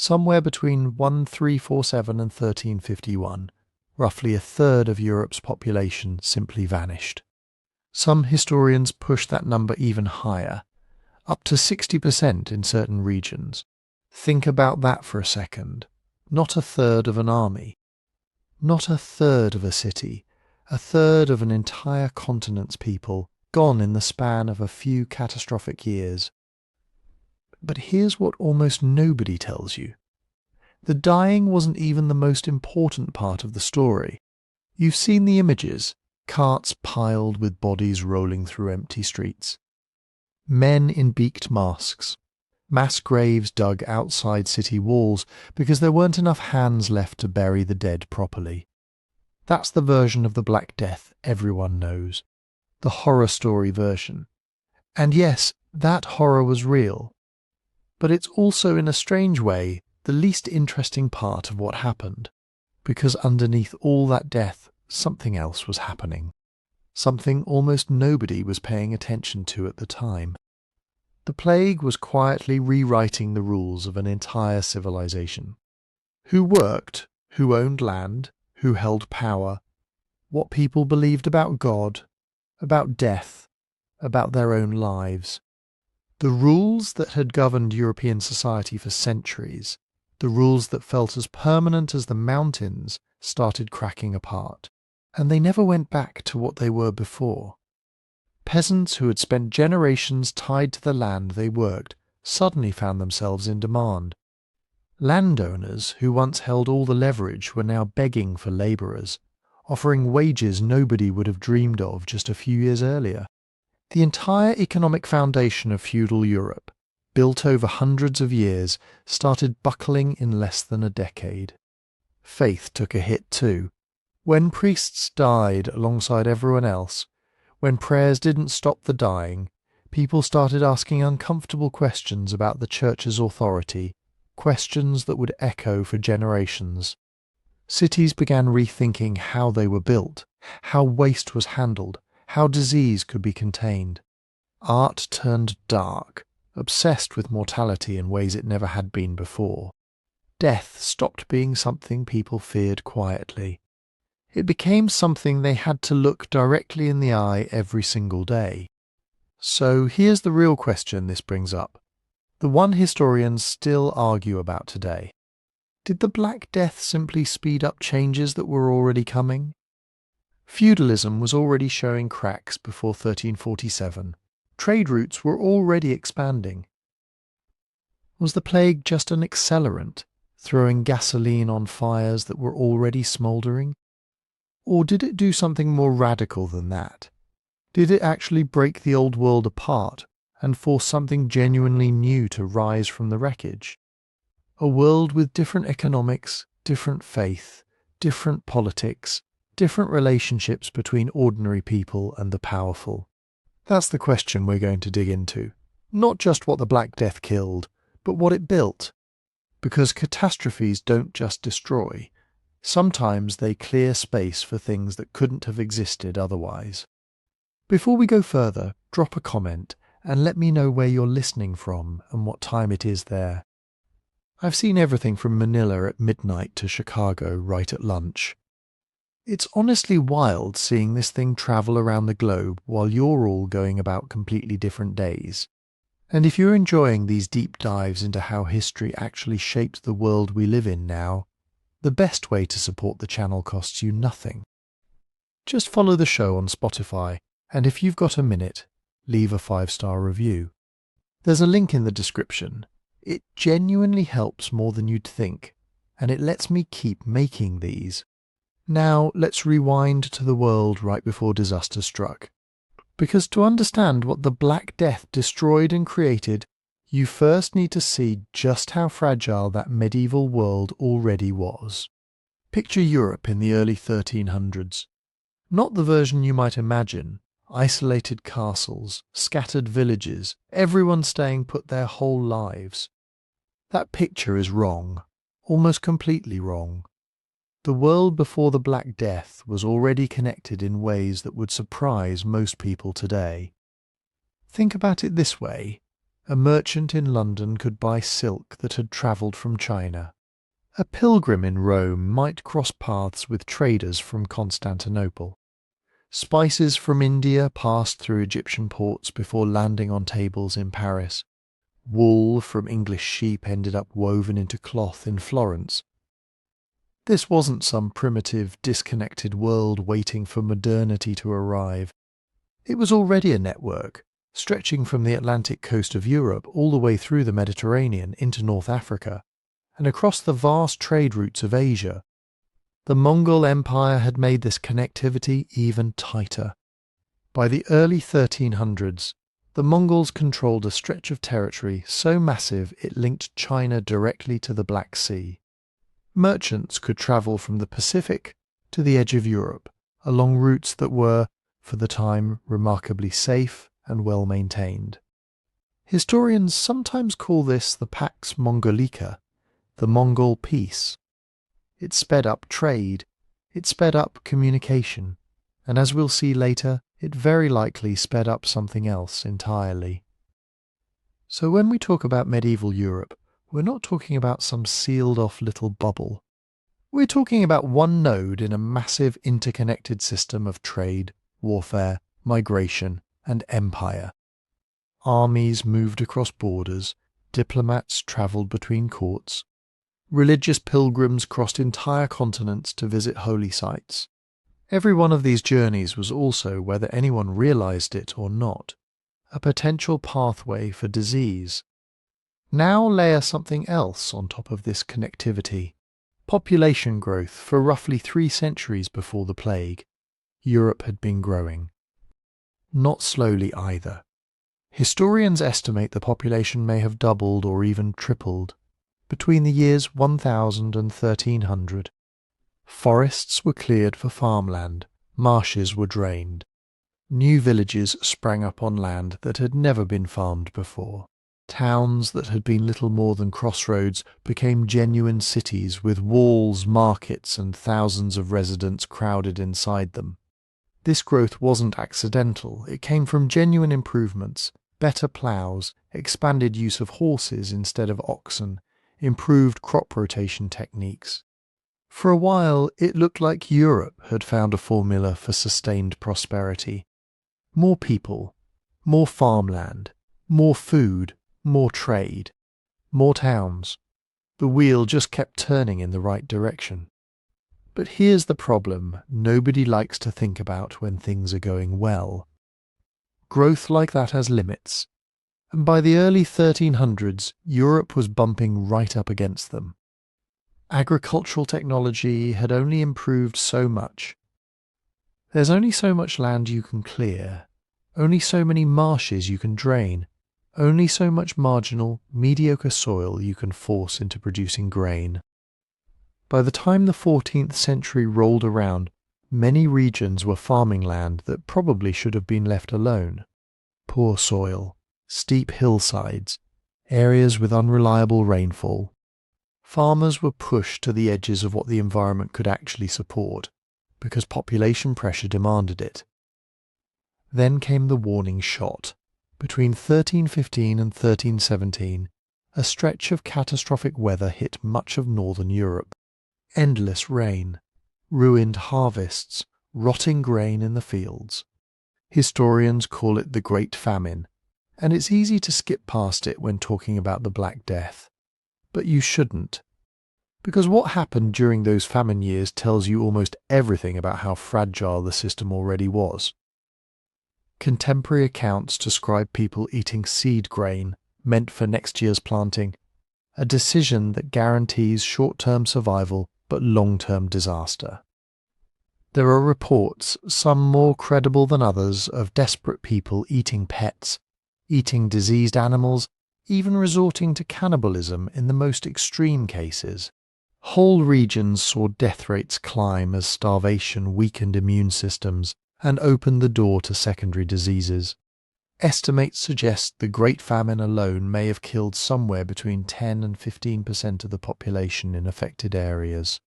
Somewhere between 1347 and 1351, roughly a third of Europe's population simply vanished. Some historians push that number even higher, up to 60% in certain regions. Think about that for a second. Not a third of an army. Not a third of a city. A third of an entire continent's people, gone in the span of a few catastrophic years. But here's what almost nobody tells you. The dying wasn't even the most important part of the story. You've seen the images, carts piled with bodies rolling through empty streets. Men in beaked masks. Mass graves dug outside city walls because there weren't enough hands left to bury the dead properly. That's the version of the Black Death everyone knows. The horror story version. And yes, that horror was real. But it's also, in a strange way, the least interesting part of what happened, because underneath all that death, something else was happening. Something almost nobody was paying attention to at the time. The plague was quietly rewriting the rules of an entire civilization. Who worked, who owned land, who held power, what people believed about God, about death, about their own lives. The rules that had governed European society for centuries, the rules that felt as permanent as the mountains, started cracking apart. And they never went back to what they were before. Peasants who had spent generations tied to the land they worked suddenly found themselves in demand. Landowners who once held all the leverage were now begging for labourers, offering wages nobody would have dreamed of just a few years earlier. The entire economic foundation of feudal Europe, built over hundreds of years, started buckling in less than a decade. Faith took a hit too. When priests died alongside everyone else, when prayers didn't stop the dying, people started asking uncomfortable questions about the church's authority, questions that would echo for generations. Cities began rethinking how they were built, how waste was handled, how disease could be contained. Art turned dark, obsessed with mortality in ways it never had been before. Death stopped being something people feared quietly. It became something they had to look directly in the eye every single day. So here's the real question this brings up, the one historians still argue about today. Did the Black Death simply speed up changes that were already coming? Feudalism was already showing cracks before 1347. Trade routes were already expanding. Was the plague just an accelerant, throwing gasoline on fires that were already smouldering? Or did it do something more radical than that? Did it actually break the old world apart and force something genuinely new to rise from the wreckage? A world with different economics, different faith, different politics, different relationships between ordinary people and the powerful. That's the question we're going to dig into. Not just what the Black Death killed, but what it built. Because catastrophes don't just destroy. Sometimes they clear space for things that couldn't have existed otherwise. Before we go further, drop a comment and let me know where you're listening from and what time it is there. I've seen everything from Manila at midnight to Chicago right at lunch. It's honestly wild seeing this thing travel around the globe while you're all going about completely different days. And if you're enjoying these deep dives into how history actually shaped the world we live in now, the best way to support the channel costs you nothing. Just follow the show on Spotify, and if you've got a minute, leave a 5-star review. There's a link in the description. It genuinely helps more than you'd think, and it lets me keep making these. Now let's rewind to the world right before disaster struck. Because to understand what the Black Death destroyed and created, you first need to see just how fragile that medieval world already was. Picture Europe in the early 1300s. Not the version you might imagine. Isolated castles, scattered villages, everyone staying put their whole lives. That picture is wrong, almost completely wrong. The world before the Black Death was already connected in ways that would surprise most people today. Think about it this way. A merchant in London could buy silk that had travelled from China. A pilgrim in Rome might cross paths with traders from Constantinople. Spices from India passed through Egyptian ports before landing on tables in Paris. Wool from English sheep ended up woven into cloth in Florence. This wasn't some primitive, disconnected world waiting for modernity to arrive. It was already a network, stretching from the Atlantic coast of Europe all the way through the Mediterranean into North Africa, and across the vast trade routes of Asia. The Mongol Empire had made this connectivity even tighter. By the early 1300s, the Mongols controlled a stretch of territory so massive it linked China directly to the Black Sea. Merchants could travel from the Pacific to the edge of Europe, along routes that were, for the time, remarkably safe and well maintained. Historians sometimes call this the Pax Mongolica, the Mongol Peace. It sped up trade, it sped up communication, and as we'll see later, it very likely sped up something else entirely. So when we talk about medieval Europe, we're not talking about some sealed-off little bubble. We're talking about one node in a massive interconnected system of trade, warfare, migration, and empire. Armies moved across borders, diplomats travelled between courts, religious pilgrims crossed entire continents to visit holy sites. Every one of these journeys was also, whether anyone realised it or not, a potential pathway for disease. Now layer something else on top of this connectivity. Population growth for roughly 3 centuries before the plague. Europe had been growing. Not slowly either. Historians estimate the population may have doubled or even tripled between the years 1000 and 1300. Forests were cleared for farmland, marshes were drained. New villages sprang up on land that had never been farmed before. Towns that had been little more than crossroads became genuine cities with walls, markets, and thousands of residents crowded inside them. This growth wasn't accidental, it came from genuine improvements, better ploughs, expanded use of horses instead of oxen, improved crop rotation techniques. For a while, it looked like Europe had found a formula for sustained prosperity. More people, more farmland, more food, more trade, more towns. The wheel just kept turning in the right direction. But here's the problem nobody likes to think about when things are going well. Growth like that has limits, and by the early 1300s, Europe was bumping right up against them. Agricultural technology had only improved so much. There's only so much land you can clear, only so many marshes you can drain, only so much marginal, mediocre soil you can force into producing grain. By the time the 14th century rolled around, many regions were farming land that probably should have been left alone. Poor soil, steep hillsides, areas with unreliable rainfall. Farmers were pushed to the edges of what the environment could actually support, because population pressure demanded it. Then came the warning shot. Between 1315 and 1317, a stretch of catastrophic weather hit much of northern Europe. Endless rain, ruined harvests, rotting grain in the fields. Historians call it the Great Famine, and it's easy to skip past it when talking about the Black Death. But you shouldn't, because what happened during those famine years tells you almost everything about how fragile the system already was. Contemporary accounts describe people eating seed grain meant for next year's planting, a decision that guarantees short-term survival but long-term disaster. There are reports, some more credible than others, of desperate people eating pets, eating diseased animals, even resorting to cannibalism in the most extreme cases. Whole regions saw death rates climb as starvation weakened immune systems and opened the door to secondary diseases. Estimates suggest the Great Famine alone may have killed somewhere between 10 and 15% of the population in affected areas.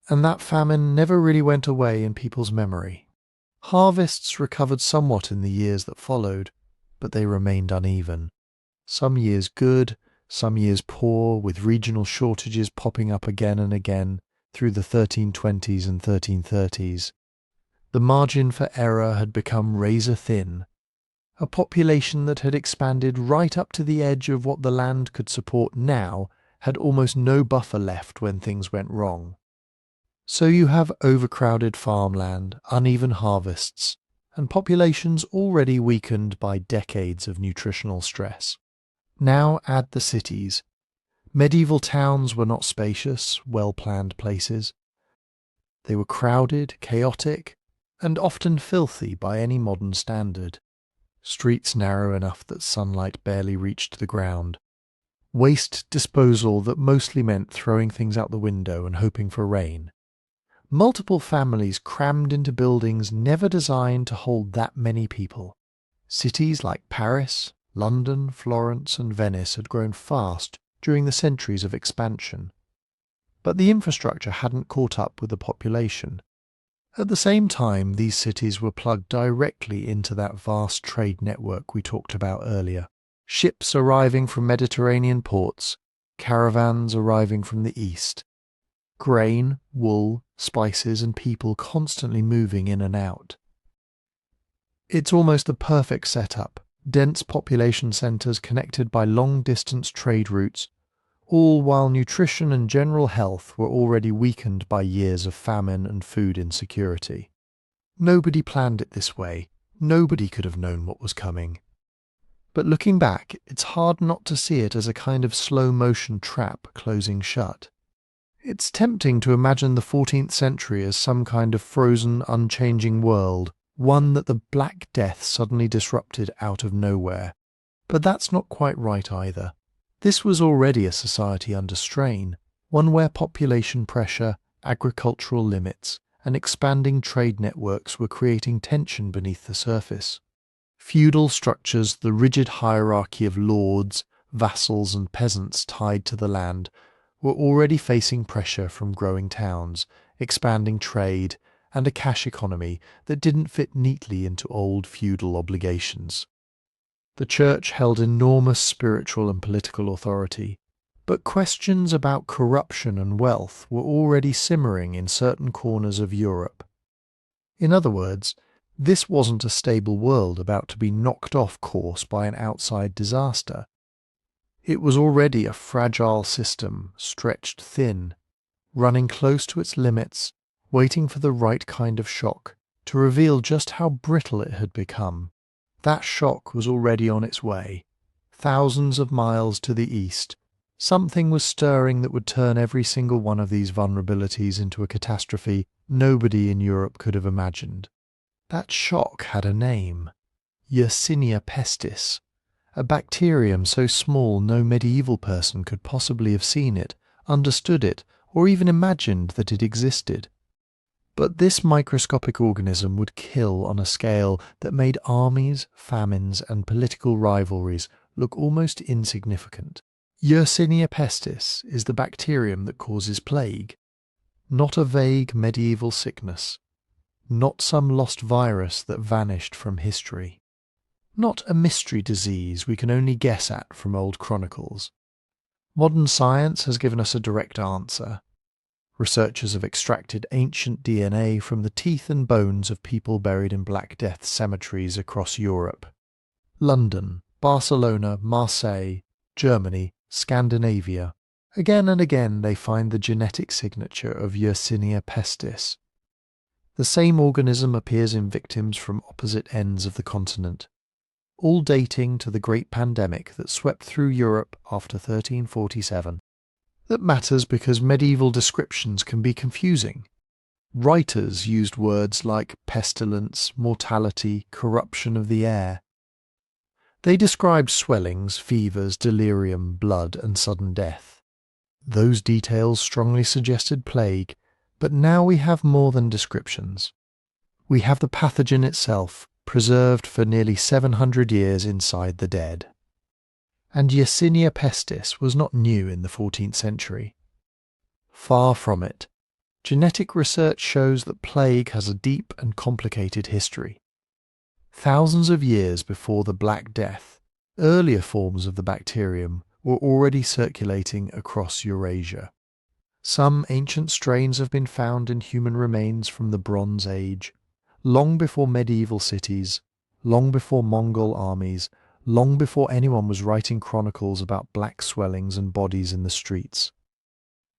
And that famine never really went away in people's memory. Harvests recovered somewhat in the years that followed, but they remained uneven. Some years good, some years poor, with regional shortages popping up again and again through the 1320s and 1330s. The margin for error had become razor thin. A population that had expanded right up to the edge of what the land could support now had almost no buffer left when things went wrong. So you have overcrowded farmland, uneven harvests, and populations already weakened by decades of nutritional stress. Now add the cities. Medieval towns were not spacious, well-planned places. They were crowded, chaotic, and often filthy by any modern standard. Streets narrow enough that sunlight barely reached the ground. Waste disposal that mostly meant throwing things out the window and hoping for rain. Multiple families crammed into buildings never designed to hold that many people. Cities like Paris, London, Florence, and Venice had grown fast during the centuries of expansion. But the infrastructure hadn't caught up with the population. At the same time, these cities were plugged directly into that vast trade network we talked about earlier. Ships arriving from Mediterranean ports, caravans arriving from the east. Grain, wool, spices, and people constantly moving in and out. It's almost the perfect setup. Dense population centres connected by long-distance trade routes, all while nutrition and general health were already weakened by years of famine and food insecurity. Nobody planned it this way. Nobody could have known what was coming. But looking back, it's hard not to see it as a kind of slow-motion trap closing shut. It's tempting to imagine the 14th century as some kind of frozen, unchanging world, one that the Black Death suddenly disrupted out of nowhere. But that's not quite right either. This was already a society under strain, one where population pressure, agricultural limits, and expanding trade networks were creating tension beneath the surface. Feudal structures, the rigid hierarchy of lords, vassals, and peasants tied to the land, were already facing pressure from growing towns, expanding trade, and a cash economy that didn't fit neatly into old feudal obligations. The church held enormous spiritual and political authority, but questions about corruption and wealth were already simmering in certain corners of Europe. In other words, this wasn't a stable world about to be knocked off course by an outside disaster. It was already a fragile system, stretched thin, running close to its limits, waiting for the right kind of shock to reveal just how brittle it had become. That shock was already on its way. Thousands of miles to the east, something was stirring that would turn every single one of these vulnerabilities into a catastrophe nobody in Europe could have imagined. That shock had a name. Yersinia pestis. A bacterium so small no medieval person could possibly have seen it, understood it, or even imagined that it existed. But this microscopic organism would kill on a scale that made armies, famines, and political rivalries look almost insignificant. Yersinia pestis is the bacterium that causes plague, not a vague medieval sickness, not some lost virus that vanished from history. Not a mystery disease we can only guess at from old chronicles. Modern science has given us a direct answer. Researchers have extracted ancient DNA from the teeth and bones of people buried in Black Death cemeteries across Europe. London, Barcelona, Marseille, Germany, Scandinavia. Again and again they find the genetic signature of Yersinia pestis. The same organism appears in victims from opposite ends of the continent, all dating to the great pandemic that swept through Europe after 1347. That matters because medieval descriptions can be confusing. Writers used words like pestilence, mortality, corruption of the air. They described swellings, fevers, delirium, blood, and sudden death. Those details strongly suggested plague, but now we have more than descriptions. We have the pathogen itself, preserved for nearly 700 years inside the dead. And Yersinia pestis was not new in the 14th century. Far from it. Genetic research shows that plague has a deep and complicated history. Thousands of years before the Black Death, Earlier forms of the bacterium were already circulating across Eurasia. Some ancient strains have been found in human remains from the Bronze Age, long before medieval cities, long before Mongol armies, long before anyone was writing chronicles about black swellings and bodies in the streets.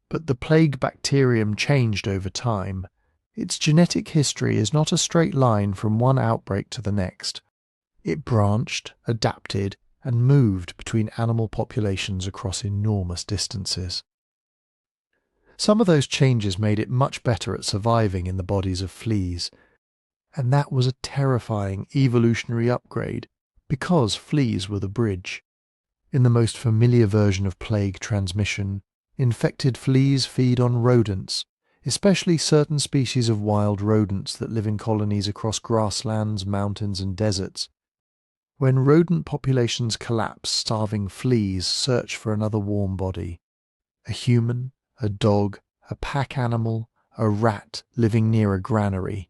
But the plague bacterium changed over time. Its genetic history is not a straight line from one outbreak to the next. It branched, adapted, and moved between animal populations across enormous distances. Some of those changes made it much better at surviving in the bodies of fleas, and that was a terrifying evolutionary upgrade because fleas were the bridge. In the most familiar version of plague transmission, infected fleas feed on rodents, especially certain species of wild rodents that live in colonies across grasslands, mountains, and deserts. When rodent populations collapse, starving fleas search for another warm body. A human, a dog, a pack animal, a rat living near a granary.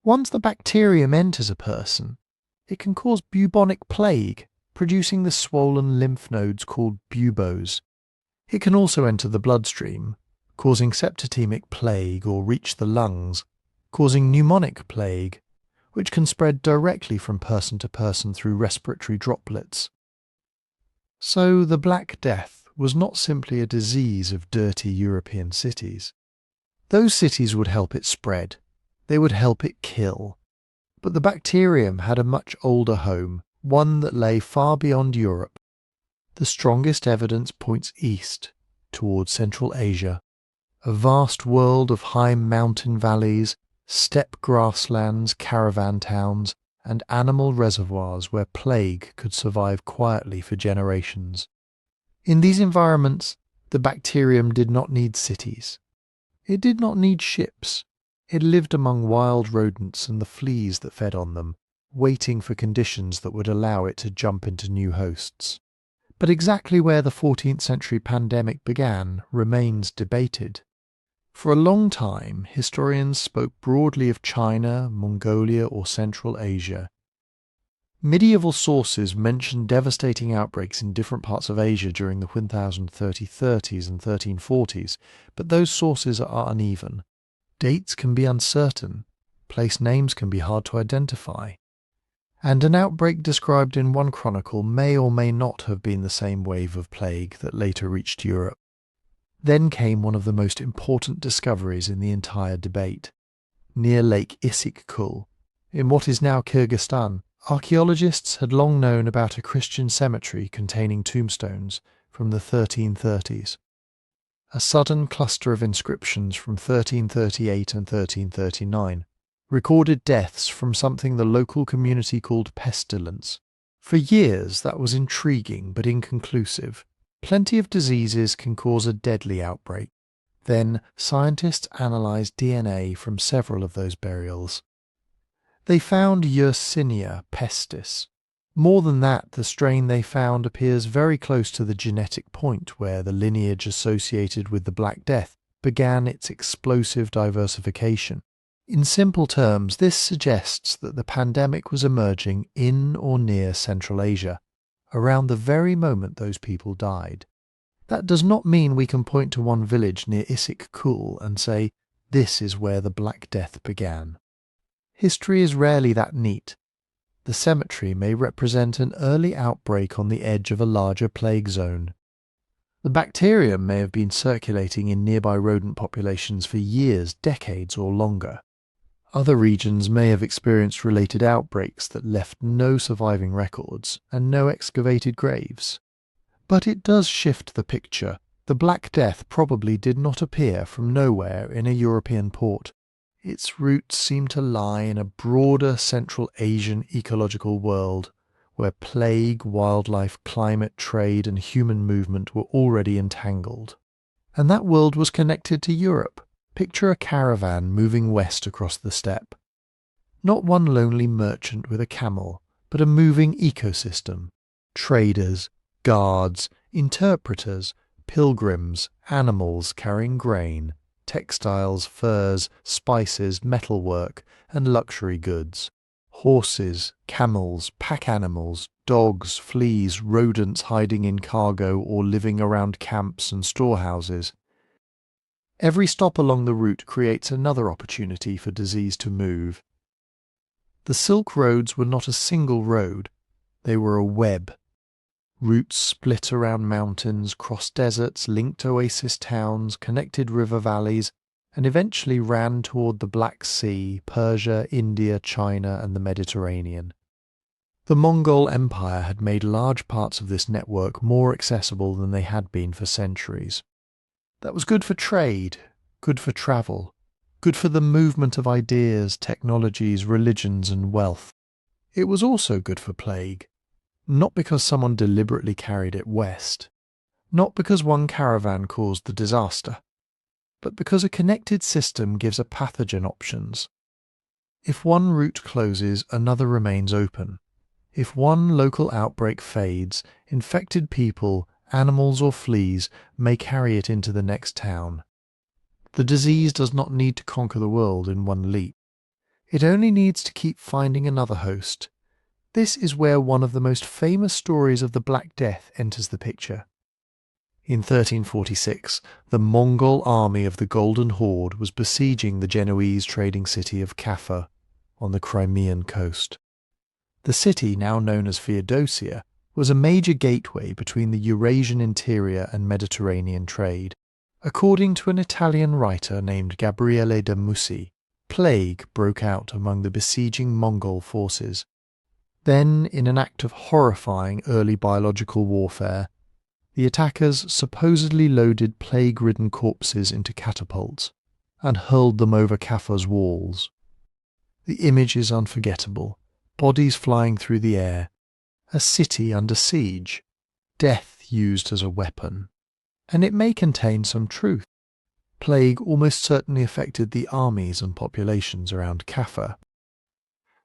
Once the bacterium enters a person, it can cause bubonic plague, producing the swollen lymph nodes called buboes. It can also enter the bloodstream, causing septicemic plague, or reach the lungs, causing pneumonic plague, which can spread directly from person to person through respiratory droplets. So the Black Death was not simply a disease of dirty European cities. Those cities would help it spread. They would help it kill. But the bacterium had a much older home, one that lay far beyond Europe. The strongest evidence points east, towards Central Asia, a vast world of high mountain valleys, steppe grasslands, caravan towns, and animal reservoirs where plague could survive quietly for generations. In these environments, the bacterium did not need cities. It did not need ships. It lived among wild rodents and the fleas that fed on them, waiting for conditions that would allow it to jump into new hosts. But exactly where the 14th century pandemic began remains debated. For a long time, historians spoke broadly of China, Mongolia, or Central Asia. Medieval sources mention devastating outbreaks in different parts of Asia during the 1030s and 1340s, but those sources are uneven. Dates can be uncertain, place names can be hard to identify, and an outbreak described in one chronicle may or may not have been the same wave of plague that later reached Europe. Then came one of the most important discoveries in the entire debate. Near Lake Issyk-Kul, in what is now Kyrgyzstan, archaeologists had long known about a Christian cemetery containing tombstones from the 1330s. A sudden cluster of inscriptions from 1338 and 1339 recorded deaths from something the local community called pestilence. For years that was intriguing but inconclusive. Plenty of diseases can cause a deadly outbreak. Then scientists analysed DNA from several of those burials. They found Yersinia pestis. More than that, the strain they found appears very close to the genetic point where the lineage associated with the Black Death began its explosive diversification. In simple terms, this suggests that the pandemic was emerging in or near Central Asia, around the very moment those people died. That does not mean we can point to one village near Issyk-Kul and say, this is where the Black Death began. History is rarely that neat. The cemetery may represent an early outbreak on the edge of a larger plague zone. The bacterium may have been circulating in nearby rodent populations for years, decades, or longer. Other regions may have experienced related outbreaks that left no surviving records and no excavated graves. But it does shift the picture. The Black Death probably did not appear from nowhere in a European port. Its roots seem to lie in a broader Central Asian ecological world, where plague, wildlife, climate, trade, and human movement were already entangled. And that world was connected to Europe. Picture a caravan moving west across the steppe. Not one lonely merchant with a camel, but a moving ecosystem. Traders, guards, interpreters, pilgrims, animals carrying grain, textiles, furs, spices, metalwork, and luxury goods. Horses, camels, pack animals, dogs, fleas, rodents hiding in cargo or living around camps and storehouses. Every stop along the route creates another opportunity for disease to move. The Silk Roads were not a single road, they were a web. Routes split around mountains, crossed deserts, linked oasis towns, connected river valleys, and eventually ran toward the Black Sea, Persia, India, China, and the Mediterranean. The Mongol Empire had made large parts of this network more accessible than they had been for centuries. That was good for trade, good for travel, good for the movement of ideas, technologies, religions, and wealth. It was also good for plague, not because someone deliberately carried it west, not because one caravan caused the disaster, but because a connected system gives a pathogen options. If one route closes, another remains open. If one local outbreak fades, infected people, animals or fleas may carry it into the next town. The disease does not need to conquer the world in one leap. It only needs to keep finding another host. This is where one of the most famous stories of the Black Death enters the picture. In 1346, the Mongol army of the Golden Horde was besieging the Genoese trading city of Kaffa on the Crimean coast. The city, now known as Feudal, was a major gateway between the Eurasian interior and Mediterranean trade. According to an Italian writer named Gabriele de Mussi, plague broke out among the besieging Mongol forces. Then, in an act of horrifying early biological warfare, the attackers supposedly loaded plague-ridden corpses into catapults and hurled them over Kaffa's walls. The image is unforgettable. Bodies flying through the air, a city under siege, death used as a weapon. And it may contain some truth. Plague almost certainly affected the armies and populations around Kaffa.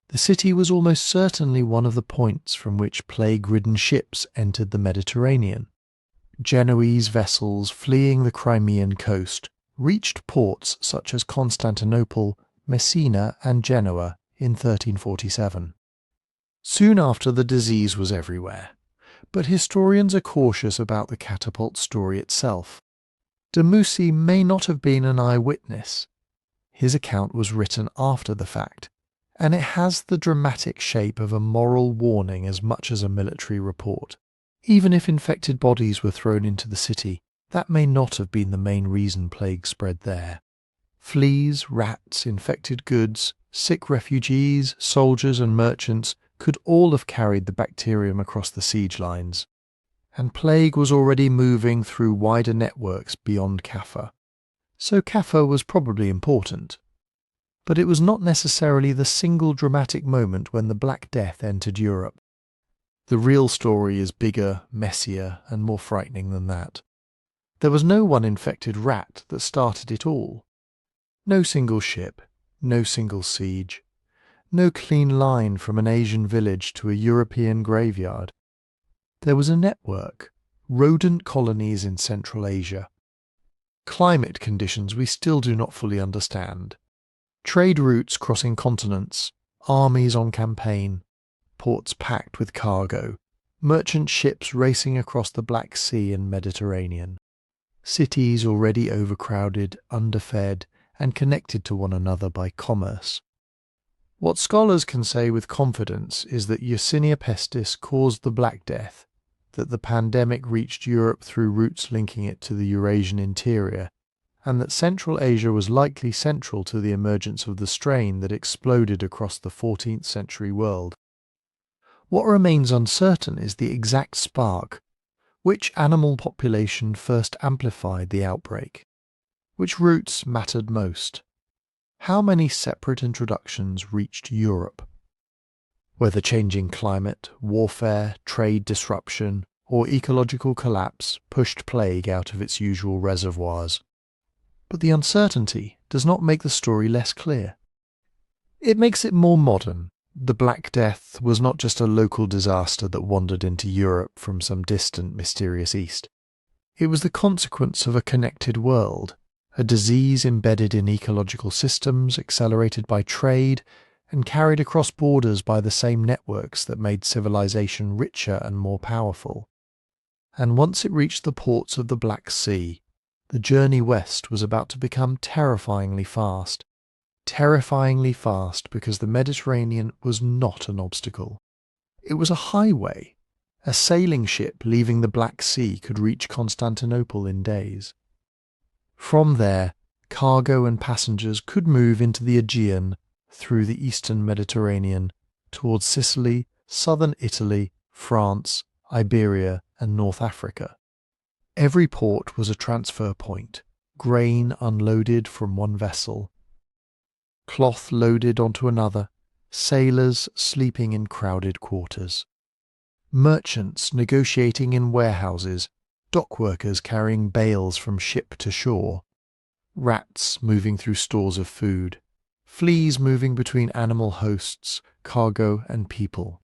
The city was almost certainly one of the points from which plague-ridden ships entered the Mediterranean. Genoese vessels fleeing the Crimean coast reached ports such as Constantinople, Messina and Genoa in 1347. Soon after, the disease was everywhere, but historians are cautious about the catapult story itself. De Mussi may not have been an eyewitness. His account was written after the fact, and it has the dramatic shape of a moral warning as much as a military report. Even if infected bodies were thrown into the city, that may not have been the main reason plague spread there. Fleas, rats, infected goods, sick refugees, soldiers and merchants could all have carried the bacterium across the siege lines, and plague was already moving through wider networks beyond Kaffa. So Kaffa was probably important, but it was not necessarily the single dramatic moment when the Black Death entered Europe. The real story is bigger, messier, and more frightening than that. There was no one infected rat that started it all. No single ship, no single siege. No clean line from an Asian village to a European graveyard. There was a network, rodent colonies in Central Asia. Climate conditions we still do not fully understand. Trade routes crossing continents, armies on campaign, ports packed with cargo, merchant ships racing across the Black Sea and Mediterranean. Cities already overcrowded, underfed, and connected to one another by commerce. What scholars can say with confidence is that Yersinia pestis caused the Black Death, that the pandemic reached Europe through routes linking it to the Eurasian interior, and that Central Asia was likely central to the emergence of the strain that exploded across the 14th century world. What remains uncertain is the exact spark. Which animal population first amplified the outbreak? Which routes mattered most? How many separate introductions reached Europe? Whether changing climate, warfare, trade disruption, or ecological collapse pushed plague out of its usual reservoirs. But the uncertainty does not make the story less clear. It makes it more modern. The Black Death was not just a local disaster that wandered into Europe from some distant, mysterious east. It was the consequence of a connected world, a disease embedded in ecological systems, accelerated by trade, and carried across borders by the same networks that made civilization richer and more powerful. And once it reached the ports of the Black Sea, the journey west was about to become terrifyingly fast. Terrifyingly fast because the Mediterranean was not an obstacle. It was a highway. A sailing ship leaving the Black Sea could reach Constantinople in days. From there, cargo and passengers could move into the Aegean, through the eastern Mediterranean, towards Sicily, southern Italy, France, Iberia, and North Africa. Every port was a transfer point, grain unloaded from one vessel, cloth loaded onto another, sailors sleeping in crowded quarters, merchants negotiating in warehouses, dockworkers carrying bales from ship to shore, rats moving through stores of food, fleas moving between animal hosts, cargo and people.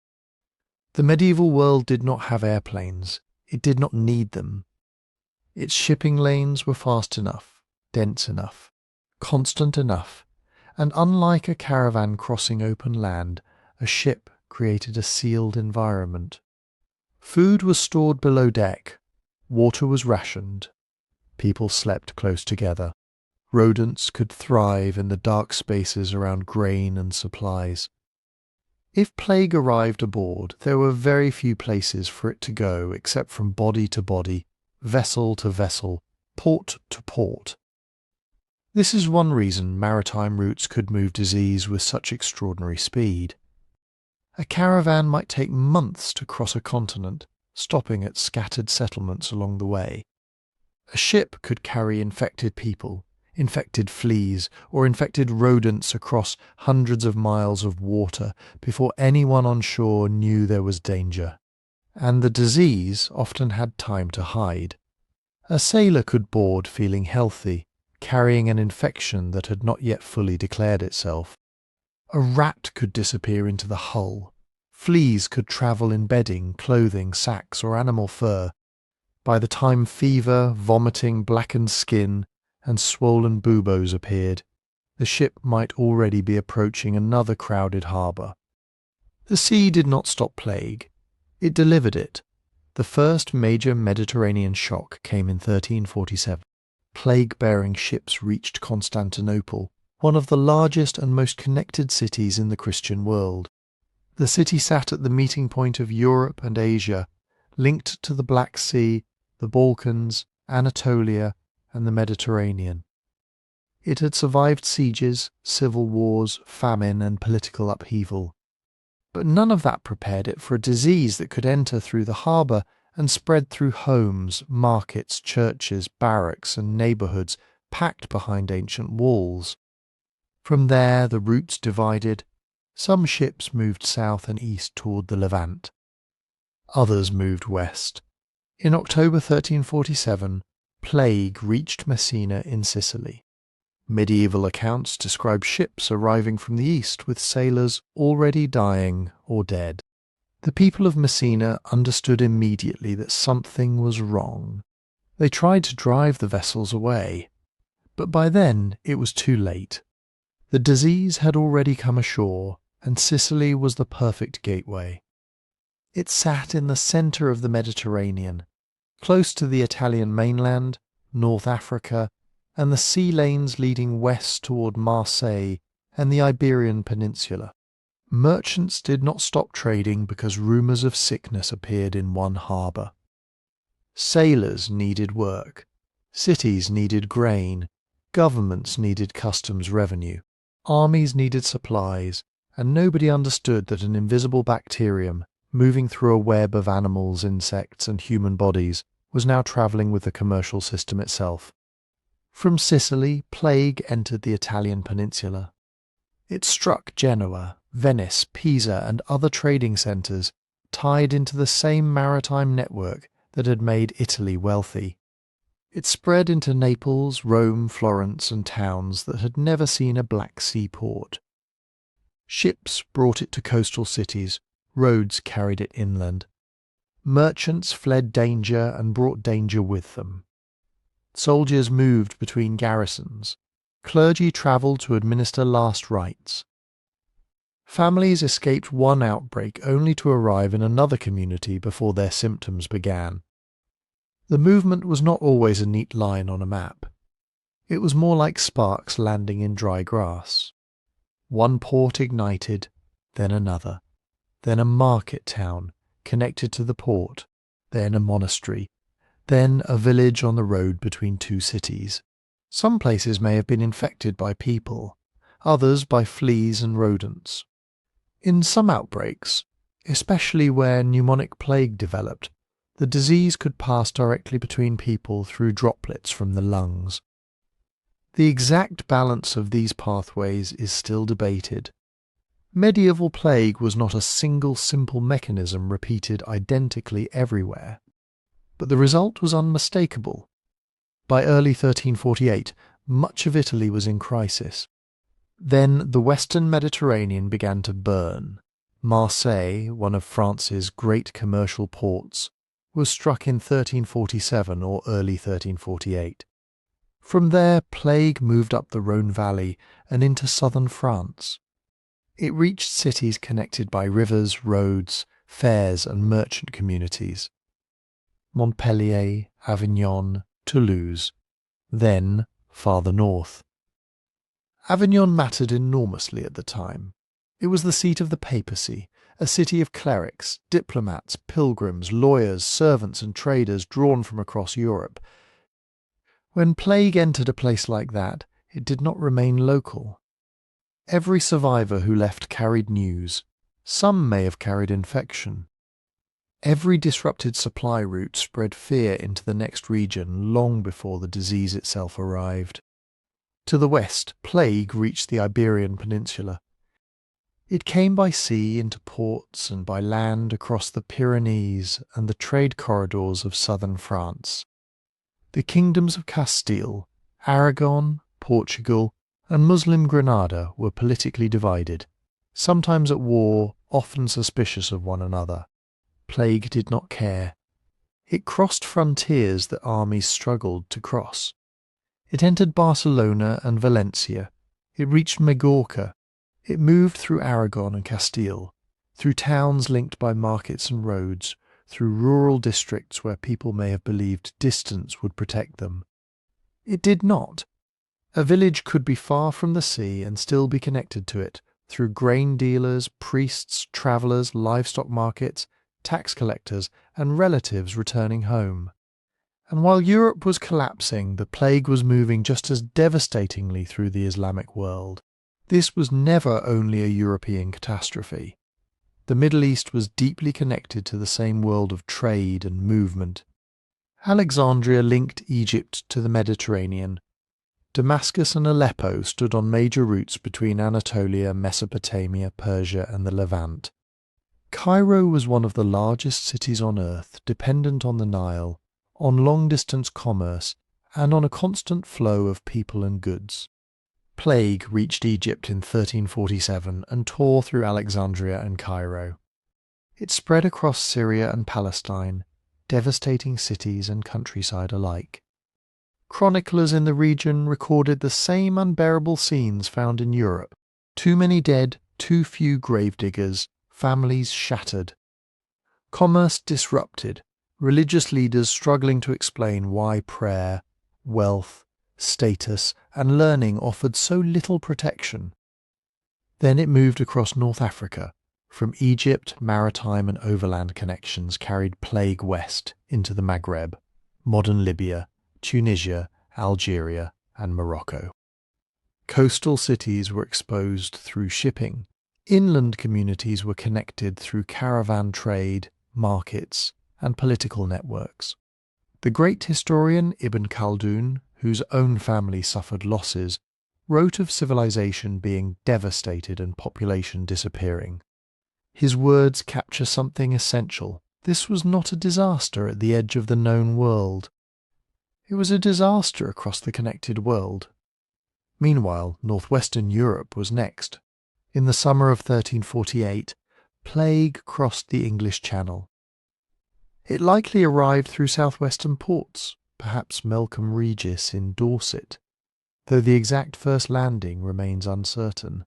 The medieval world did not have airplanes. It did not need them. Its shipping lanes were fast enough, dense enough, constant enough, and unlike a caravan crossing open land, a ship created a sealed environment. Food was stored below deck, water was rationed, people slept close together. Rodents could thrive in the dark spaces around grain and supplies. If plague arrived aboard, there were very few places for it to go except from body to body, vessel to vessel, port to port. This is one reason maritime routes could move disease with such extraordinary speed. A caravan might take months to cross a continent, stopping at scattered settlements along the way. A ship could carry infected people, infected fleas, or infected rodents across hundreds of miles of water before anyone on shore knew there was danger. And the disease often had time to hide. A sailor could board feeling healthy, carrying an infection that had not yet fully declared itself. A rat could disappear into the hull. Fleas could travel in bedding, clothing, sacks, or animal fur. By the time fever, vomiting, blackened skin, and swollen buboes appeared, the ship might already be approaching another crowded harbour. The sea did not stop plague. It delivered it. The first major Mediterranean shock came in 1347. Plague-bearing ships reached Constantinople, one of the largest and most connected cities in the Christian world. The city sat at the meeting point of Europe and Asia, linked to the Black Sea, the Balkans, Anatolia, and the Mediterranean. It had survived sieges, civil wars, famine, and political upheaval. But none of that prepared it for a disease that could enter through the harbour and spread through homes, markets, churches, barracks, and neighbourhoods packed behind ancient walls. From there the routes divided. Some ships moved south and east toward the Levant. Others moved west. In October 1347, plague reached Messina in Sicily. Medieval accounts describe ships arriving from the east with sailors already dying or dead. The people of Messina understood immediately that something was wrong. They tried to drive the vessels away, but by then it was too late. The disease had already come ashore, and Sicily was the perfect gateway. It sat in the centre of the Mediterranean, close to the Italian mainland, North Africa, and the sea lanes leading west toward Marseille and the Iberian Peninsula. Merchants did not stop trading because rumours of sickness appeared in one harbour. Sailors needed work, cities needed grain, governments needed customs revenue, armies needed supplies, and nobody understood that an invisible bacterium, moving through a web of animals, insects, and human bodies, was now travelling with the commercial system itself. From Sicily, plague entered the Italian peninsula. It struck Genoa, Venice, Pisa, and other trading centres, tied into the same maritime network that had made Italy wealthy. It spread into Naples, Rome, Florence, and towns that had never seen a Black Sea port. Ships brought it to coastal cities, roads carried it inland. Merchants fled danger and brought danger with them. Soldiers moved between garrisons. Clergy travelled to administer last rites. Families escaped one outbreak only to arrive in another community before their symptoms began. The movement was not always a neat line on a map. It was more like sparks landing in dry grass. One port ignited, then another, then a market town connected to the port, then a monastery, then a village on the road between two cities. Some places may have been infected by people, others by fleas and rodents. In some outbreaks, especially where pneumonic plague developed, the disease could pass directly between people through droplets from the lungs. The exact balance of these pathways is still debated. Medieval plague was not a single simple mechanism repeated identically everywhere, but the result was unmistakable. By early 1348, much of Italy was in crisis. Then the western Mediterranean began to burn. Marseille, one of France's great commercial ports, was struck in 1347 or early 1348. From there, plague moved up the Rhône Valley and into southern France. It reached cities connected by rivers, roads, fairs and merchant communities. Montpellier, Avignon, Toulouse, then farther north. Avignon mattered enormously at the time. It was the seat of the papacy, a city of clerics, diplomats, pilgrims, lawyers, servants and traders drawn from across Europe. When plague entered a place like that, it did not remain local. Every survivor who left carried news. Some may have carried infection. Every disrupted supply route spread fear into the next region long before the disease itself arrived. To the west, plague reached the Iberian Peninsula. It came by sea into ports and by land across the Pyrenees and the trade corridors of southern France. The kingdoms of Castile, Aragon, Portugal, and Muslim Granada were politically divided, sometimes at war, often suspicious of one another. Plague did not care. It crossed frontiers that armies struggled to cross. It entered Barcelona and Valencia. It reached Majorca. It moved through Aragon and Castile, through towns linked by markets and roads, through rural districts where people may have believed distance would protect them. It did not. A village could be far from the sea and still be connected to it, through grain dealers, priests, travellers, livestock markets, tax collectors, and relatives returning home. And while Europe was collapsing, the plague was moving just as devastatingly through the Islamic world. This was never only a European catastrophe. The Middle East was deeply connected to the same world of trade and movement. Alexandria linked Egypt to the Mediterranean. Damascus and Aleppo stood on major routes between Anatolia, Mesopotamia, Persia, and the Levant. Cairo was one of the largest cities on earth, dependent on the Nile, on long-distance commerce, and on a constant flow of people and goods. Plague reached Egypt in 1347 and tore through Alexandria and Cairo. It spread across Syria and Palestine, devastating cities and countryside alike. Chroniclers in the region recorded the same unbearable scenes found in Europe: too many dead, too few gravediggers, families shattered. Commerce disrupted, religious leaders struggling to explain why prayer, wealth, status, and learning offered so little protection. Then it moved across North Africa. From Egypt, maritime and overland connections carried plague west into the Maghreb, modern Libya, Tunisia, Algeria, and Morocco. Coastal cities were exposed through shipping. Inland communities were connected through caravan trade, markets, and political networks. The great historian Ibn Khaldun, whose own family suffered losses, wrote of civilization being devastated and population disappearing. His words capture something essential. This was not a disaster at the edge of the known world. It was a disaster across the connected world. Meanwhile, northwestern Europe was next. In the summer of 1348, plague crossed the English Channel. It likely arrived through southwestern ports, perhaps Melcombe Regis in Dorset, though the exact first landing remains uncertain.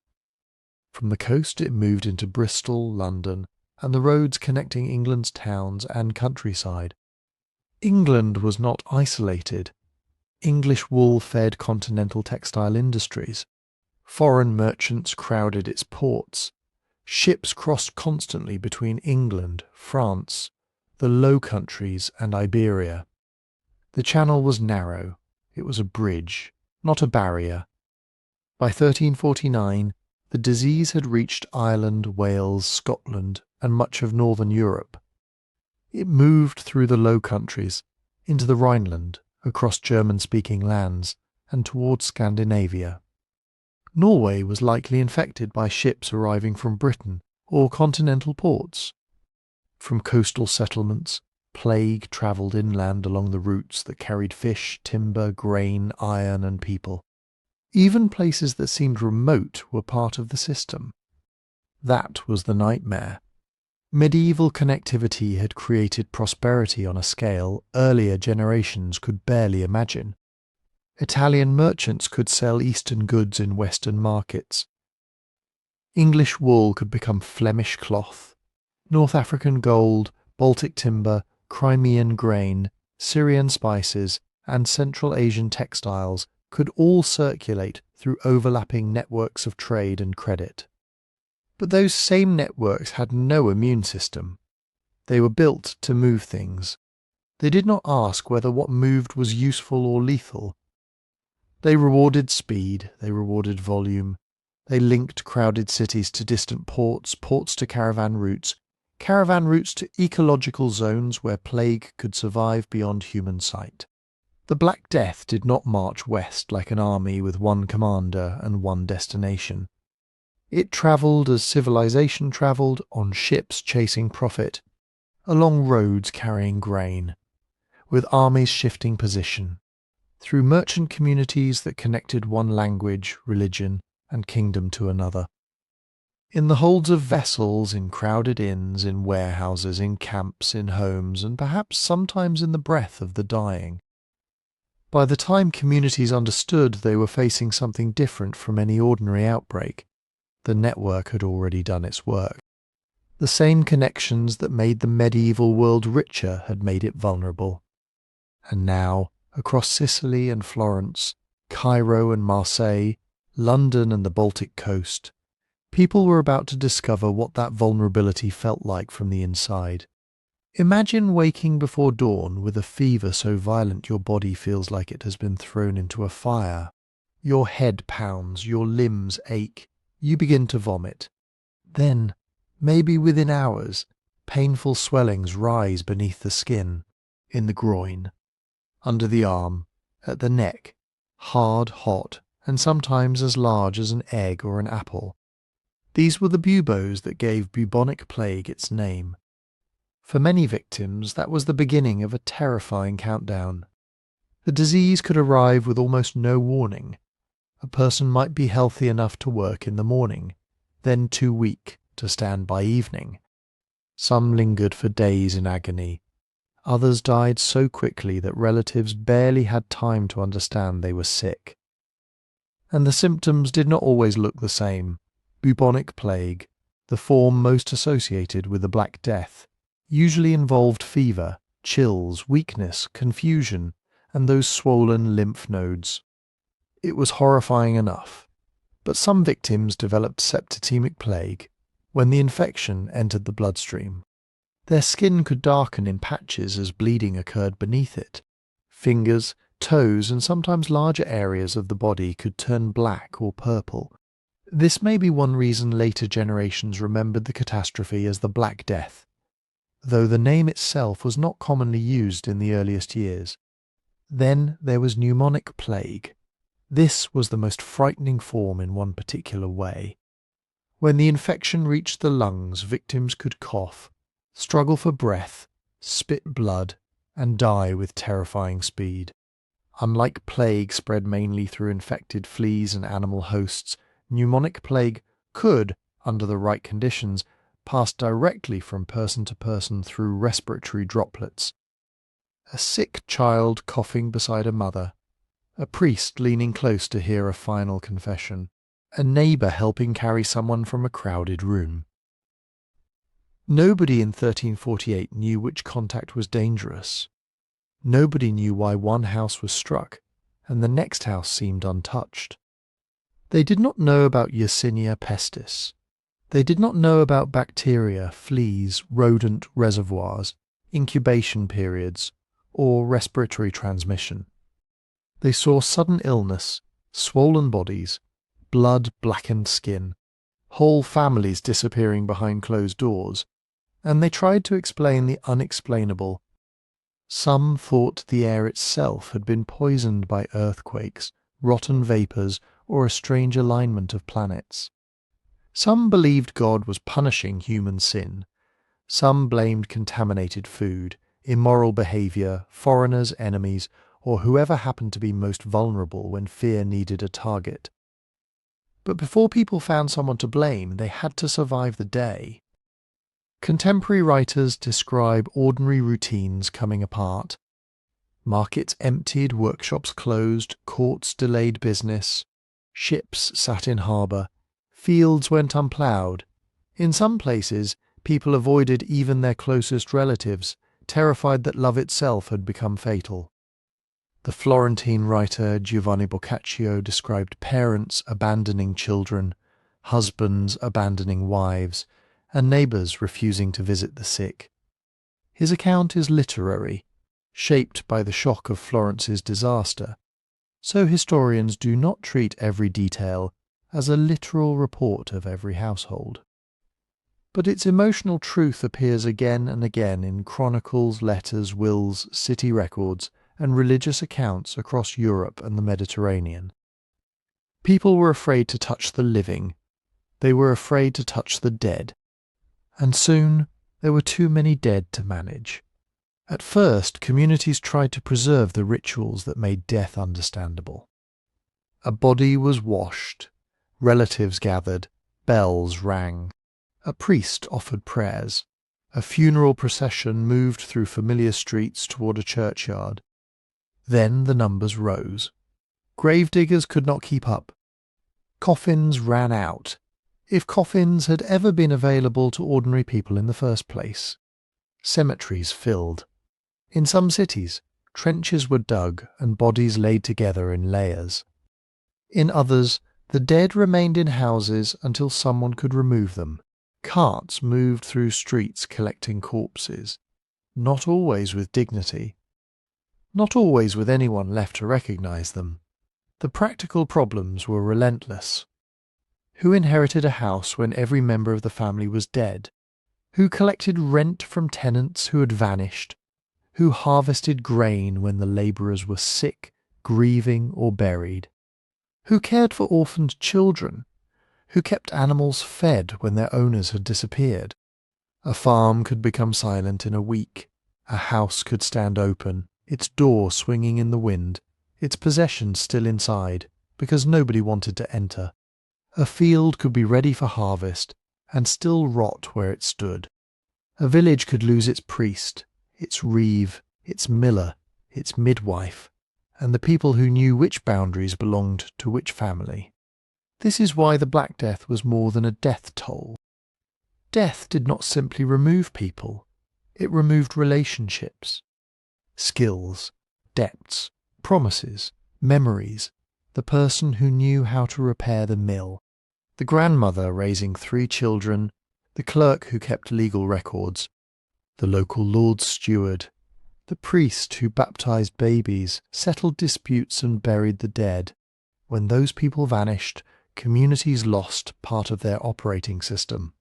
From the coast it moved into Bristol, London, and the roads connecting England's towns and countryside. England was not isolated. English wool fed continental textile industries. Foreign merchants crowded its ports. Ships crossed constantly between England, France, the Low Countries, and Iberia. The channel was narrow. It was a bridge, not a barrier. By 1349, the disease had reached Ireland, Wales, Scotland, and much of northern Europe. It moved through the Low Countries, into the Rhineland, across German-speaking lands, and towards Scandinavia. Norway was likely infected by ships arriving from Britain or continental ports. From coastal settlements, plague travelled inland along the routes that carried fish, timber, grain, iron, and people. Even places that seemed remote were part of the system. That was the nightmare. Medieval connectivity had created prosperity on a scale earlier generations could barely imagine. Italian merchants could sell Eastern goods in Western markets. English wool could become Flemish cloth. North African gold, Baltic timber, Crimean grain, Syrian spices, and Central Asian textiles could all circulate through overlapping networks of trade and credit. But those same networks had no immune system. They were built to move things. They did not ask whether what moved was useful or lethal. They rewarded speed, they rewarded volume. They linked crowded cities to distant ports, ports to caravan routes to ecological zones where plague could survive beyond human sight. The Black Death did not march west like an army with one commander and one destination. It travelled as civilization travelled, on ships chasing profit, along roads carrying grain, with armies shifting position, through merchant communities that connected one language, religion, and kingdom to another. In the holds of vessels, in crowded inns, in warehouses, in camps, in homes, and perhaps sometimes in the breath of the dying. By the time communities understood they were facing something different from any ordinary outbreak, the network had already done its work. The same connections that made the medieval world richer had made it vulnerable. And now, across Sicily and Florence, Cairo and Marseille, London and the Baltic coast, people were about to discover what that vulnerability felt like from the inside. Imagine waking before dawn with a fever so violent your body feels like it has been thrown into a fire. Your head pounds, your limbs ache, you begin to vomit. Then, maybe within hours, painful swellings rise beneath the skin, in the groin, under the arm, at the neck, hard, hot, and sometimes as large as an egg or an apple. These were the buboes that gave bubonic plague its name. For many victims, that was the beginning of a terrifying countdown. The disease could arrive with almost no warning. A person might be healthy enough to work in the morning, then too weak to stand by evening. Some lingered for days in agony. Others died so quickly that relatives barely had time to understand they were sick. And the symptoms did not always look the same. Bubonic plague, the form most associated with the Black Death, usually involved fever, chills, weakness, confusion, and those swollen lymph nodes. It was horrifying enough, but some victims developed septicemic plague when the infection entered the bloodstream. Their skin could darken in patches as bleeding occurred beneath it. Fingers, toes, and sometimes larger areas of the body could turn black or purple. This may be one reason later generations remembered the catastrophe as the Black Death, though the name itself was not commonly used in the earliest years. Then there was pneumonic plague. This was the most frightening form in one particular way. When the infection reached the lungs, victims could cough, struggle for breath, spit blood, and die with terrifying speed. Unlike plague spread mainly through infected fleas and animal hosts, pneumonic plague could, under the right conditions, pass directly from person to person through respiratory droplets. A sick child coughing beside a mother, a priest leaning close to hear a final confession, a neighbour helping carry someone from a crowded room. Nobody in 1348 knew which contact was dangerous. Nobody knew why one house was struck and the next house seemed untouched. They did not know about Yersinia pestis. They did not know about bacteria, fleas, rodent reservoirs, incubation periods, or respiratory transmission. They saw sudden illness, swollen bodies, blood-blackened skin, whole families disappearing behind closed doors, and they tried to explain the unexplainable. Some thought the air itself had been poisoned by earthquakes, rotten vapours, or a strange alignment of planets. Some believed God was punishing human sin. Some blamed contaminated food, immoral behaviour, foreigners, enemies, or whoever happened to be most vulnerable when fear needed a target. But before people found someone to blame, they had to survive the day. Contemporary writers describe ordinary routines coming apart. Markets emptied, workshops closed, courts delayed business, ships sat in harbour, fields went unploughed. In some places, people avoided even their closest relatives, terrified that love itself had become fatal. The Florentine writer Giovanni Boccaccio described parents abandoning children, husbands abandoning wives, and neighbours refusing to visit the sick. His account is literary, shaped by the shock of Florence's disaster, so historians do not treat every detail as a literal report of every household. But its emotional truth appears again and again in chronicles, letters, wills, city records, and religious accounts across Europe and the Mediterranean. People were afraid to touch the living. They were afraid to touch the dead. And soon there were too many dead to manage. At first, communities tried to preserve the rituals that made death understandable. A body was washed, relatives gathered, bells rang. A priest offered prayers. A funeral procession moved through familiar streets toward a churchyard. Then the numbers rose. Gravediggers could not keep up. Coffins ran out, if coffins had ever been available to ordinary people in the first place. Cemeteries filled. In some cities, trenches were dug and bodies laid together in layers. In others, the dead remained in houses until someone could remove them. Carts moved through streets collecting corpses, not always with dignity, not always with anyone left to recognize them. The practical problems were relentless. Who inherited a house when every member of the family was dead? Who collected rent from tenants who had vanished? Who harvested grain when the labourers were sick, grieving, or buried? Who cared for orphaned children? Who kept animals fed when their owners had disappeared? A farm could become silent in a week. A house could stand open, its door swinging in the wind, its possessions still inside, because nobody wanted to enter. A field could be ready for harvest, and still rot where it stood. A village could lose its priest, its reeve, its miller, its midwife, and the people who knew which boundaries belonged to which family. This is why the Black Death was more than a death toll. Death did not simply remove people, it removed relationships, skills, debts, promises, memories, the person who knew how to repair the mill, the grandmother raising 3 children, the clerk who kept legal records, the local lord's steward, the priest who baptized babies, settled disputes and buried the dead. When those people vanished, communities lost part of their operating system.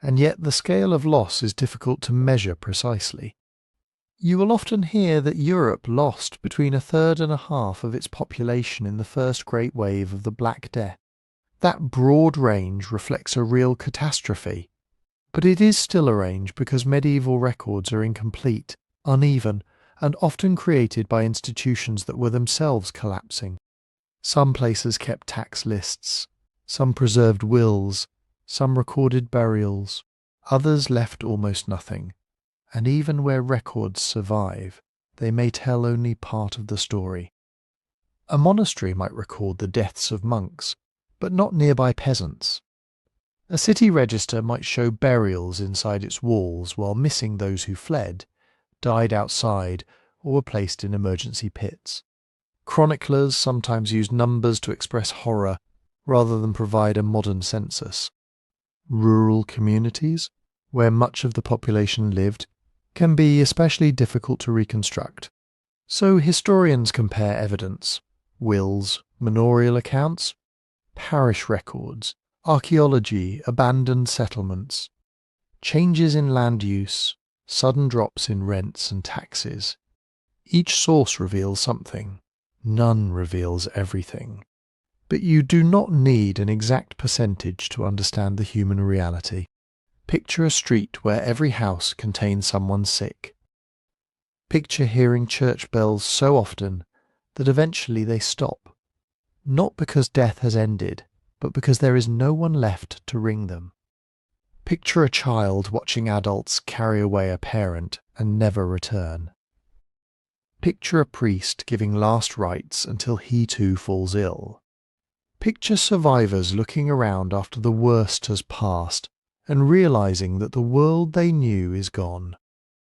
And yet the scale of loss is difficult to measure precisely. You will often hear that Europe lost between 1/3 and 1/2 of its population in the first great wave of the Black Death. That broad range reflects a real catastrophe, but it is still a range because medieval records are incomplete, uneven, and often created by institutions that were themselves collapsing. Some places kept tax lists, some preserved wills, some recorded burials, others left almost nothing, and even where records survive, they may tell only part of the story. A monastery might record the deaths of monks, but not nearby peasants. A city register might show burials inside its walls while missing those who fled, died outside, or were placed in emergency pits. Chroniclers sometimes used numbers to express horror rather than provide a modern census. Rural communities, where much of the population lived, can be especially difficult to reconstruct. So historians compare evidence: wills, manorial accounts, parish records, archaeology, abandoned settlements, changes in land use, sudden drops in rents and taxes. Each source reveals something. None reveals everything. But you do not need an exact percentage to understand the human reality. Picture a street where every house contains someone sick. Picture hearing church bells so often that eventually they stop, not because death has ended, but because there is no one left to ring them. Picture a child watching adults carry away a parent and never return. Picture a priest giving last rites until he too falls ill. Picture survivors looking around after the worst has passed and realizing that the world they knew is gone.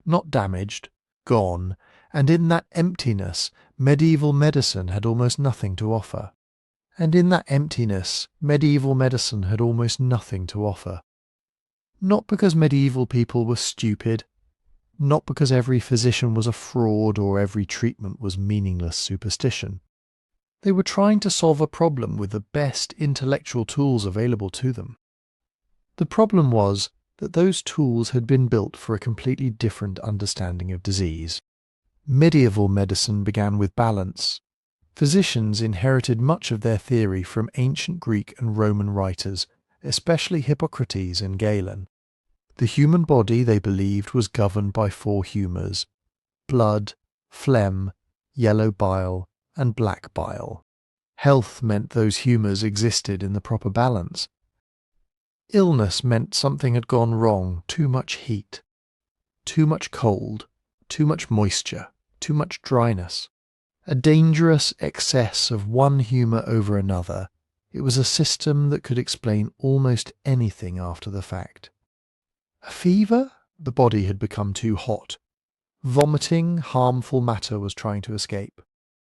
Not damaged, gone, and in that emptiness, medieval medicine had almost nothing to offer. Not because medieval people were stupid, not because every physician was a fraud or every treatment was meaningless superstition. They were trying to solve a problem with the best intellectual tools available to them. The problem was that those tools had been built for a completely different understanding of disease. Medieval medicine began with balance. Physicians inherited much of their theory from ancient Greek and Roman writers, especially Hippocrates and Galen. The human body, they believed, was governed by 4 humours: blood, phlegm, yellow bile, and black bile. Health meant those humours existed in the proper balance. Illness meant something had gone wrong: too much heat, too much cold, too much moisture, too much dryness. A dangerous excess of one humour over another. It was a system that could explain almost anything after the fact. A fever? The body had become too hot. Vomiting, harmful matter was trying to escape.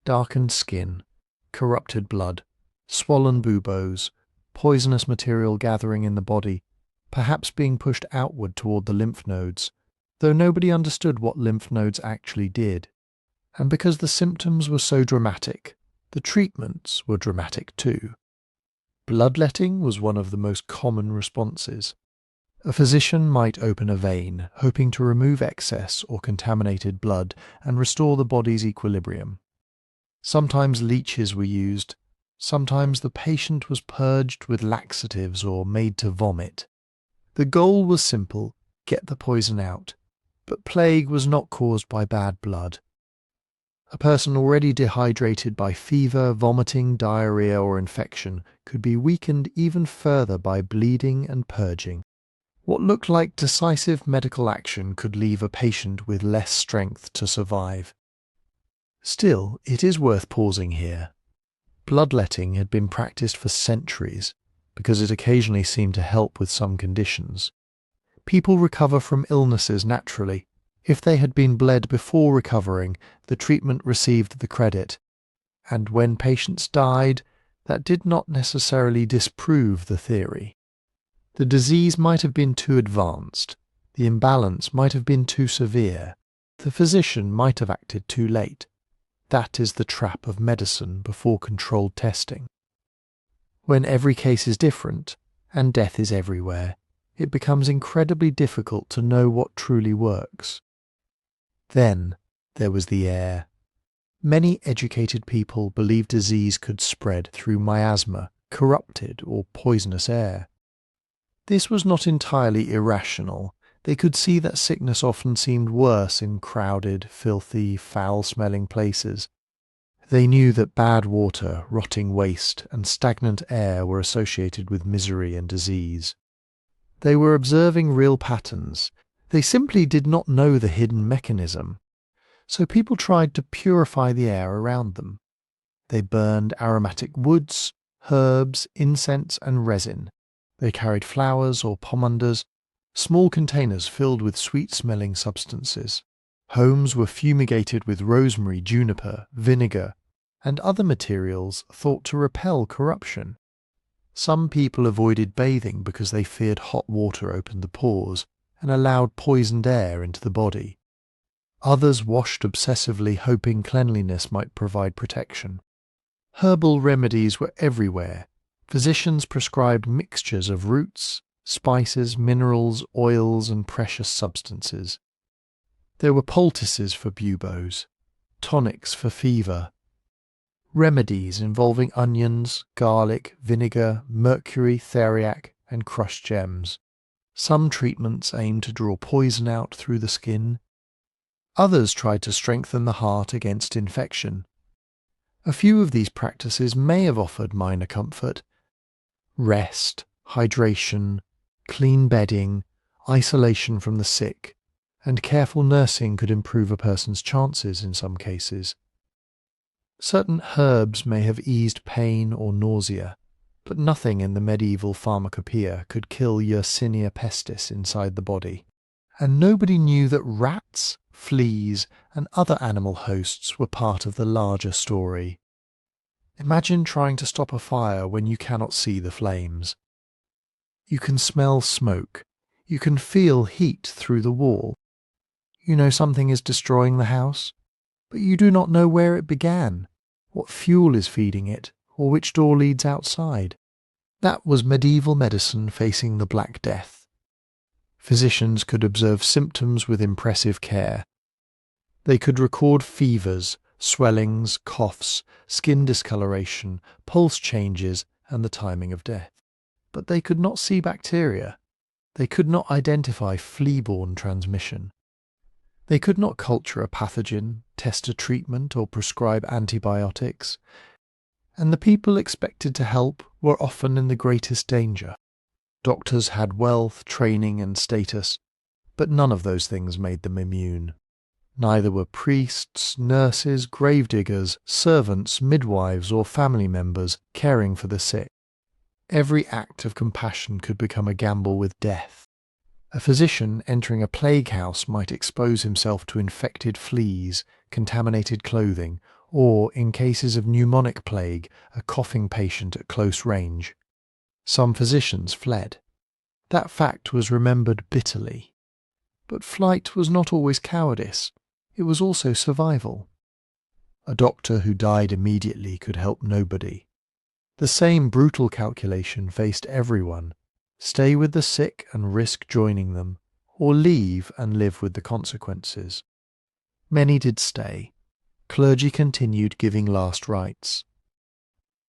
Darkened skin, corrupted blood, swollen buboes, poisonous material gathering in the body, perhaps being pushed outward toward the lymph nodes, though nobody understood what lymph nodes actually did. And because the symptoms were so dramatic, the treatments were dramatic too. Bloodletting was one of the most common responses. A physician might open a vein, hoping to remove excess or contaminated blood and restore the body's equilibrium. Sometimes leeches were used, sometimes the patient was purged with laxatives or made to vomit. The goal was simple: get the poison out. But plague was not caused by bad blood. A person already dehydrated by fever, vomiting, diarrhea, or infection could be weakened even further by bleeding and purging. What looked like decisive medical action could leave a patient with less strength to survive. Still, it is worth pausing here. Bloodletting had been practiced for centuries because it occasionally seemed to help with some conditions. People recover from illnesses naturally. If they had been bled before recovering, the treatment received the credit. And when patients died, that did not necessarily disprove the theory. The disease might have been too advanced, the imbalance might have been too severe, the physician might have acted too late. That is the trap of medicine before controlled testing. When every case is different, and death is everywhere, it becomes incredibly difficult to know what truly works. Then there was the air. Many educated people believed disease could spread through miasma, corrupted or poisonous air. This was not entirely irrational. They could see that sickness often seemed worse in crowded, filthy, foul-smelling places. They knew that bad water, rotting waste, and stagnant air were associated with misery and disease. They were observing real patterns. They simply did not know the hidden mechanism. So people tried to purify the air around them. They burned aromatic woods, herbs, incense and resin. They carried flowers or pomanders, small containers filled with sweet-smelling substances. Homes were fumigated with rosemary, juniper, vinegar, and other materials thought to repel corruption. Some people avoided bathing because they feared hot water opened the pores and allowed poisoned air into the body. Others washed obsessively, hoping cleanliness might provide protection. Herbal remedies were everywhere. Physicians prescribed mixtures of roots, spices, minerals, oils, and precious substances. There were poultices for buboes, tonics for fever, remedies involving onions, garlic, vinegar, mercury, theriac, and crushed gems. Some treatments aimed to draw poison out through the skin. Others tried to strengthen the heart against infection. A few of these practices may have offered minor comfort. Rest, hydration, clean bedding, isolation from the sick, and careful nursing could improve a person's chances in some cases. Certain herbs may have eased pain or nausea, but nothing in the medieval pharmacopoeia could kill Yersinia pestis inside the body. And nobody knew that rats, fleas, and other animal hosts were part of the larger story. Imagine trying to stop a fire when you cannot see the flames. You can smell smoke. You can feel heat through the wall. You know something is destroying the house, but you do not know where it began, what fuel is feeding it, or which door leads outside. That was medieval medicine facing the Black Death. Physicians could observe symptoms with impressive care. They could record fevers, swellings, coughs, skin discoloration, pulse changes, and the timing of death. But they could not see bacteria. They could not identify flea-borne transmission. They could not culture a pathogen, test a treatment, or prescribe antibiotics. And the people expected to help were often in the greatest danger. Doctors had wealth, training, and status, but none of those things made them immune. Neither were priests, nurses, gravediggers, servants, midwives, or family members caring for the sick. Every act of compassion could become a gamble with death. A physician entering a plague house might expose himself to infected fleas, contaminated clothing, or, in cases of pneumonic plague, a coughing patient at close range. Some physicians fled. That fact was remembered bitterly. But flight was not always cowardice. It was also survival. A doctor who died immediately could help nobody. The same brutal calculation faced everyone: stay with the sick and risk joining them, or leave and live with the consequences. Many did stay. Clergy continued giving last rites.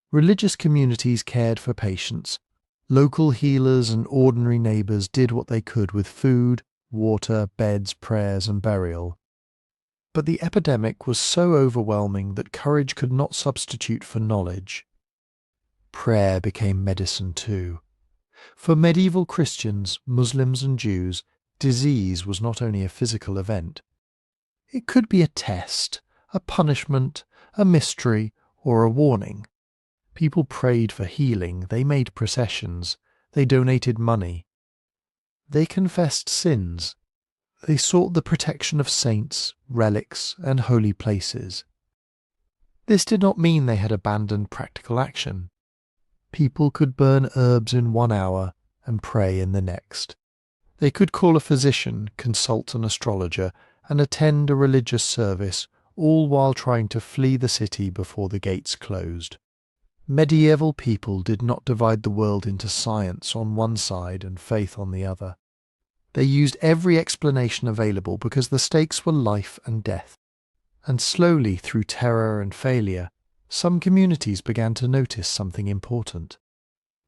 Religious communities cared for patients. Local healers and ordinary neighbours did what they could with food, water, beds, prayers, and burial. But the epidemic was so overwhelming that courage could not substitute for knowledge. Prayer became medicine too. For medieval Christians, Muslims and Jews, disease was not only a physical event. It could be a test, a punishment, a mystery, or a warning. People prayed for healing, they made processions, they donated money. They confessed sins. They sought the protection of saints, relics, and holy places. This did not mean they had abandoned practical action. People could burn herbs in 1 hour and pray in the next. They could call a physician, consult an astrologer, and attend a religious service, all while trying to flee the city before the gates closed. Medieval people did not divide the world into science on one side and faith on the other. They used every explanation available because the stakes were life and death. And slowly, through terror and failure, some communities began to notice something important.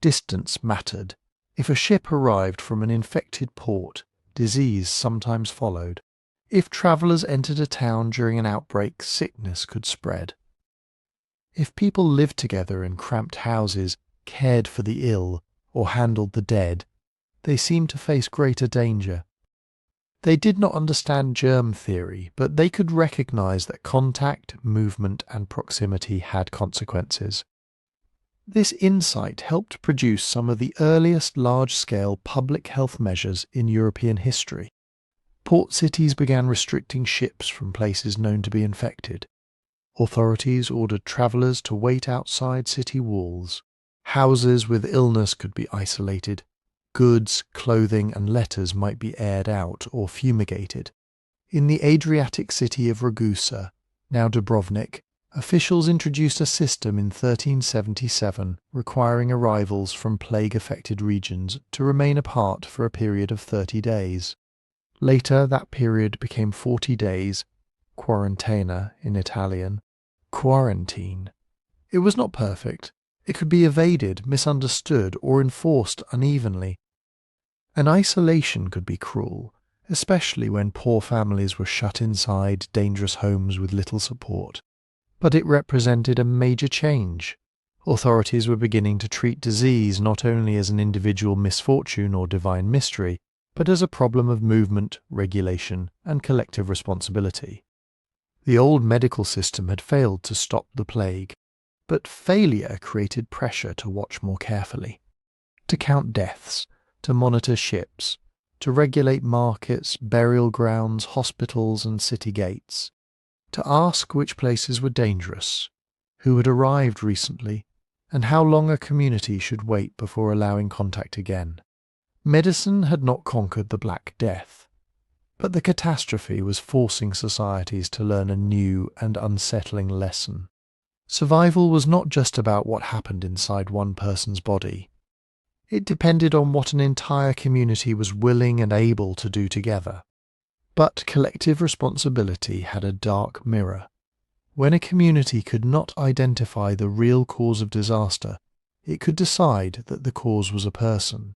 Distance mattered. If a ship arrived from an infected port, disease sometimes followed. If travellers entered a town during an outbreak, sickness could spread. If people lived together in cramped houses, cared for the ill, or handled the dead, they seemed to face greater danger. They did not understand germ theory, but they could recognize that contact, movement, and proximity had consequences. This insight helped produce some of the earliest large-scale public health measures in European history. Port cities began restricting ships from places known to be infected. Authorities ordered travellers to wait outside city walls. Houses with illness could be isolated. Goods, clothing and letters might be aired out or fumigated. In the Adriatic city of Ragusa, now Dubrovnik, officials introduced a system in 1377 requiring arrivals from plague-affected regions to remain apart for a period of 30 days. Later, that period became 40 days, quarantena in Italian, quarantine. It was not perfect. It could be evaded, misunderstood, or enforced unevenly. An isolation could be cruel, especially when poor families were shut inside dangerous homes with little support. But it represented a major change. Authorities were beginning to treat disease not only as an individual misfortune or divine mystery, but as a problem of movement, regulation, and collective responsibility. The old medical system had failed to stop the plague, but failure created pressure to watch more carefully, to count deaths, to monitor ships, to regulate markets, burial grounds, hospitals, and city gates, to ask which places were dangerous, who had arrived recently, and how long a community should wait before allowing contact again. Medicine had not conquered the Black Death, but the catastrophe was forcing societies to learn a new and unsettling lesson. Survival was not just about what happened inside one person's body. It depended on what an entire community was willing and able to do together. But collective responsibility had a dark mirror. When a community could not identify the real cause of disaster, it could decide that the cause was a person.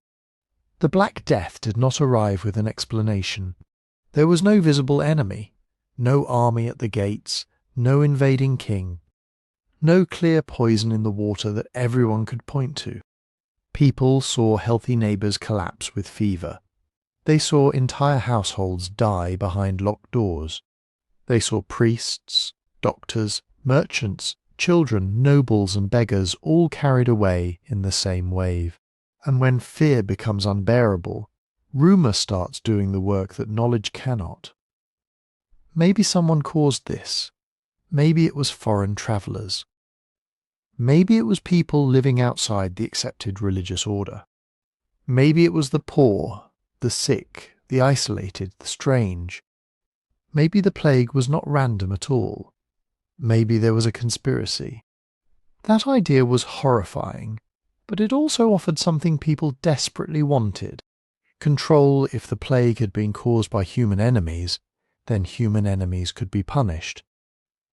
The Black Death did not arrive with an explanation. There was no visible enemy, no army at the gates, no invading king, no clear poison in the water that everyone could point to. People saw healthy neighbours collapse with fever. They saw entire households die behind locked doors. They saw priests, doctors, merchants, children, nobles and beggars all carried away in the same wave. And when fear becomes unbearable, rumour starts doing the work that knowledge cannot. Maybe someone caused this. Maybe it was foreign travellers. Maybe it was people living outside the accepted religious order. Maybe it was the poor, the sick, the isolated, the strange. Maybe the plague was not random at all. Maybe there was a conspiracy. That idea was horrifying, but it also offered something people desperately wanted. Control. If the plague had been caused by human enemies, then human enemies could be punished.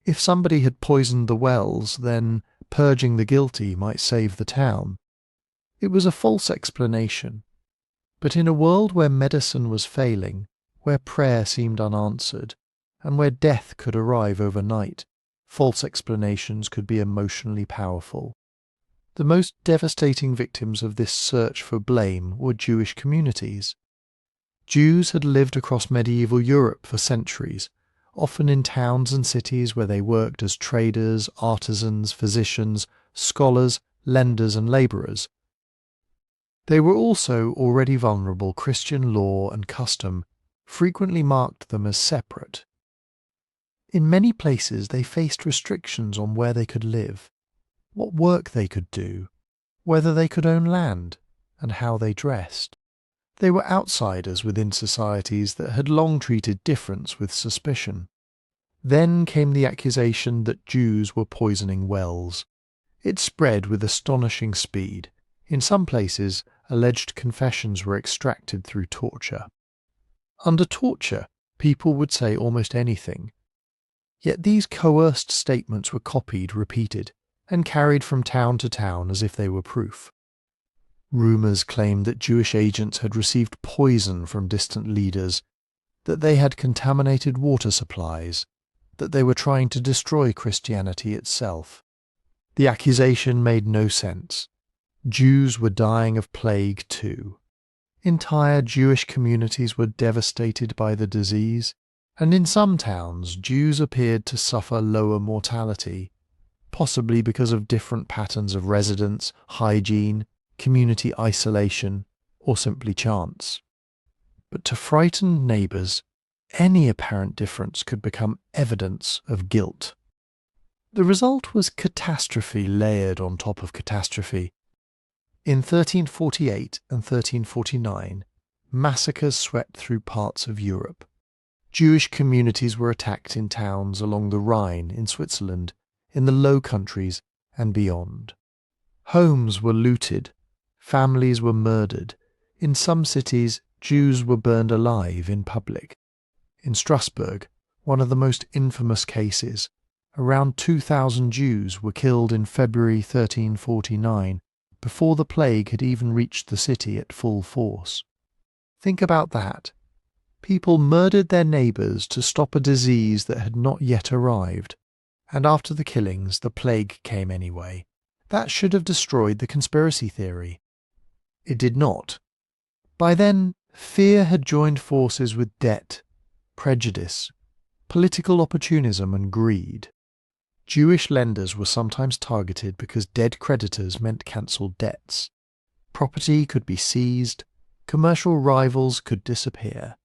If somebody had poisoned the wells, then purging the guilty might save the town. It was a false explanation. But in a world where medicine was failing, where prayer seemed unanswered, and where death could arrive overnight, false explanations could be emotionally powerful. The most devastating victims of this search for blame were Jewish communities. Jews had lived across medieval Europe for centuries, often in towns and cities where they worked as traders, artisans, physicians, scholars, lenders and labourers. They were also already vulnerable. Christian law and custom frequently marked them as separate. In many places they faced restrictions on where they could live, what work they could do, whether they could own land, and how they dressed. They were outsiders within societies that had long treated difference with suspicion. Then came the accusation that Jews were poisoning wells. It spread with astonishing speed. In some places, alleged confessions were extracted through torture. Under torture, people would say almost anything. Yet these coerced statements were copied, repeated, and carried from town to town as if they were proof. Rumours claimed that Jewish agents had received poison from distant leaders, that they had contaminated water supplies, that they were trying to destroy Christianity itself. The accusation made no sense. Jews were dying of plague too. Entire Jewish communities were devastated by the disease, and in some towns Jews appeared to suffer lower mortality. possibly because of different patterns of residence, hygiene, community isolation, or simply chance. But to frightened neighbours, any apparent difference could become evidence of guilt. The result was catastrophe layered on top of catastrophe. In 1348 and 1349, massacres swept through parts of Europe. Jewish communities were attacked in towns along the Rhine in Switzerland, in the Low Countries and beyond. Homes were looted, families were murdered. In some cities, Jews were burned alive in public. In Strasbourg, one of the most infamous cases, around 2,000 Jews were killed in February 1349, before the plague had even reached the city at full force. Think about that. People murdered their neighbours to stop a disease that had not yet arrived, and after the killings the plague came anyway. That should have destroyed the conspiracy theory. It did not. By then, fear had joined forces with debt, prejudice, political opportunism and greed. Jewish lenders were sometimes targeted because dead creditors meant cancelled debts. Property could be seized, commercial rivals could disappear.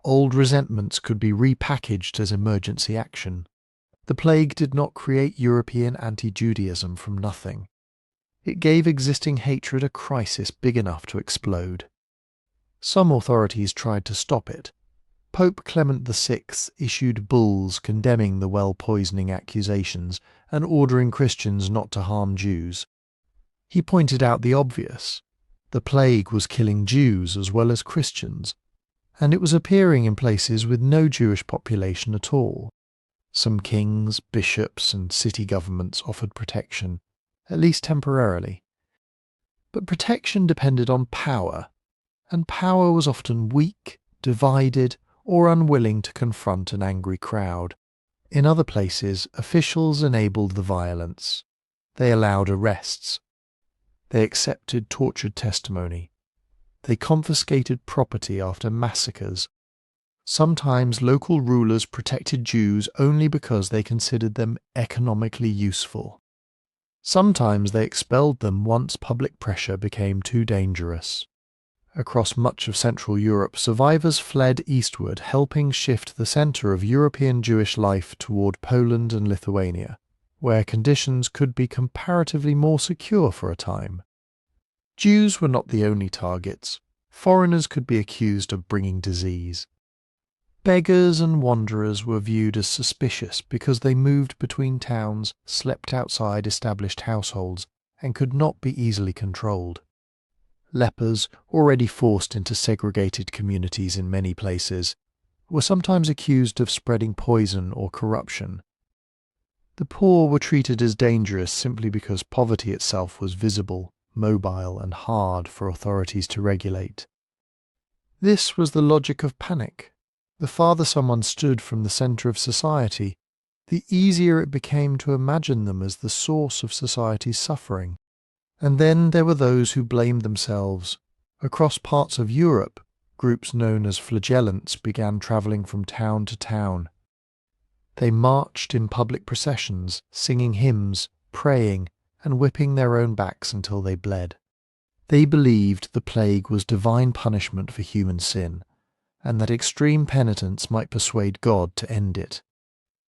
Old resentments could be repackaged as emergency action. The plague did not create European anti-Judaism from nothing. It gave existing hatred a crisis big enough to explode. Some authorities tried to stop it. Pope Clement VI issued bulls condemning the well-poisoning accusations and ordering Christians not to harm Jews. He pointed out the obvious. The plague was killing Jews as well as Christians, and it was appearing in places with no Jewish population at all. Some kings, bishops, and city governments offered protection, at least temporarily. But protection depended on power, and power was often weak, divided, or unwilling to confront an angry crowd. In other places, officials enabled the violence. They allowed arrests. They accepted tortured testimony. They confiscated property after massacres. Sometimes local rulers protected Jews only because they considered them economically useful. Sometimes they expelled them once public pressure became too dangerous. Across much of Central Europe, survivors fled eastward, helping shift the centre of European Jewish life toward Poland and Lithuania, where conditions could be comparatively more secure for a time. Jews were not the only targets. Foreigners could be accused of bringing disease. Beggars and wanderers were viewed as suspicious because they moved between towns, slept outside established households, and could not be easily controlled. Lepers, already forced into segregated communities in many places, were sometimes accused of spreading poison or corruption. The poor were treated as dangerous simply because poverty itself was visible, mobile, and hard for authorities to regulate. This was the logic of panic. The farther someone stood from the centre of society, the easier it became to imagine them as the source of society's suffering. And then there were those who blamed themselves. Across parts of Europe, groups known as flagellants began travelling from town to town. They marched in public processions, singing hymns, praying, and whipping their own backs until they bled. They believed the plague was divine punishment for human sin, and that extreme penitence might persuade God to end it.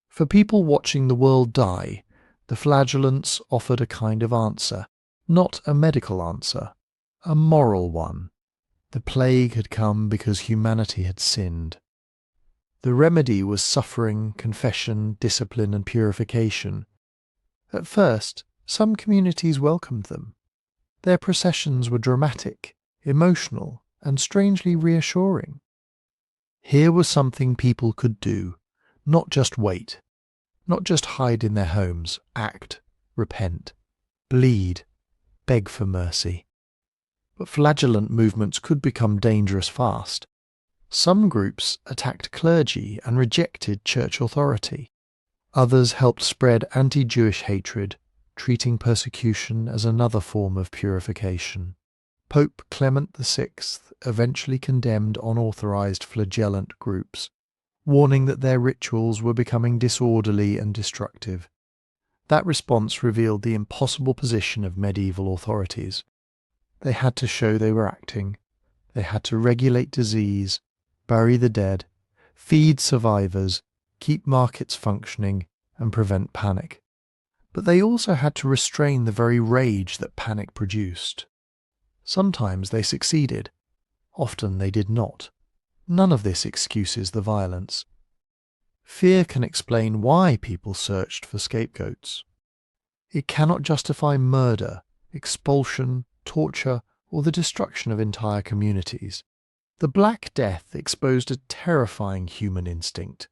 For people watching the world die, the flagellants offered a kind of answer. Not a medical answer, a moral one. The plague had come because humanity had sinned. The remedy was suffering, confession, discipline, and purification. At first, some communities welcomed them. Their processions were dramatic, emotional, and strangely reassuring. Here was something people could do, not just wait, not just hide in their homes, act, repent, bleed, beg for mercy. But flagellant movements could become dangerous fast. Some groups attacked clergy and rejected church authority. Others helped spread anti-Jewish hatred, treating persecution as another form of purification. Pope Clement VI eventually condemned unauthorized flagellant groups, warning that their rituals were becoming disorderly and destructive. That response revealed the impossible position of medieval authorities. They had to show they were acting. They had to regulate disease, bury the dead, feed survivors, keep markets functioning, and prevent panic. But they also had to restrain the very rage that panic produced. Sometimes they succeeded. Often they did not. None of this excuses the violence. Fear can explain why people searched for scapegoats. It cannot justify murder, expulsion, torture, or the destruction of entire communities. The Black Death exposed a terrifying human instinct.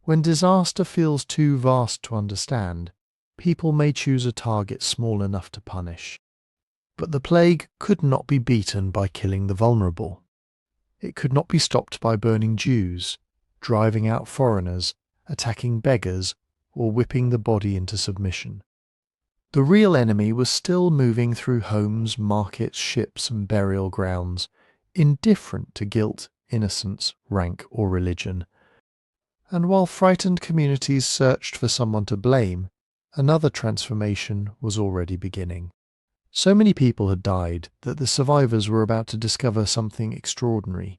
When disaster feels too vast to understand, people may choose a target small enough to punish. But the plague could not be beaten by killing the vulnerable. It could not be stopped by burning Jews, driving out foreigners, attacking beggars, or whipping the body into submission. The real enemy was still moving through homes, markets, ships, and burial grounds, indifferent to guilt, innocence, rank, or religion. And while frightened communities searched for someone to blame, another transformation was already beginning. So many people had died that the survivors were about to discover something extraordinary.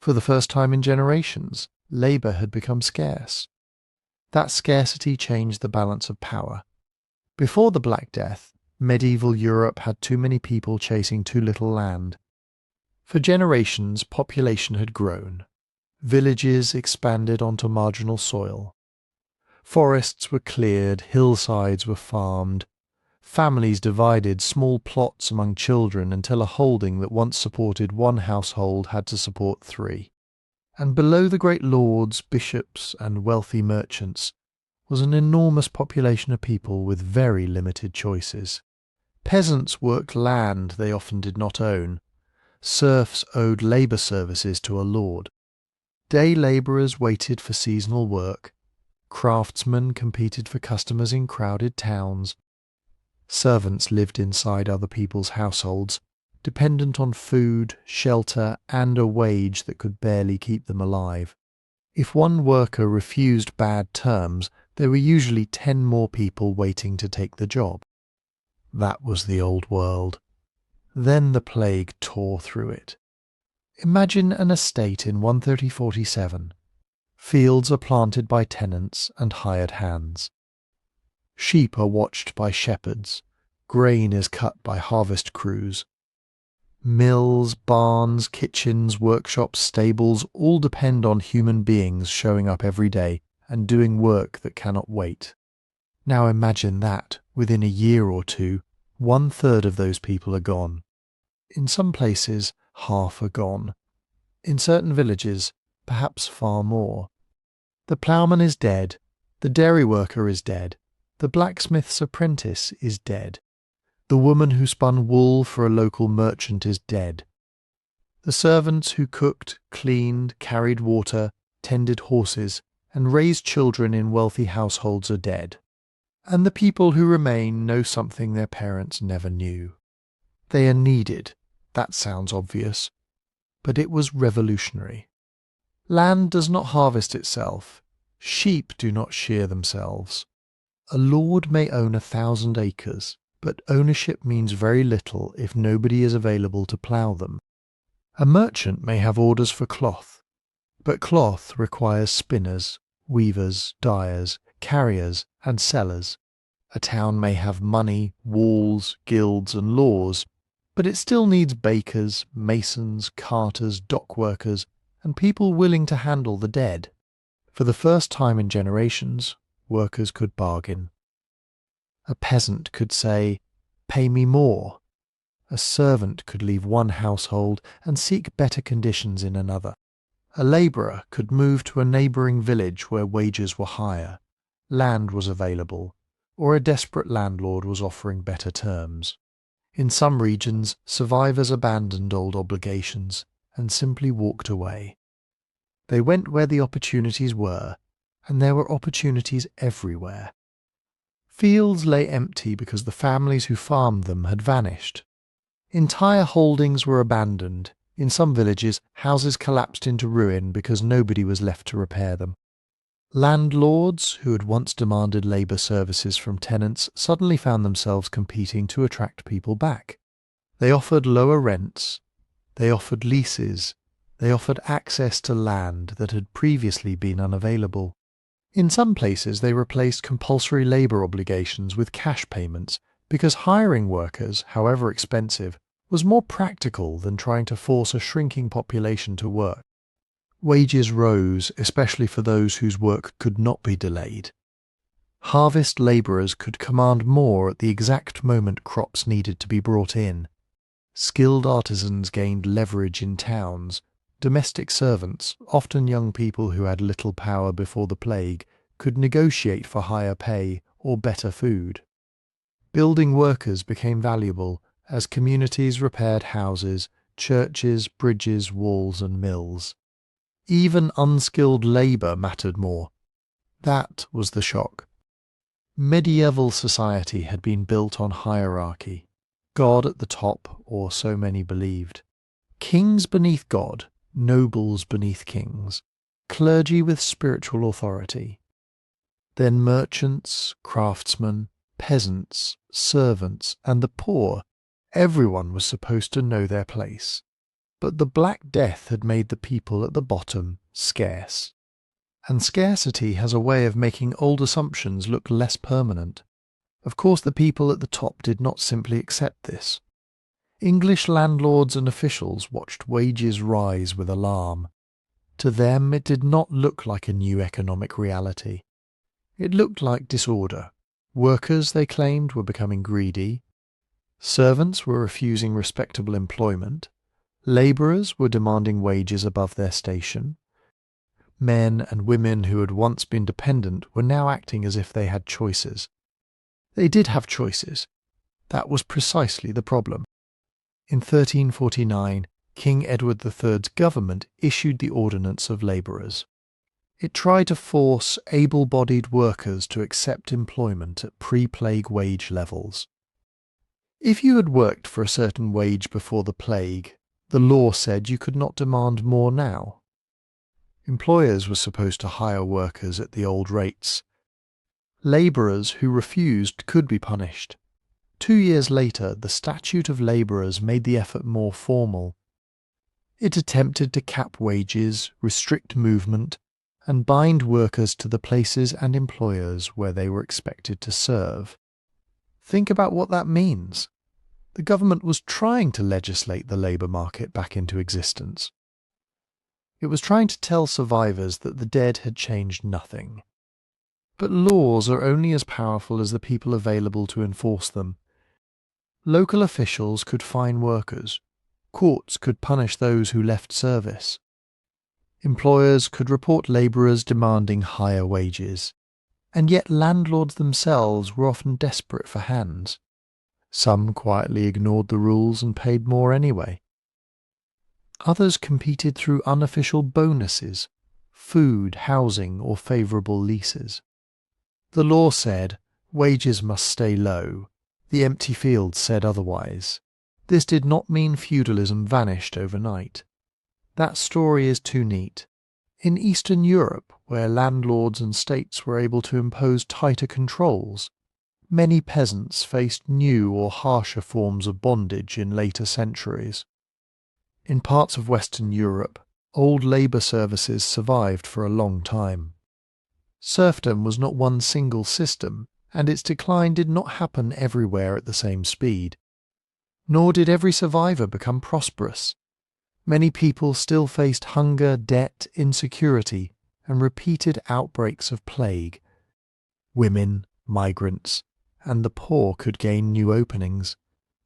For the first time in generations, labour had become scarce. That scarcity changed the balance of power. Before the Black Death, medieval Europe had too many people chasing too little land. For generations, population had grown. Villages expanded onto marginal soil. Forests were cleared, hillsides were farmed. Families divided small plots among children until a holding that once supported one household had to support three. And below the great lords, bishops, and wealthy merchants was an enormous population of people with very limited choices. Peasants worked land they often did not own. Serfs owed labour services to a lord. Day labourers waited for seasonal work. Craftsmen competed for customers in crowded towns. Servants lived inside other people's households, dependent on food, shelter, and a wage that could barely keep them alive. If one worker refused bad terms, there were usually 10 more people waiting to take the job. That was the old world. Then the plague tore through it. Imagine an estate in 13047. Fields are planted by tenants and hired hands. Sheep are watched by shepherds. Grain is cut by harvest crews. Mills, barns, kitchens, workshops, stables all depend on human beings showing up every day and doing work that cannot wait. Now imagine that, within a year or two, 1/3 of those people are gone. In some places, half are gone. In certain villages, perhaps far more. The ploughman is dead. The dairy worker is dead. The blacksmith's apprentice is dead. The woman who spun wool for a local merchant is dead. The servants who cooked, cleaned, carried water, tended horses, and raised children in wealthy households are dead. And the people who remain know something their parents never knew. They are needed. That sounds obvious. But it was revolutionary. Land does not harvest itself. Sheep do not shear themselves. A lord may own 1,000 acres, but ownership means very little if nobody is available to plough them. A merchant may have orders for cloth, but cloth requires spinners, weavers, dyers, carriers, and sellers. A town may have money, walls, guilds, and laws, but it still needs bakers, masons, carters, dock workers, and people willing to handle the dead. For the first time in generations, workers could bargain. A peasant could say, "Pay me more." A servant could leave one household and seek better conditions in another. A labourer could move to a neighbouring village where wages were higher, land was available, or a desperate landlord was offering better terms. In some regions, survivors abandoned old obligations and simply walked away. They went where the opportunities were, and there were opportunities everywhere. Fields lay empty because the families who farmed them had vanished. Entire holdings were abandoned. In some villages, houses collapsed into ruin because nobody was left to repair them. Landlords, who had once demanded labour services from tenants, suddenly found themselves competing to attract people back. They offered lower rents, they offered leases, they offered access to land that had previously been unavailable. In some places they replaced compulsory labour obligations with cash payments because hiring workers, however expensive, was more practical than trying to force a shrinking population to work. Wages rose, especially for those whose work could not be delayed. Harvest labourers could command more at the exact moment crops needed to be brought in. Skilled artisans gained leverage in towns. Domestic servants, often young people who had little power before the plague, could negotiate for higher pay or better food. Building workers became valuable as communities repaired houses, churches, bridges, walls and mills. Even unskilled labour mattered more. That was the shock. Medieval society had been built on hierarchy. God at the top, or so many believed. Kings beneath God, nobles beneath kings, clergy with spiritual authority. Then merchants, craftsmen, peasants, servants, and the poor. Everyone was supposed to know their place. But the Black Death had made the people at the bottom scarce. And scarcity has a way of making old assumptions look less permanent. Of course, the people at the top did not simply accept this. English landlords and officials watched wages rise with alarm. To them it did not look like a new economic reality. It looked like disorder. Workers, they claimed, were becoming greedy. Servants were refusing respectable employment. Labourers were demanding wages above their station. Men and women who had once been dependent were now acting as if they had choices. They did have choices. That was precisely the problem. In 1349, King Edward III's government issued the Ordinance of Labourers. It tried to force able-bodied workers to accept employment at pre-plague wage levels. If you had worked for a certain wage before the plague, the law said you could not demand more now. Employers were supposed to hire workers at the old rates. Labourers who refused could be punished. 2 years later, the Statute of Labourers made the effort more formal. It attempted to cap wages, restrict movement, and bind workers to the places and employers where they were expected to serve. Think about what that means. The government was trying to legislate the labour market back into existence. It was trying to tell survivors that the dead had changed nothing. But laws are only as powerful as the people available to enforce them. Local officials could fine workers. Courts could punish those who left service. Employers could report labourers demanding higher wages. And yet landlords themselves were often desperate for hands. Some quietly ignored the rules and paid more anyway. Others competed through unofficial bonuses, food, housing, or favourable leases. The law said wages must stay low. The empty fields said otherwise. This did not mean feudalism vanished overnight. That story is too neat. In Eastern Europe, where landlords and states were able to impose tighter controls, many peasants faced new or harsher forms of bondage in later centuries. In parts of Western Europe, old labour services survived for a long time. Serfdom was not one single system, and its decline did not happen everywhere at the same speed. Nor did every survivor become prosperous. Many people still faced hunger, debt, insecurity, and repeated outbreaks of plague. Women, migrants, and the poor could gain new openings,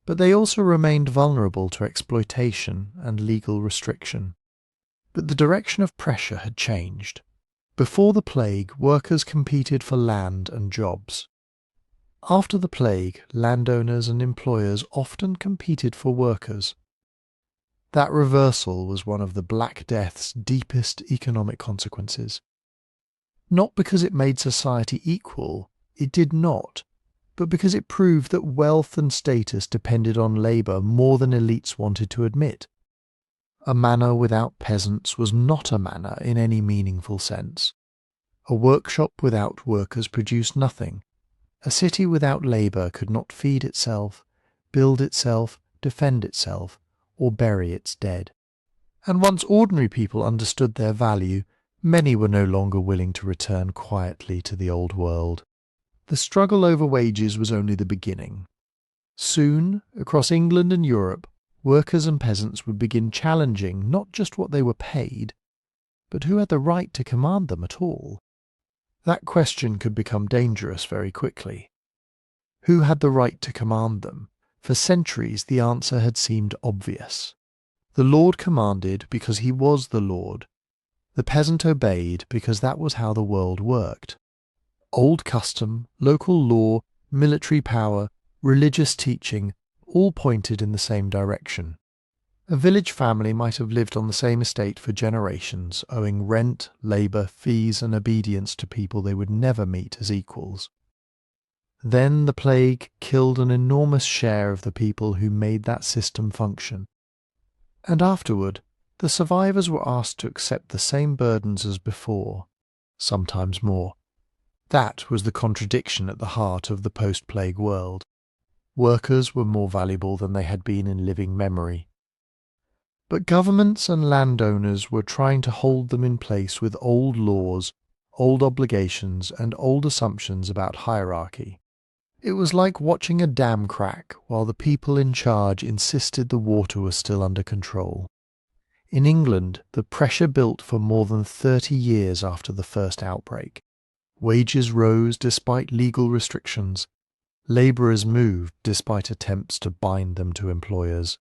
but they also remained vulnerable to exploitation and legal restriction. But the direction of pressure had changed. Before the plague, workers competed for land and jobs. After the plague, landowners and employers often competed for workers. That reversal was one of the Black Death's deepest economic consequences. Not because it made society equal, it did not, but because it proved that wealth and status depended on labour more than elites wanted to admit. A manor without peasants was not a manor in any meaningful sense. A workshop without workers produced nothing. A city without labour could not feed itself, build itself, defend itself, or bury its dead. And once ordinary people understood their value, many were no longer willing to return quietly to the old world. The struggle over wages was only the beginning. Soon, across England and Europe, workers and peasants would begin challenging not just what they were paid, but who had the right to command them at all. That question could become dangerous very quickly. Who had the right to command them? For centuries the answer had seemed obvious. The Lord commanded because he was the Lord. The peasant obeyed because that was how the world worked. Old custom, local law, military power, religious teaching, all pointed in the same direction. A village family might have lived on the same estate for generations, owing rent, labour, fees and obedience to people they would never meet as equals. Then the plague killed an enormous share of the people who made that system function. And afterward, the survivors were asked to accept the same burdens as before, sometimes more. That was the contradiction at the heart of the post-plague world. Workers were more valuable than they had been in living memory. But governments and landowners were trying to hold them in place with old laws, old obligations, and old assumptions about hierarchy. It was like watching a dam crack while the people in charge insisted the water was still under control. In England, the pressure built for more than 30 years after the first outbreak. Wages rose despite legal restrictions. Labourers moved despite attempts to bind them to employers.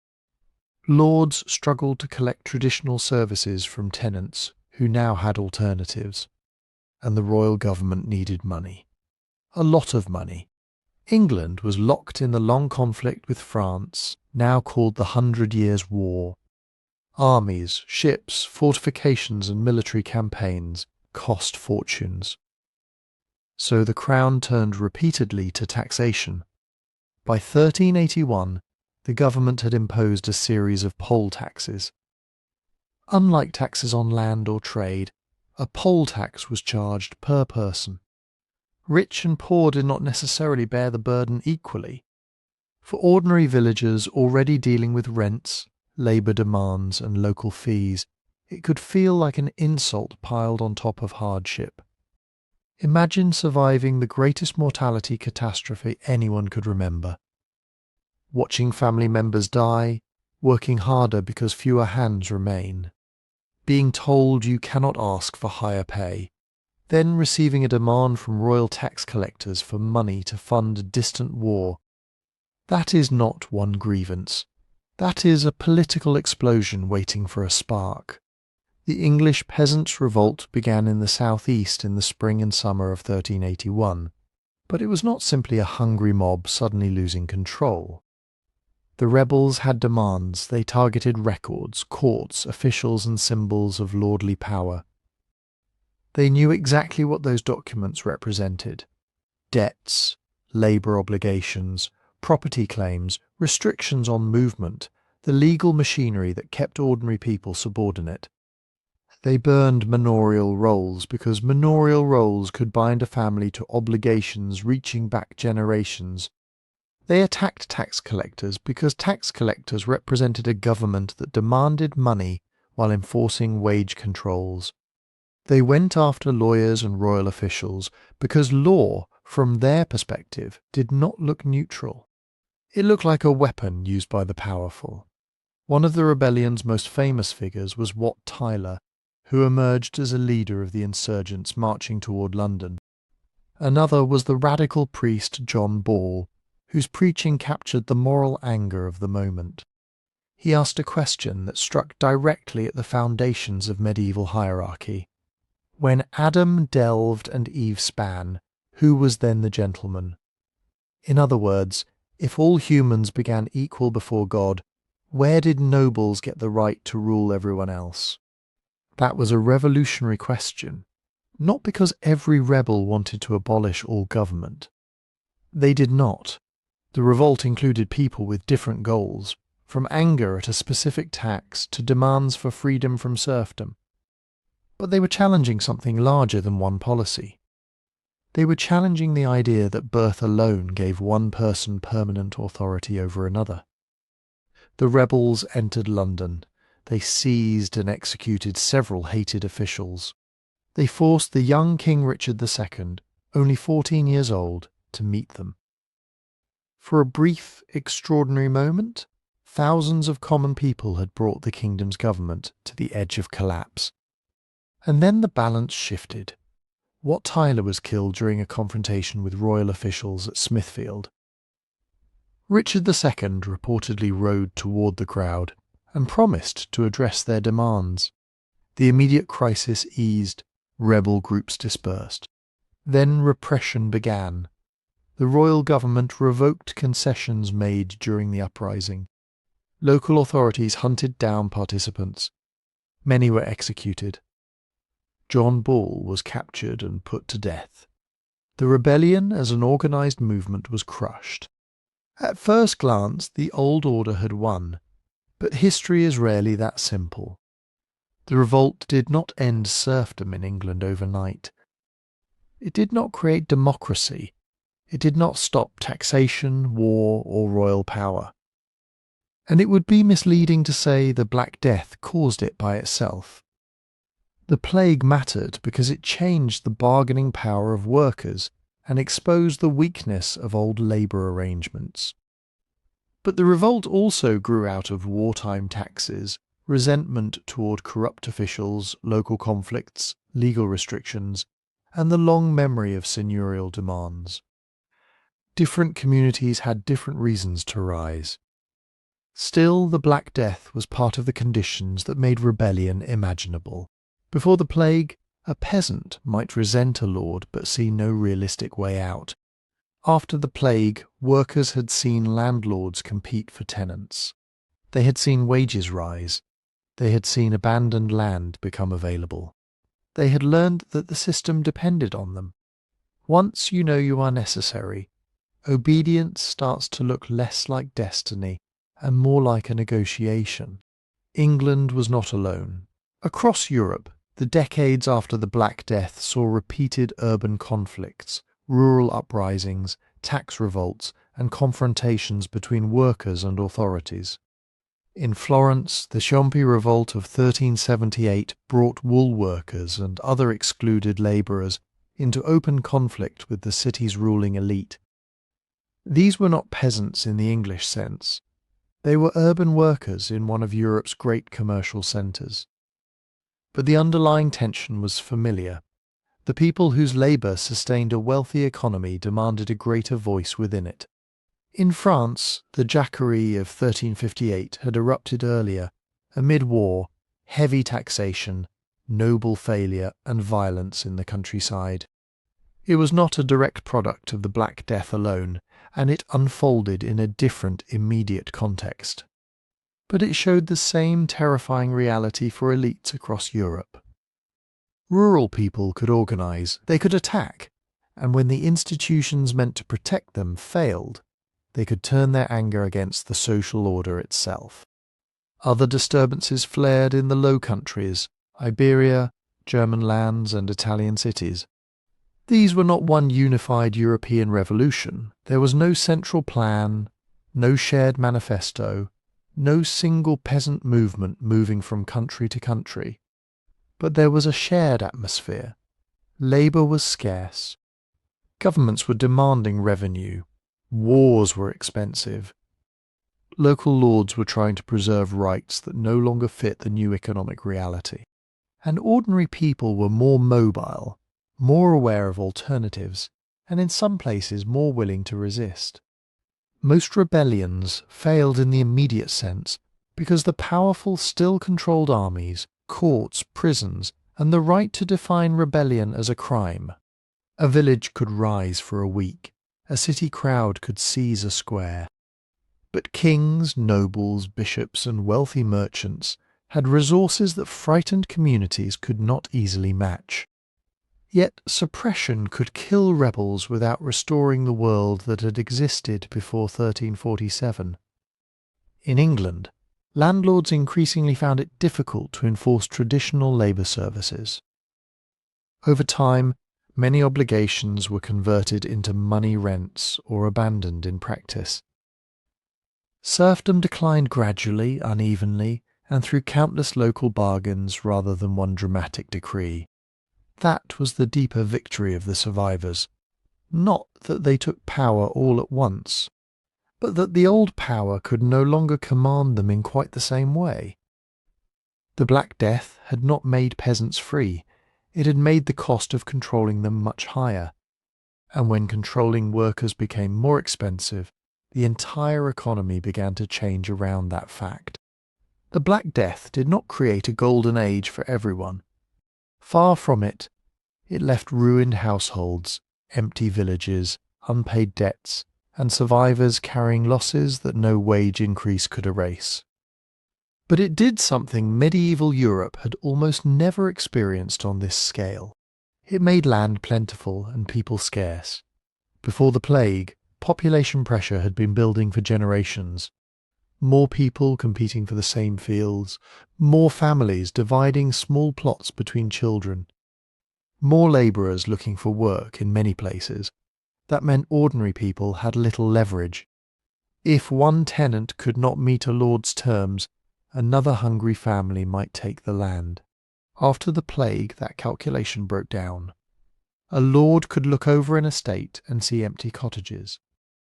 Lords struggled to collect traditional services from tenants who now had alternatives. And the royal government needed money. A lot of money. England was locked in the long conflict with France, now called the 100 Years' War. Armies, ships, fortifications and military campaigns cost fortunes. So the crown turned repeatedly to taxation. By 1381, the government had imposed a series of poll taxes. Unlike taxes on land or trade, a poll tax was charged per person. Rich and poor did not necessarily bear the burden equally. For ordinary villagers already dealing with rents, labour demands and local fees, it could feel like an insult piled on top of hardship. Imagine surviving the greatest mortality catastrophe anyone could remember. Watching family members die, working harder because fewer hands remain. Being told you cannot ask for higher pay. Then receiving a demand from royal tax collectors for money to fund a distant war. That is not one grievance. That is a political explosion waiting for a spark. The English Peasants' Revolt began in the southeast in the spring and summer of 1381, but it was not simply a hungry mob suddenly losing control. The rebels had demands. They targeted records, courts, officials and symbols of lordly power. They knew exactly what those documents represented. Debts, labour obligations, property claims, restrictions on movement, the legal machinery that kept ordinary people subordinate. They burned manorial rolls because manorial rolls could bind a family to obligations reaching back generations. They attacked tax collectors because tax collectors represented a government that demanded money while enforcing wage controls. They went after lawyers and royal officials because law, from their perspective, did not look neutral. It looked like a weapon used by the powerful. One of the rebellion's most famous figures was Wat Tyler, who emerged as a leader of the insurgents marching toward London. Another was the radical priest John Ball, whose preaching captured the moral anger of the moment. He asked a question that struck directly at the foundations of medieval hierarchy. When Adam delved and Eve span, who was then the gentleman? In other words, if all humans began equal before God, where did nobles get the right to rule everyone else? That was a revolutionary question, not because every rebel wanted to abolish all government. They did not. The revolt included people with different goals, from anger at a specific tax to demands for freedom from serfdom. But they were challenging something larger than one policy. They were challenging the idea that birth alone gave one person permanent authority over another. The rebels entered London. They seized and executed several hated officials. They forced the young King Richard II, only 14 years old, to meet them. For a brief, extraordinary moment, thousands of common people had brought the kingdom's government to the edge of collapse. And then the balance shifted. Wat Tyler was killed during a confrontation with royal officials at Smithfield. Richard II reportedly rode toward the crowd and promised to address their demands. The immediate crisis eased, rebel groups dispersed. Then repression began. The royal government revoked concessions made during the uprising. Local authorities hunted down participants. Many were executed. John Ball was captured and put to death. The rebellion as an organised movement was crushed. At first glance, the old order had won, but history is rarely that simple. The revolt did not end serfdom in England overnight. It did not create democracy. It did not stop taxation, war, or royal power. And it would be misleading to say the Black Death caused it by itself. The plague mattered because it changed the bargaining power of workers and exposed the weakness of old labour arrangements. But the revolt also grew out of wartime taxes, resentment toward corrupt officials, local conflicts, legal restrictions, and the long memory of seigneurial demands. Different communities had different reasons to rise. Still, the Black Death was part of the conditions that made rebellion imaginable. Before the plague, a peasant might resent a lord but see no realistic way out. After the plague, workers had seen landlords compete for tenants. They had seen wages rise. They had seen abandoned land become available. They had learned that the system depended on them. Once you know you are necessary, obedience starts to look less like destiny and more like a negotiation. England was not alone. Across Europe, the decades after the Black Death saw repeated urban conflicts, rural uprisings, tax revolts, and confrontations between workers and authorities. In Florence, the Ciompi Revolt of 1378 brought wool workers and other excluded labourers into open conflict with the city's ruling elite. These were not peasants in the English sense. They were urban workers in one of Europe's great commercial centres. But the underlying tension was familiar. The people whose labour sustained a wealthy economy demanded a greater voice within it. In France, the Jacquerie of 1358 had erupted earlier, amid war, heavy taxation, noble failure, and violence in the countryside. It was not a direct product of the Black Death alone, and it unfolded in a different immediate context. But it showed the same terrifying reality for elites across Europe. Rural people could organise, they could attack, and when the institutions meant to protect them failed, they could turn their anger against the social order itself. Other disturbances flared in the Low Countries, Iberia, German lands, and Italian cities. These were not one unified European revolution. There was no central plan, no shared manifesto, no single peasant movement moving from country to country. But there was a shared atmosphere. Labour was scarce. Governments were demanding revenue. Wars were expensive. Local lords were trying to preserve rights that no longer fit the new economic reality. And ordinary people were more mobile, more aware of alternatives, and in some places more willing to resist. Most rebellions failed in the immediate sense because the powerful still controlled armies, courts, prisons, and the right to define rebellion as a crime. A village could rise for a week. A city crowd could seize a square. But kings, nobles, bishops, and wealthy merchants had resources that frightened communities could not easily match. Yet suppression could kill rebels without restoring the world that had existed before 1347. In England, landlords increasingly found it difficult to enforce traditional labour services. Over time, many obligations were converted into money rents or abandoned in practice. Serfdom declined gradually, unevenly, and through countless local bargains rather than one dramatic decree. That was the deeper victory of the survivors. Not that they took power all at once, but that the old power could no longer command them in quite the same way. The Black Death had not made peasants free, it had made the cost of controlling them much higher. And when controlling workers became more expensive, the entire economy began to change around that fact. The Black Death did not create a golden age for everyone. Far from it, it left ruined households, empty villages, unpaid debts, and survivors carrying losses that no wage increase could erase. But it did something medieval Europe had almost never experienced on this scale. It made land plentiful and people scarce. Before the plague, population pressure had been building for generations. More people competing for the same fields, more families dividing small plots between children, more labourers looking for work in many places. That meant ordinary people had little leverage. If one tenant could not meet a lord's terms, another hungry family might take the land. After the plague, that calculation broke down. A lord could look over an estate and see empty cottages,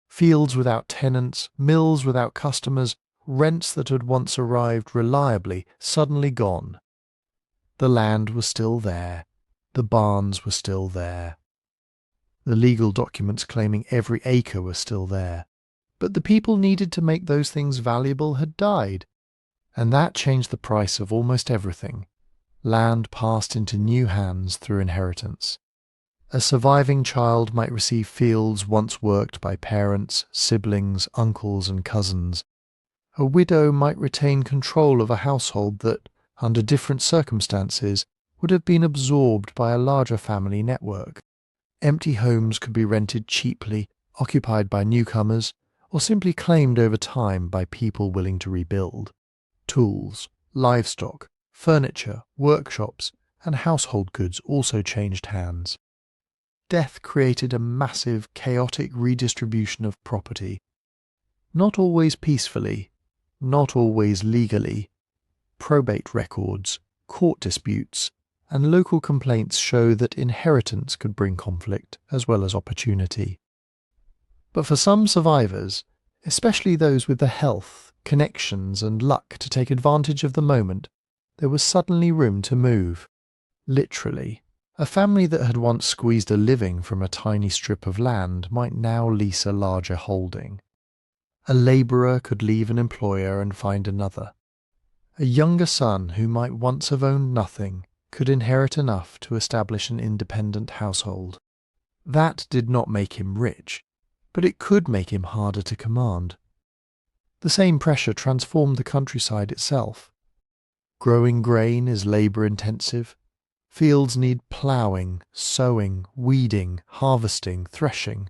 fields without tenants, mills without customers, rents that had once arrived reliably suddenly gone. The land was still there, the barns were still there. The legal documents claiming every acre were still there, but the people needed to make those things valuable had died, and that changed the price of almost everything. Land passed into new hands through inheritance. A surviving child might receive fields once worked by parents, siblings, uncles and cousins. A widow might retain control of a household that, under different circumstances, would have been absorbed by a larger family network. Empty homes could be rented cheaply, occupied by newcomers, or simply claimed over time by people willing to rebuild. Tools, livestock, furniture, workshops, and household goods also changed hands. Death created a massive, chaotic redistribution of property. Not always peacefully, not always legally. Probate records, court disputes, and local complaints show that inheritance could bring conflict as well as opportunity. But for some survivors, especially those with the health, connections, and luck to take advantage of the moment, there was suddenly room to move. Literally. A family that had once squeezed a living from a tiny strip of land might now lease a larger holding. A labourer could leave an employer and find another. A younger son who might once have owned nothing could inherit enough to establish an independent household. That did not make him rich, but it could make him harder to command. The same pressure transformed the countryside itself. Growing grain is labour-intensive. Fields need ploughing, sowing, weeding, harvesting, threshing.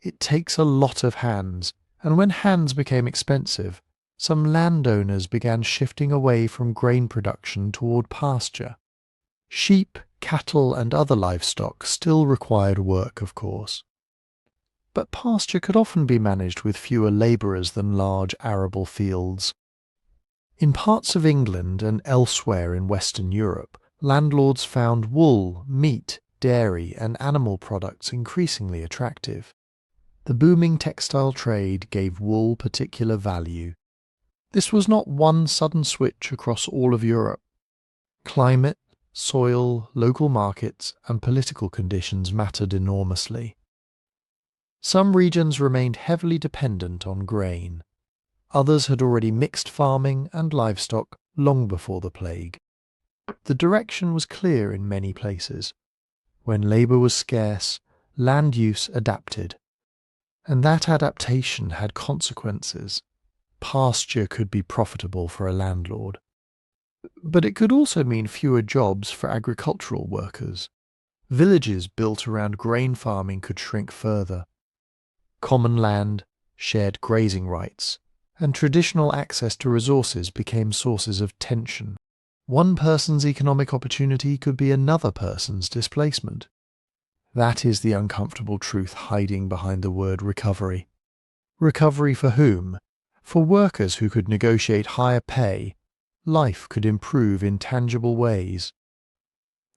It takes a lot of hands, and when hands became expensive, some landowners began shifting away from grain production toward pasture. Sheep, cattle, and other livestock still required work, of course. But pasture could often be managed with fewer labourers than large arable fields. In parts of England and elsewhere in Western Europe, landlords found wool, meat, dairy, and animal products increasingly attractive. The booming textile trade gave wool particular value. This was not one sudden switch across all of Europe. Climate, soil, local markets, and political conditions mattered enormously. Some regions remained heavily dependent on grain. Others had already mixed farming and livestock long before the plague. The direction was clear in many places. When labour was scarce, land use adapted. And that adaptation had consequences. Pasture could be profitable for a landlord. But it could also mean fewer jobs for agricultural workers. Villages built around grain farming could shrink further. Common land, shared grazing rights, and traditional access to resources became sources of tension. One person's economic opportunity could be another person's displacement. That is the uncomfortable truth hiding behind the word recovery. Recovery for whom? For workers who could negotiate higher pay. Life could improve in tangible ways.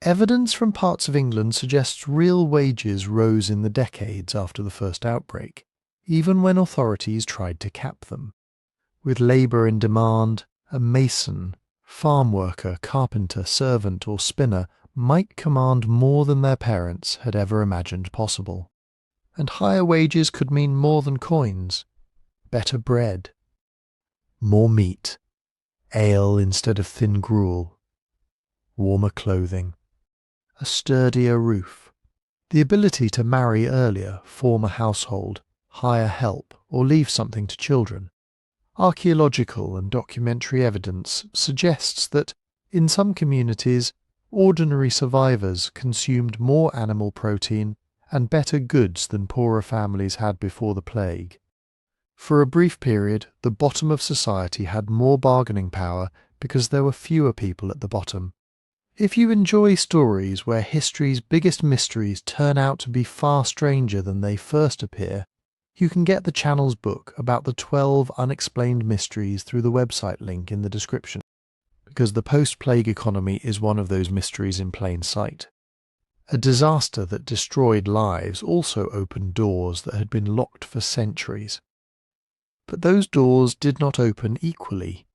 Evidence from parts of England suggests real wages rose in the decades after the first outbreak, even when authorities tried to cap them. With labour in demand, a mason, farm worker, carpenter, servant or spinner might command more than their parents had ever imagined possible. And higher wages could mean more than coins, better bread, more meat, ale instead of thin gruel, warmer clothing, a sturdier roof, the ability to marry earlier, form a household, hire help, or leave something to children. Archaeological and documentary evidence suggests that, in some communities, ordinary survivors consumed more animal protein and better goods than poorer families had before the plague. For a brief period, the bottom of society had more bargaining power because there were fewer people at the bottom. If you enjoy stories where history's biggest mysteries turn out to be far stranger than they first appear, you can get the channel's book about the 12 unexplained mysteries through the website link in the description, because the post-plague economy is one of those mysteries in plain sight. A disaster that destroyed lives also opened doors that had been locked for centuries. But those doors did not open equally.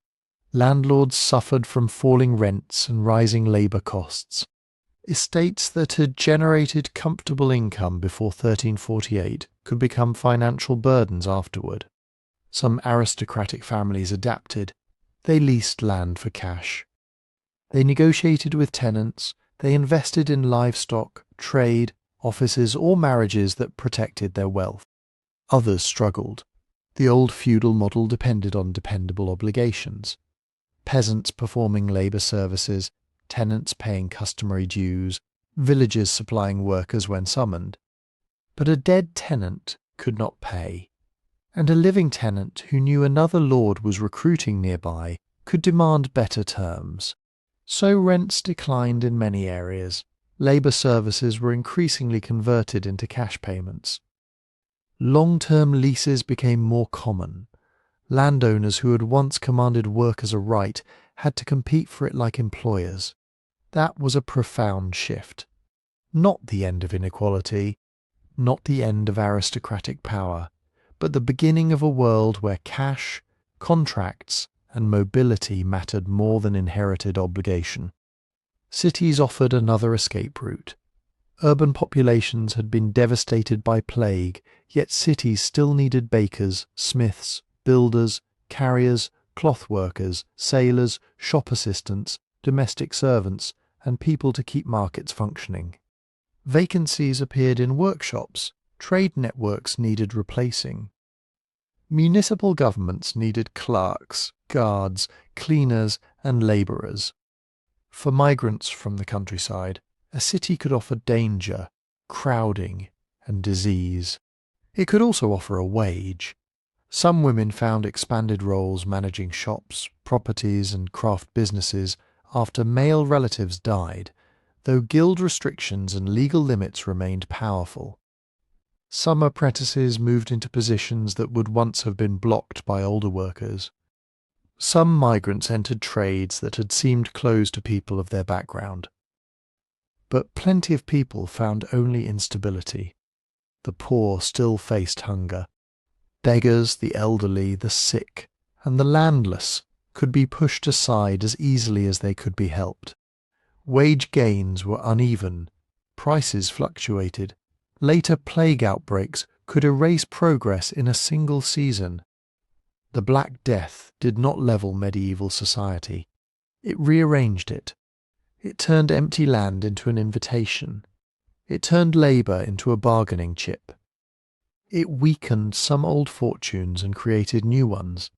Landlords suffered from falling rents and rising labour costs. Estates that had generated comfortable income before 1348 could become financial burdens afterward. Some aristocratic families adapted. They leased land for cash. They negotiated with tenants. They invested in livestock, trade, offices, or marriages that protected their wealth. Others struggled. The old feudal model depended on dependable obligations. Peasants performing labour services, tenants paying customary dues, villagers supplying workers when summoned. But a dead tenant could not pay, and a living tenant who knew another lord was recruiting nearby could demand better terms. So rents declined in many areas. Labour services were increasingly converted into cash payments. Long-term leases became more common. Landowners who had once commanded work as a right had to compete for it like employers. That was a profound shift. Not the end of inequality, not the end of aristocratic power, but the beginning of a world where cash, contracts, and mobility mattered more than inherited obligation. Cities offered another escape route. Urban populations had been devastated by plague, yet cities still needed bakers, smiths, builders, carriers, cloth workers, sailors, shop assistants, domestic servants, and people to keep markets functioning. Vacancies appeared in workshops. Trade networks needed replacing. Municipal governments needed clerks, guards, cleaners, and labourers. For migrants from the countryside, a city could offer danger, crowding, and disease. It could also offer a wage. Some women found expanded roles managing shops, properties, and craft businesses after male relatives died, though guild restrictions and legal limits remained powerful. Some apprentices moved into positions that would once have been blocked by older workers. Some migrants entered trades that had seemed closed to people of their background. But plenty of people found only instability. The poor still faced hunger. Beggars, the elderly, the sick, and the landless could be pushed aside as easily as they could be helped. Wage gains were uneven, prices fluctuated. Later plague outbreaks could erase progress in a single season. The Black Death did not level medieval society. It rearranged it. It turned empty land into an invitation. It turned labour into a bargaining chip. It weakened some old fortunes and created new ones.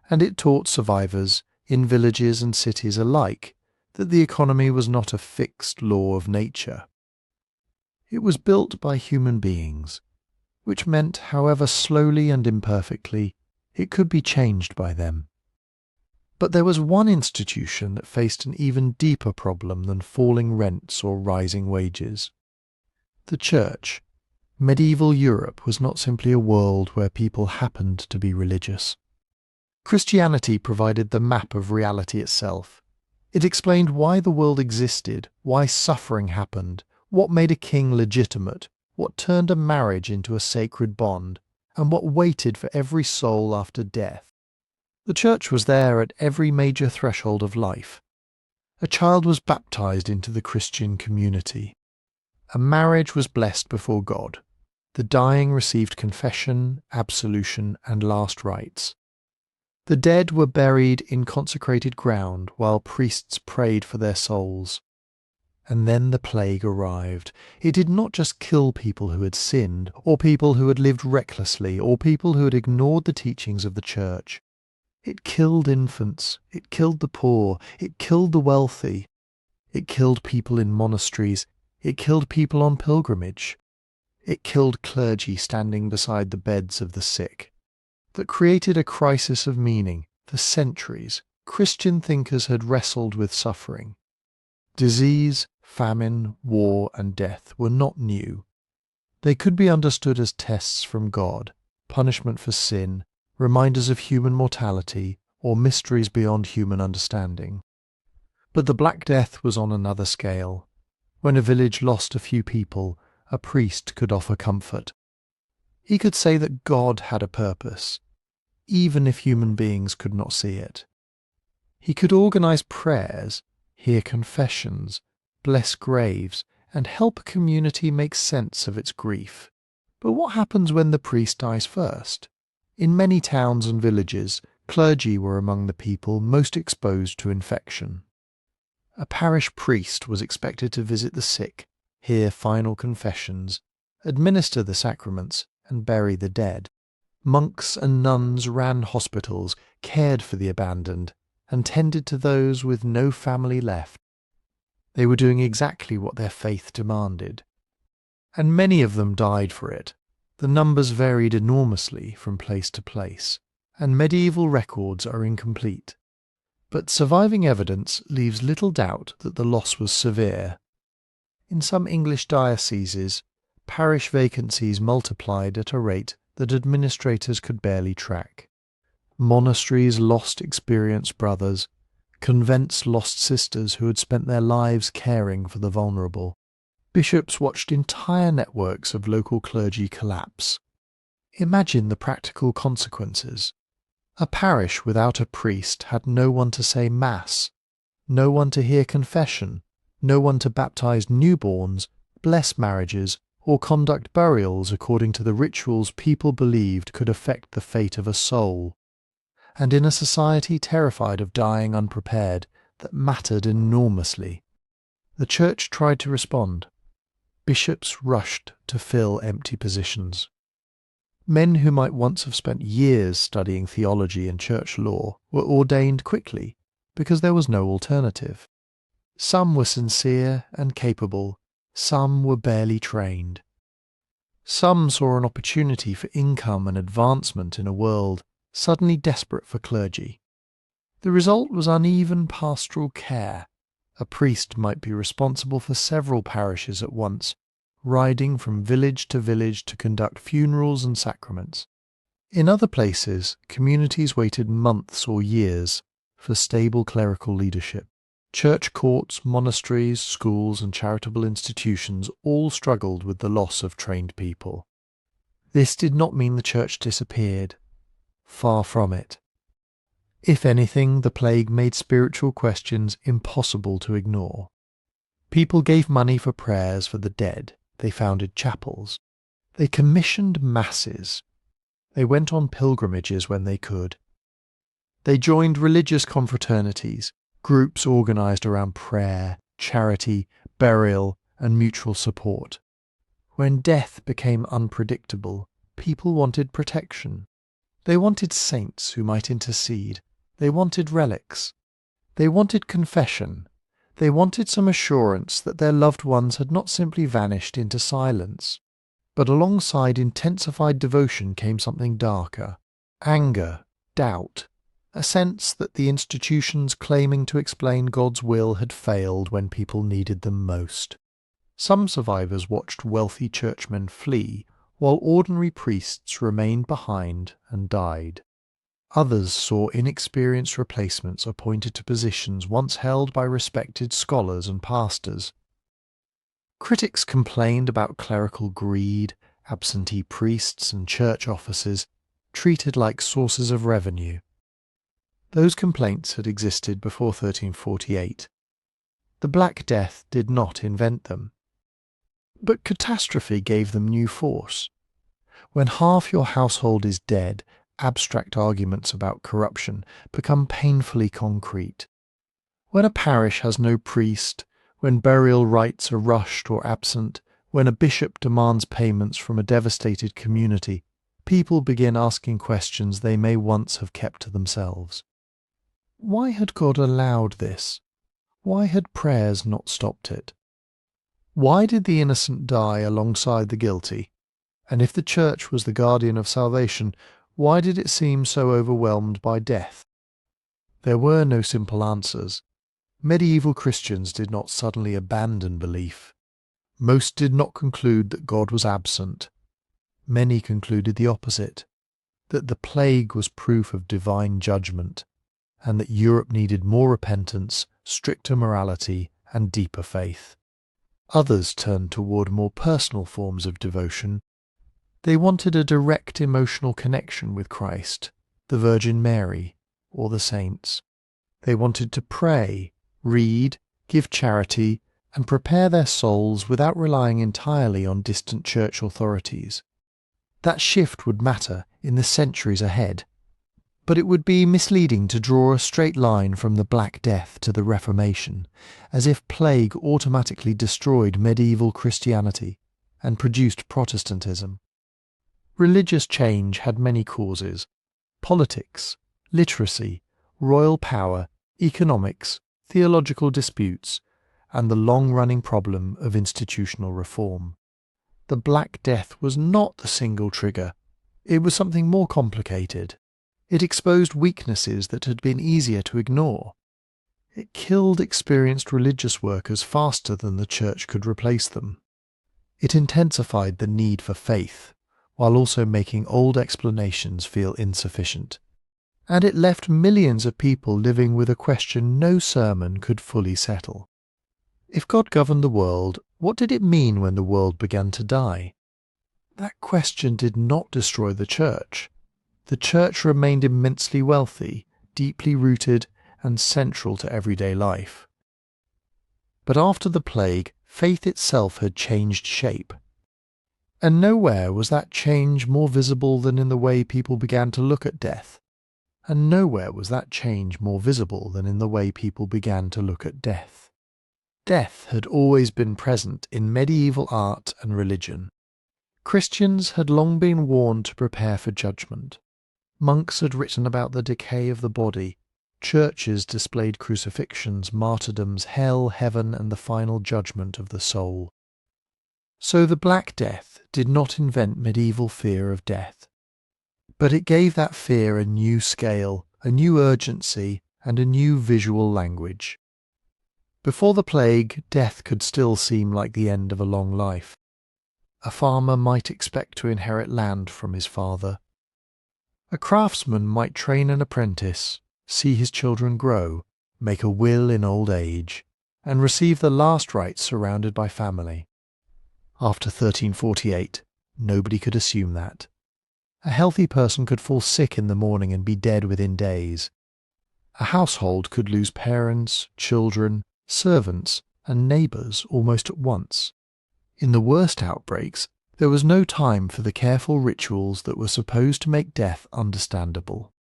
And it taught survivors, in villages and cities alike, that the economy was not a fixed law of nature. It was built by human beings, which meant, however slowly and imperfectly, it could be changed by them. But there was one institution that faced an even deeper problem than falling rents or rising wages. The church. Medieval Europe was not simply a world where people happened to be religious. Christianity provided the map of reality itself. It explained why the world existed, why suffering happened, what made a king legitimate, what turned a marriage into a sacred bond, and what waited for every soul after death. The church was there at every major threshold of life. A child was baptized into the Christian community. A marriage was blessed before God. The dying received confession, absolution, and last rites. The dead were buried in consecrated ground while priests prayed for their souls. And then the plague arrived. It did not just kill people who had sinned, or people who had lived recklessly, or people who had ignored the teachings of the church. It killed infants, it killed the poor, it killed the wealthy. It killed people in monasteries, it killed people on pilgrimage. It killed clergy standing beside the beds of the sick. That created a crisis of meaning. For centuries, Christian thinkers had wrestled with suffering. Disease, famine, war, and death were not new. They could be understood as tests from God, punishment for sin, reminders of human mortality, or mysteries beyond human understanding. But the Black Death was on another scale. When a village lost a few people, a priest could offer comfort. He could say that God had a purpose, even if human beings could not see it. He could organize prayers, hear confessions, bless graves, and help a community make sense of its grief. But what happens when the priest dies first? In many towns and villages, clergy were among the people most exposed to infection. A parish priest was expected to visit the sick, hear final confessions, administer the sacraments, and bury the dead. Monks and nuns ran hospitals, cared for the abandoned, and tended to those with no family left. They were doing exactly what their faith demanded. And many of them died for it. The numbers varied enormously from place to place, and medieval records are incomplete. But surviving evidence leaves little doubt that the loss was severe. In some English dioceses, parish vacancies multiplied at a rate that administrators could barely track. Monasteries lost experienced brothers, convents lost sisters who had spent their lives caring for the vulnerable. Bishops watched entire networks of local clergy collapse. Imagine the practical consequences. A parish without a priest had no one to say Mass, no one to hear confession, no one to baptize newborns, bless marriages, or conduct burials according to the rituals people believed could affect the fate of a soul. And in a society terrified of dying unprepared, that mattered enormously. The Church tried to respond. Bishops rushed to fill empty positions. Men who might once have spent years studying theology and church law were ordained quickly because there was no alternative. Some were sincere and capable, some were barely trained. Some saw an opportunity for income and advancement in a world suddenly desperate for clergy. The result was uneven pastoral care. A priest might be responsible for several parishes at once, riding from village to conduct funerals and sacraments. In other places, communities waited months or years for stable clerical leadership. Church courts, monasteries, schools, and charitable institutions all struggled with the loss of trained people. This did not mean the church disappeared. Far from it. If anything, the plague made spiritual questions impossible to ignore. People gave money for prayers for the dead. They founded chapels. They commissioned masses. They went on pilgrimages when they could. They joined religious confraternities, groups organized around prayer, charity, burial, and mutual support. When death became unpredictable, people wanted protection. They wanted saints who might intercede. They wanted relics. They wanted confession. They wanted some assurance that their loved ones had not simply vanished into silence. But alongside intensified devotion came something darker. Anger, doubt. a sense that the institutions claiming to explain God's will had failed when people needed them most. Some survivors watched wealthy churchmen flee, while ordinary priests remained behind and died. Others saw inexperienced replacements appointed to positions once held by respected scholars and pastors. Critics complained about clerical greed, absentee priests and church offices, treated like sources of revenue. Those complaints had existed before 1348. The Black Death did not invent them. But catastrophe gave them new force. When half your household is dead, abstract arguments about corruption become painfully concrete. When a parish has no priest, when burial rites are rushed or absent, when a bishop demands payments from a devastated community, people begin asking questions they may once have kept to themselves. Why had God allowed this? Why had prayers not stopped it? Why did the innocent die alongside the guilty? And if the Church was the guardian of salvation, why did it seem so overwhelmed by death? There were no simple answers. Medieval Christians did not suddenly abandon belief. Most did not conclude that God was absent. Many concluded the opposite, that the plague was proof of divine judgment, and that Europe needed more repentance, stricter morality, and deeper faith. Others turned toward more personal forms of devotion. They wanted a direct emotional connection with Christ, the Virgin Mary, or the saints. They wanted to pray, read, give charity, and prepare their souls without relying entirely on distant church authorities. That shift would matter in the centuries ahead, but it would be misleading to draw a straight line from the Black Death to the Reformation, as if plague automatically destroyed medieval Christianity and produced Protestantism. Religious change had many causes: politics, literacy, royal power, economics, theological disputes, and the long-running problem of institutional reform. The Black Death was not the single trigger. It was something more complicated. It exposed weaknesses that had been easier to ignore. It killed experienced religious workers faster than the Church could replace them. It intensified the need for faith, while also making old explanations feel insufficient. And it left millions of people living with a question no sermon could fully settle. If God governed the world, what did it mean when the world began to die? That question did not destroy the Church. The Church remained immensely wealthy, deeply rooted, and central to everyday life. But after the plague, faith itself had changed shape. And nowhere was that change more visible than in the way people began to look at death. And nowhere was that change more visible than in the way people began to look at death. Death had always been present in medieval art and religion. Christians had long been warned to prepare for judgment. Monks had written about the decay of the body. Churches displayed crucifixions, martyrdoms, hell, heaven, and the final judgment of the soul. So the Black Death did not invent medieval fear of death. But it gave that fear a new scale, a new urgency, and a new visual language. Before the plague, death could still seem like the end of a long life. A farmer might expect to inherit land from his father. A craftsman might train an apprentice, see his children grow, make a will in old age, and receive the last rites surrounded by family. After 1348, nobody could assume that. A healthy person could fall sick in the morning and be dead within days. A household could lose parents, children, servants, and neighbours almost at once. In the worst outbreaks, there was no time for the careful rituals that were supposed to make death understandable.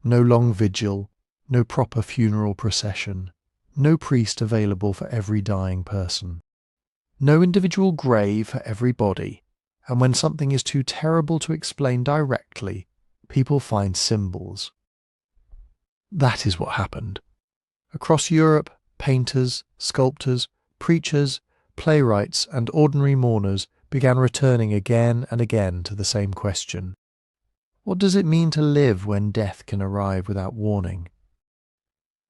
No long vigil, no proper funeral procession, no priest available for every dying person. No individual grave for every body, and when something is too terrible to explain directly, people find symbols. That is what happened. Across Europe, painters, sculptors, preachers, playwrights, and ordinary mourners began returning again and again to the same question. What does it mean to live when death can arrive without warning?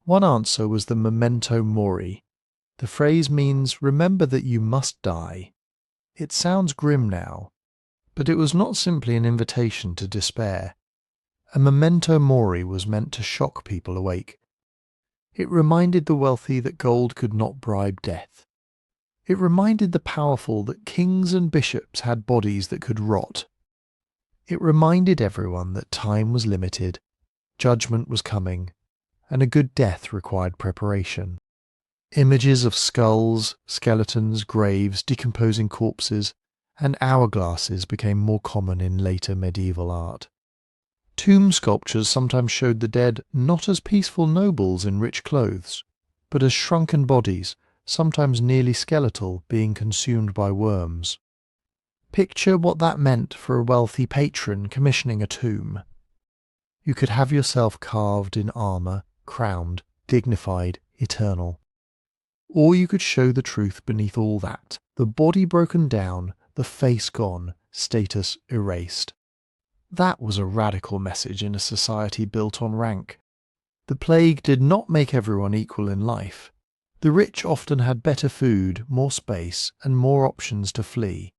One answer was the memento mori. The phrase means remember that you must die. It sounds grim now, but it was not simply an invitation to despair. A memento mori was meant to shock people awake. It reminded the wealthy that gold could not bribe death. It reminded the powerful that kings and bishops had bodies that could rot. It reminded everyone that time was limited, judgment was coming, and a good death required preparation. Images of skulls, skeletons, graves, decomposing corpses, and hourglasses became more common in later medieval art. Tomb sculptures sometimes showed the dead not as peaceful nobles in rich clothes, but as shrunken bodies, sometimes nearly skeletal, being consumed by worms. Picture what that meant for a wealthy patron commissioning a tomb. You could have yourself carved in armour, crowned, dignified, eternal. Or you could show the truth beneath all that, the body broken down, the face gone, status erased. That was a radical message in a society built on rank. The plague did not make everyone equal in life. The rich often had better food, more space, and more options to flee.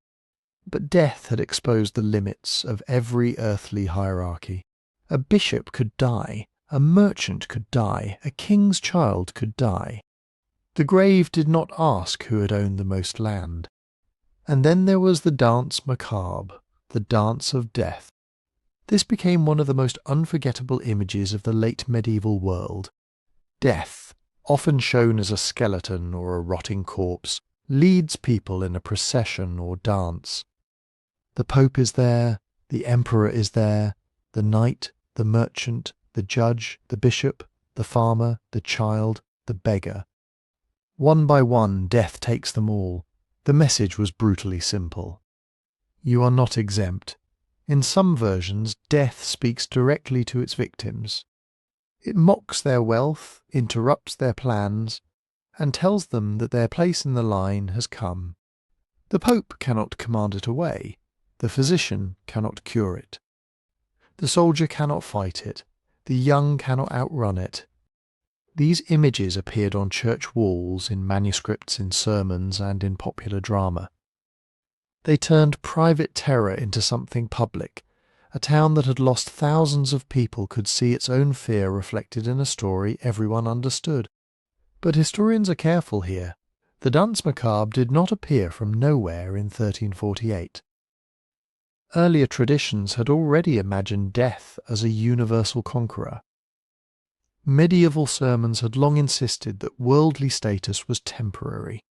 But death had exposed the limits of every earthly hierarchy. A bishop could die, a merchant could die, a king's child could die. The grave did not ask who had owned the most land. And then there was the dance macabre, the dance of death. This became one of the most unforgettable images of the late medieval world. Death, often shown as a skeleton or a rotting corpse, leads people in a procession or dance. The Pope is there, the Emperor is there, the knight, the merchant, the judge, the bishop, the farmer, the child, the beggar. One by one, death takes them all. The message was brutally simple. You are not exempt. In some versions, death speaks directly to its victims. It mocks their wealth, interrupts their plans, and tells them that their place in the line has come. The Pope cannot command it away. The physician cannot cure it. The soldier cannot fight it. The young cannot outrun it. These images appeared on church walls, in manuscripts, in sermons, and in popular drama. They turned private terror into something public. A town that had lost thousands of people could see its own fear reflected in a story everyone understood. But historians are careful here. The Danse Macabre did not appear from nowhere in 1348. Earlier traditions had already imagined death as a universal conqueror. Medieval sermons had long insisted that worldly status was temporary.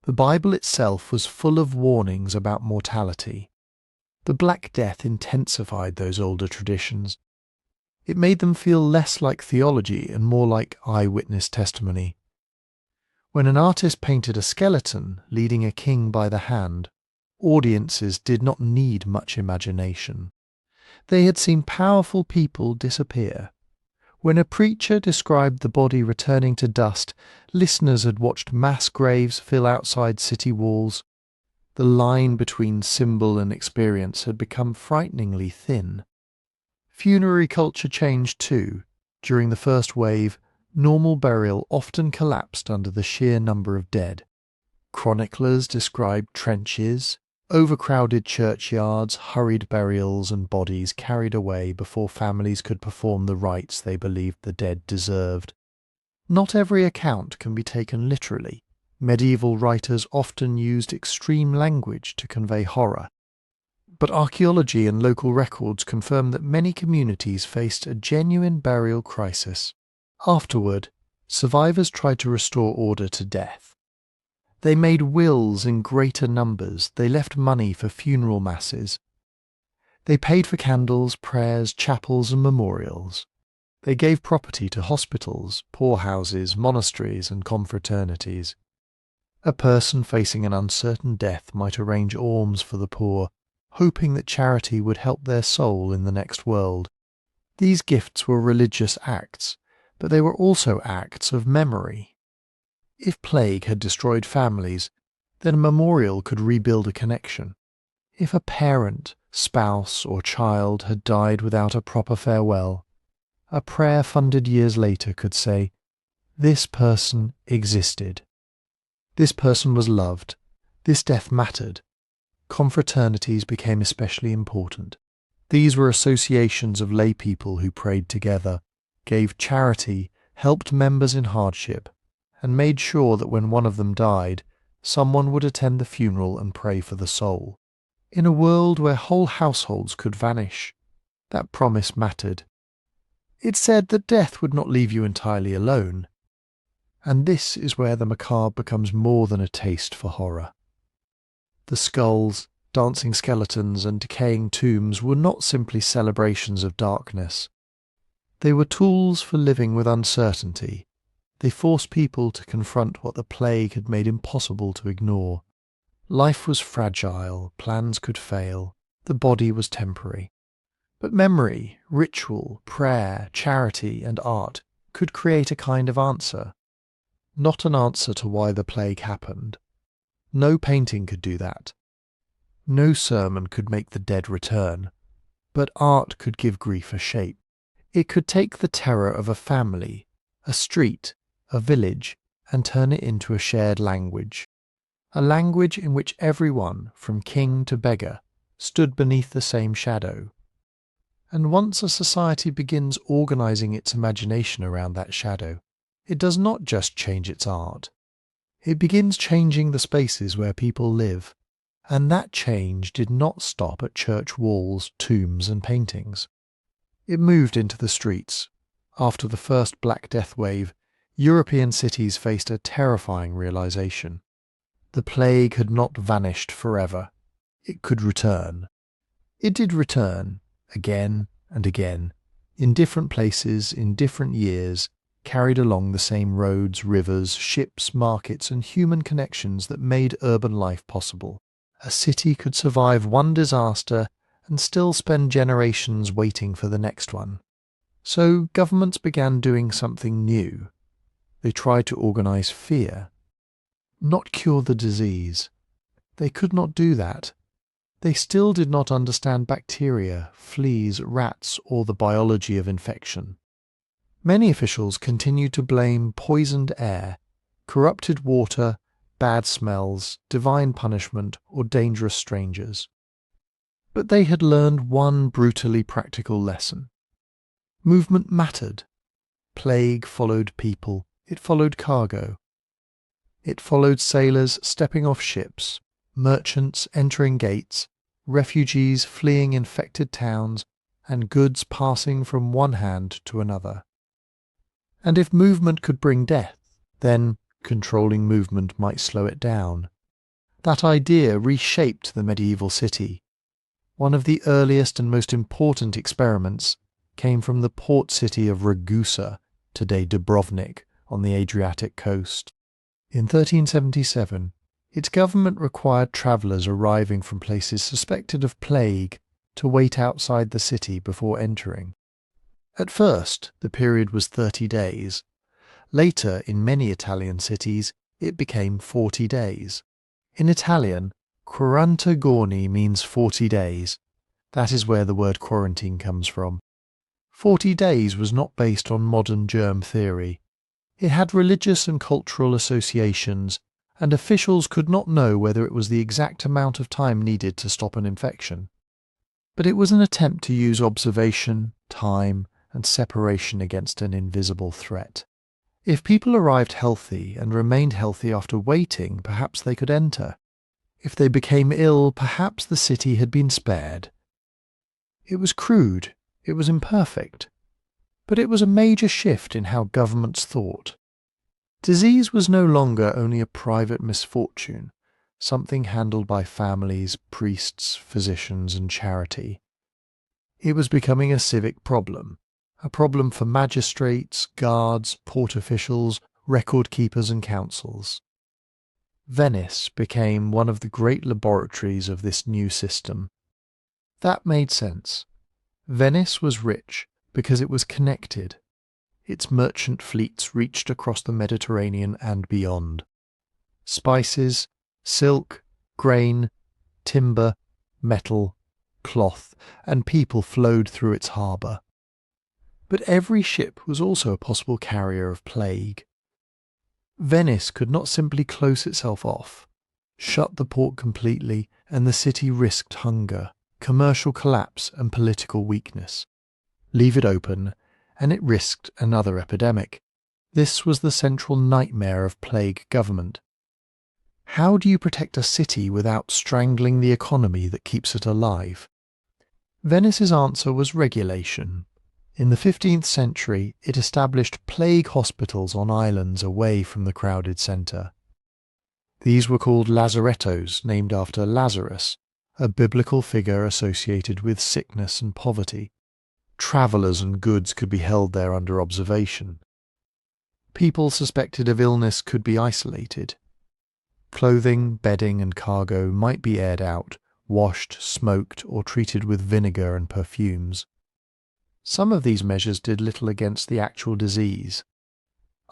The Bible itself was full of warnings about mortality. The Black Death intensified those older traditions. It made them feel less like theology and more like eyewitness testimony. When an artist painted a skeleton leading a king by the hand, audiences did not need much imagination. They had seen powerful people disappear. When a preacher described the body returning to dust, listeners had watched mass graves fill outside city walls. The line between symbol and experience had become frighteningly thin. Funerary culture changed too. During the first wave, normal burial often collapsed under the sheer number of dead. Chroniclers described trenches, overcrowded churchyards, hurried burials, and bodies carried away before families could perform the rites they believed the dead deserved. Not every account can be taken literally. Medieval writers often used extreme language to convey horror. But archaeology and local records confirm that many communities faced a genuine burial crisis. Afterward, survivors tried to restore order to death. They made wills in greater numbers. They left money for funeral masses. They paid for candles, prayers, chapels, and memorials. They gave property to hospitals, poorhouses, monasteries, and confraternities. A person facing an uncertain death might arrange alms for the poor, hoping that charity would help their soul in the next world. These gifts were religious acts, but they were also acts of memory. If plague had destroyed families, then a memorial could rebuild a connection. If a parent, spouse or child had died without a proper farewell, a prayer funded years later could say, "This person existed. This person was loved. This death mattered." Confraternities became especially important. These were associations of lay people who prayed together, gave charity, helped members in hardship, and made sure that when one of them died, someone would attend the funeral and pray for the soul. In a world where whole households could vanish, that promise mattered. It said that death would not leave you entirely alone. And this is where the macabre becomes more than a taste for horror. The skulls, dancing skeletons, and decaying tombs were not simply celebrations of darkness. They were tools for living with uncertainty. They forced people to confront what the plague had made impossible to ignore. Life was fragile, plans could fail, the body was temporary. But memory, ritual, prayer, charity, and art could create a kind of answer. Not an answer to why the plague happened. No painting could do that. No sermon could make the dead return. But art could give grief a shape. It could take the terror of a family, a street, a village, and turn it into a shared language. A language in which everyone, from king to beggar, stood beneath the same shadow. And once a society begins organizing its imagination around that shadow, it does not just change its art. It begins changing the spaces where people live, and that change did not stop at church walls, tombs, and paintings. It moved into the streets. After the first Black Death wave, European cities faced a terrifying realization. The plague had not vanished forever. It could return. It did return, again and again, in different places, in different years, carried along the same roads, rivers, ships, markets, and human connections that made urban life possible. A city could survive one disaster and still spend generations waiting for the next one. So governments began doing something new. They tried to organize fear, not cure the disease. They could not do that. They still did not understand bacteria, fleas, rats, or the biology of infection. Many officials continued to blame poisoned air, corrupted water, bad smells, divine punishment, or dangerous strangers. But they had learned one brutally practical lesson. Movement mattered. Plague followed people. It followed cargo. It followed sailors stepping off ships, merchants entering gates, refugees fleeing infected towns, and goods passing from one hand to another. And if movement could bring death, then controlling movement might slow it down. That idea reshaped the medieval city. One of the earliest and most important experiments came from the port city of Ragusa, today Dubrovnik, on the Adriatic coast. In 1377, its government required travellers arriving from places suspected of plague to wait outside the city before entering. At first, the period was 30 days. Later, in many Italian cities, it became 40 days. In Italian, 40 giorni means 40 days. That is where the word quarantine comes from. 40 days was not based on modern germ theory. It had religious and cultural associations, and officials could not know whether it was the exact amount of time needed to stop an infection. But it was an attempt to use observation, time, and separation against an invisible threat. If people arrived healthy and remained healthy after waiting, perhaps they could enter. If they became ill, perhaps the city had been spared. It was crude, it was imperfect, but it was a major shift in how governments thought. Disease was no longer only a private misfortune, something handled by families, priests, physicians, and charity. It was becoming a civic problem, a problem for magistrates, guards, port officials, record keepers, and councils. Venice became one of the great laboratories of this new system. That made sense. Venice was rich because it was connected. Its merchant fleets reached across the Mediterranean and beyond. Spices, silk, grain, timber, metal, cloth, and people flowed through its harbour. But every ship was also a possible carrier of plague. Venice could not simply close itself off, shut the port completely, and the city risked hunger, commercial collapse, and political weakness. Leave it open, and it risked another epidemic. This was the central nightmare of plague government. How do you protect a city without strangling the economy that keeps it alive? Venice's answer was regulation. In the 15th century, it established plague hospitals on islands away from the crowded centre. These were called lazarettos, named after Lazarus, a biblical figure associated with sickness and poverty. Travellers and goods could be held there under observation. People suspected of illness could be isolated. Clothing, bedding, and cargo might be aired out, washed, smoked, or treated with vinegar and perfumes. Some of these measures did little against the actual disease.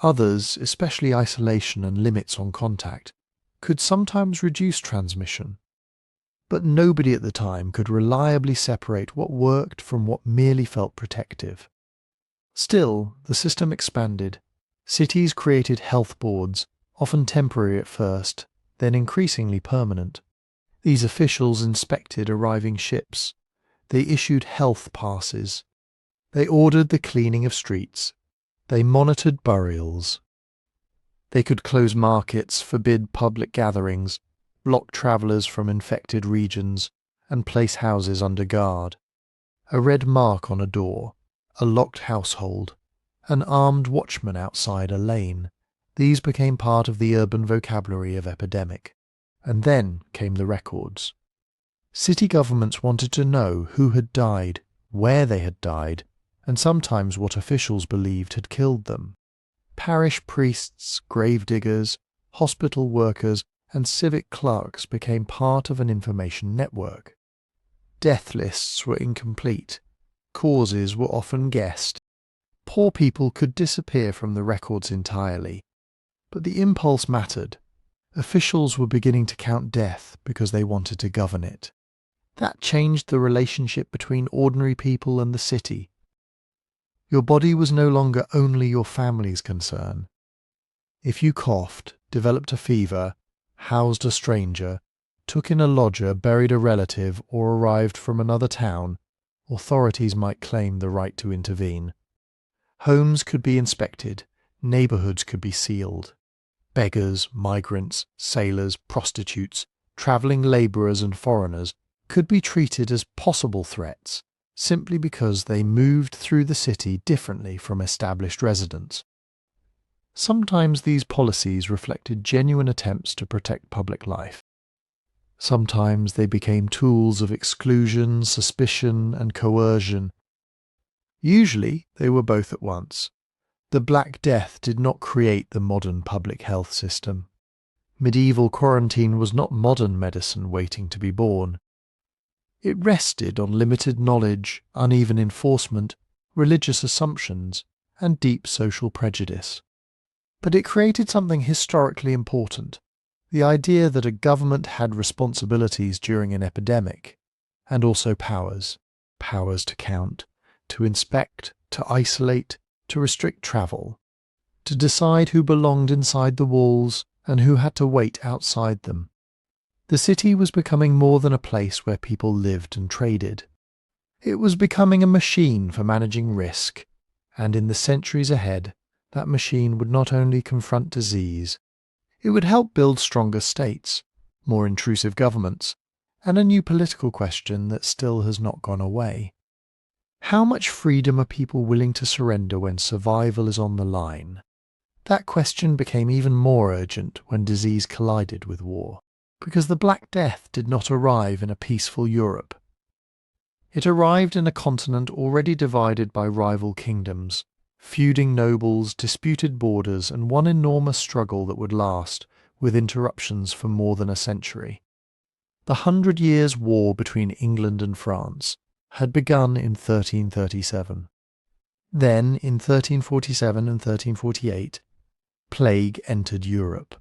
Others, especially isolation and limits on contact, could sometimes reduce transmission. But nobody at the time could reliably separate what worked from what merely felt protective. Still, the system expanded. Cities created health boards, often temporary at first, then increasingly permanent. These officials inspected arriving ships. They issued health passes. They ordered the cleaning of streets. They monitored burials. They could close markets, forbid public gatherings, block travellers from infected regions, and place houses under guard. A red mark on a door, a locked household, an armed watchman outside a lane. These became part of the urban vocabulary of epidemic. And then came the records. City governments wanted to know who had died, where they had died, and sometimes what officials believed had killed them. Parish priests, gravediggers, hospital workers, and civic clerks became part of an information network. Death lists were incomplete. Causes were often guessed. Poor people could disappear from the records entirely. But the impulse mattered. Officials were beginning to count death because they wanted to govern it. That changed the relationship between ordinary people and the city. Your body was no longer only your family's concern. If you coughed, developed a fever, housed a stranger, took in a lodger, buried a relative, or arrived from another town, authorities might claim the right to intervene. Homes could be inspected, neighbourhoods could be sealed. Beggars, migrants, sailors, prostitutes, travelling labourers and foreigners could be treated as possible threats simply because they moved through the city differently from established residents. Sometimes these policies reflected genuine attempts to protect public life. Sometimes they became tools of exclusion, suspicion, and coercion. Usually they were both at once. The Black Death did not create the modern public health system. Medieval quarantine was not modern medicine waiting to be born. It rested on limited knowledge, uneven enforcement, religious assumptions, and deep social prejudice. But it created something historically important, the idea that a government had responsibilities during an epidemic, and also powers to count, to inspect, to isolate, to restrict travel, to decide who belonged inside the walls and who had to wait outside them. The city was becoming more than a place where people lived and traded. It was becoming a machine for managing risk, and in the centuries ahead, that machine would not only confront disease, it would help build stronger states, more intrusive governments, and a new political question that still has not gone away. How much freedom are people willing to surrender when survival is on the line? That question became even more urgent when disease collided with war, because the Black Death did not arrive in a peaceful Europe. It arrived in a continent already divided by rival kingdoms, feuding nobles, disputed borders, and one enormous struggle that would last, with interruptions for more than a century. The 100 Years' War between England and France had begun in 1337. Then, in 1347 and 1348, plague entered Europe.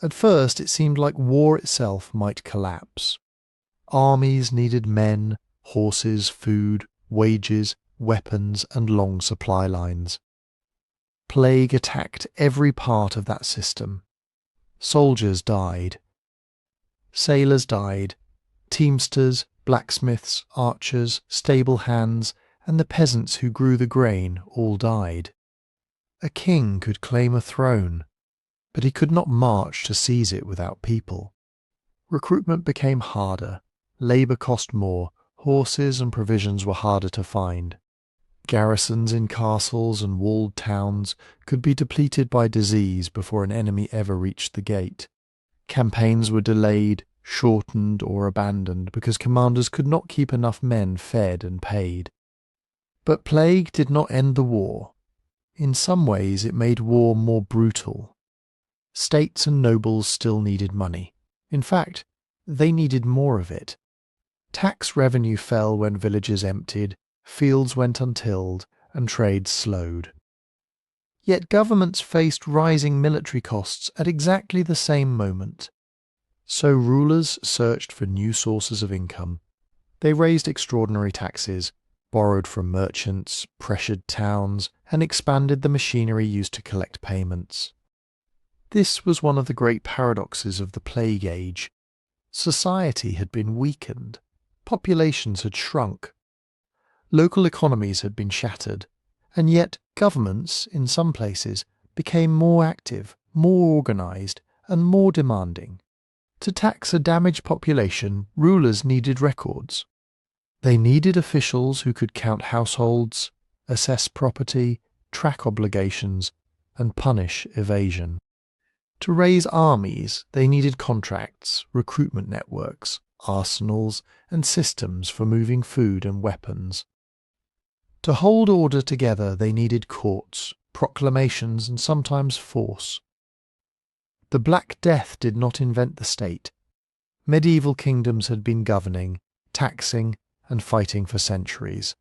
At first it seemed like war itself might collapse. Armies needed men, horses, food, wages, weapons, and long supply lines. Plague attacked every part of that system. Soldiers died. Sailors died. Teamsters, blacksmiths, archers, stable hands, and the peasants who grew the grain all died. A king could claim a throne, but he could not march to seize it without people. Recruitment became harder, labour cost more, horses and provisions were harder to find. Garrisons in castles and walled towns could be depleted by disease before an enemy ever reached the gate. Campaigns were delayed, shortened, or abandoned because commanders could not keep enough men fed and paid. But plague did not end the war. In some ways it made war more brutal. States and nobles still needed money. In fact, they needed more of it. Tax revenue fell when villages emptied, fields went untilled, and trade slowed. Yet governments faced rising military costs at exactly the same moment. So rulers searched for new sources of income. They raised extraordinary taxes, borrowed from merchants, pressured towns, and expanded the machinery used to collect payments. This was one of the great paradoxes of the Plague Age. Society had been weakened. Populations had shrunk. Local economies had been shattered, and yet governments, in some places, became more active, more organised, and more demanding. To tax a damaged population, rulers needed records. They needed officials who could count households, assess property, track obligations, and punish evasion. To raise armies, they needed contracts, recruitment networks, arsenals, and systems for moving food and weapons. To hold order together, they needed courts, proclamations, and sometimes force. The Black Death did not invent the state. Medieval kingdoms had been governing, taxing, and fighting for centuries.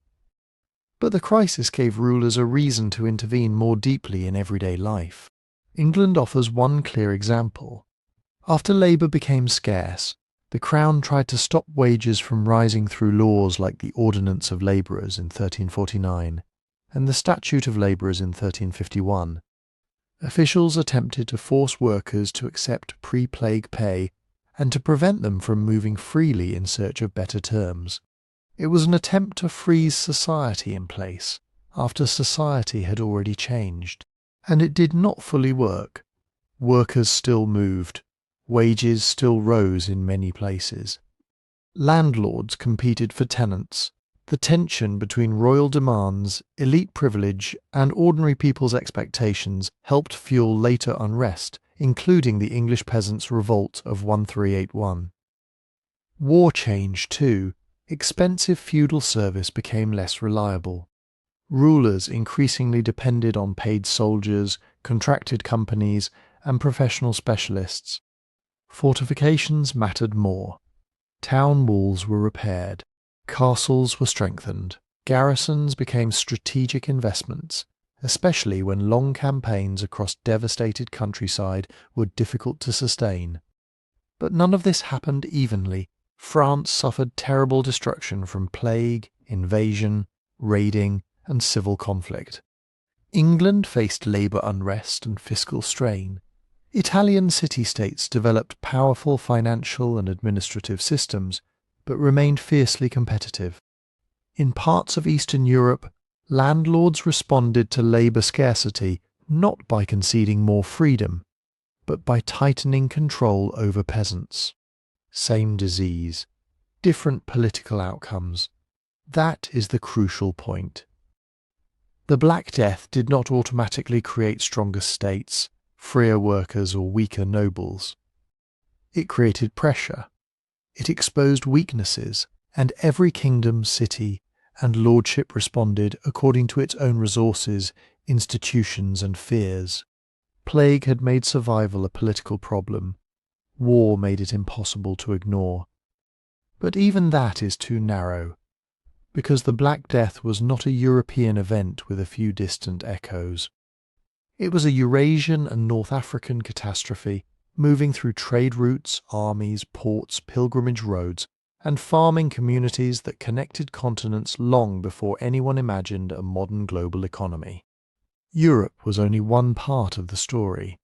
But the crisis gave rulers a reason to intervene more deeply in everyday life. England offers one clear example. After labour became scarce, the Crown tried to stop wages from rising through laws like the Ordinance of Labourers in 1349 and the Statute of Labourers in 1351. Officials attempted to force workers to accept pre-plague pay and to prevent them from moving freely in search of better terms. It was an attempt to freeze society in place after society had already changed. And it did not fully work. Workers still moved. Wages still rose in many places. Landlords competed for tenants. The tension between royal demands, elite privilege, and ordinary people's expectations helped fuel later unrest, including the English peasants' revolt of 1381. War changed too. Expensive feudal service became less reliable. Rulers increasingly depended on paid soldiers, contracted companies, and professional specialists. Fortifications mattered more. Town walls were repaired. Castles were strengthened. Garrisons became strategic investments, especially when long campaigns across devastated countryside were difficult to sustain. But none of this happened evenly. France suffered terrible destruction from plague, invasion, raiding, and civil conflict. England faced labour unrest and fiscal strain. Italian city-states developed powerful financial and administrative systems, but remained fiercely competitive. In parts of Eastern Europe, landlords responded to labour scarcity not by conceding more freedom, but by tightening control over peasants. Same disease, different political outcomes. That is the crucial point. The Black Death did not automatically create stronger states, freer workers, or weaker nobles. It created pressure. It exposed weaknesses, and every kingdom, city, and lordship responded according to its own resources, institutions, and fears. Plague had made survival a political problem. War made it impossible to ignore. But even that is too narrow, because the Black Death was not a European event with a few distant echoes. It was a Eurasian and North African catastrophe, moving through trade routes, armies, ports, pilgrimage roads, and farming communities that connected continents long before anyone imagined a modern global economy. Europe was only one part of the story.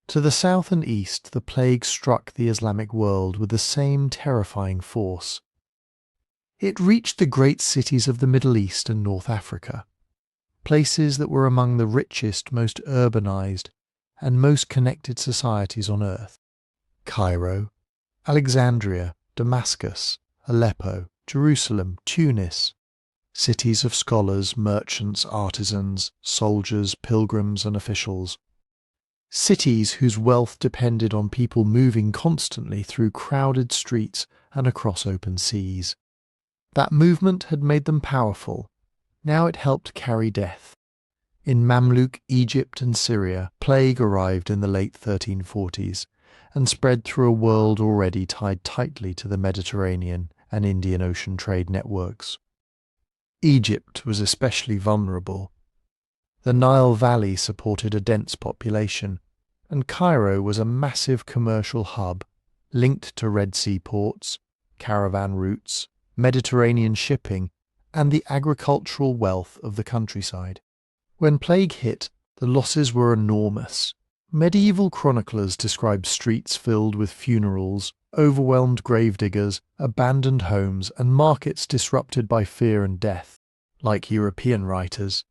To the south and east, the plague struck the Islamic world with the same terrifying force. It reached the great cities of the Middle East and North Africa, places that were among the richest, most urbanized, and most connected societies on earth. Cairo, Alexandria, Damascus, Aleppo, Jerusalem, Tunis, cities of scholars, merchants, artisans, soldiers, pilgrims, and officials. Cities whose wealth depended on people moving constantly through crowded streets and across open seas. That movement had made them powerful. Now it helped carry death. In Mamluk, Egypt, and Syria, plague arrived in the late 1340s and spread through a world already tied tightly to the Mediterranean and Indian Ocean trade networks. Egypt was especially vulnerable. The Nile Valley supported a dense population, and Cairo was a massive commercial hub linked to Red Sea ports, caravan routes, Mediterranean shipping, and the agricultural wealth of the countryside. When plague hit, the losses were enormous. Medieval chroniclers describe streets filled with funerals, overwhelmed gravediggers, abandoned homes, and markets disrupted by fear and death. Like European writers,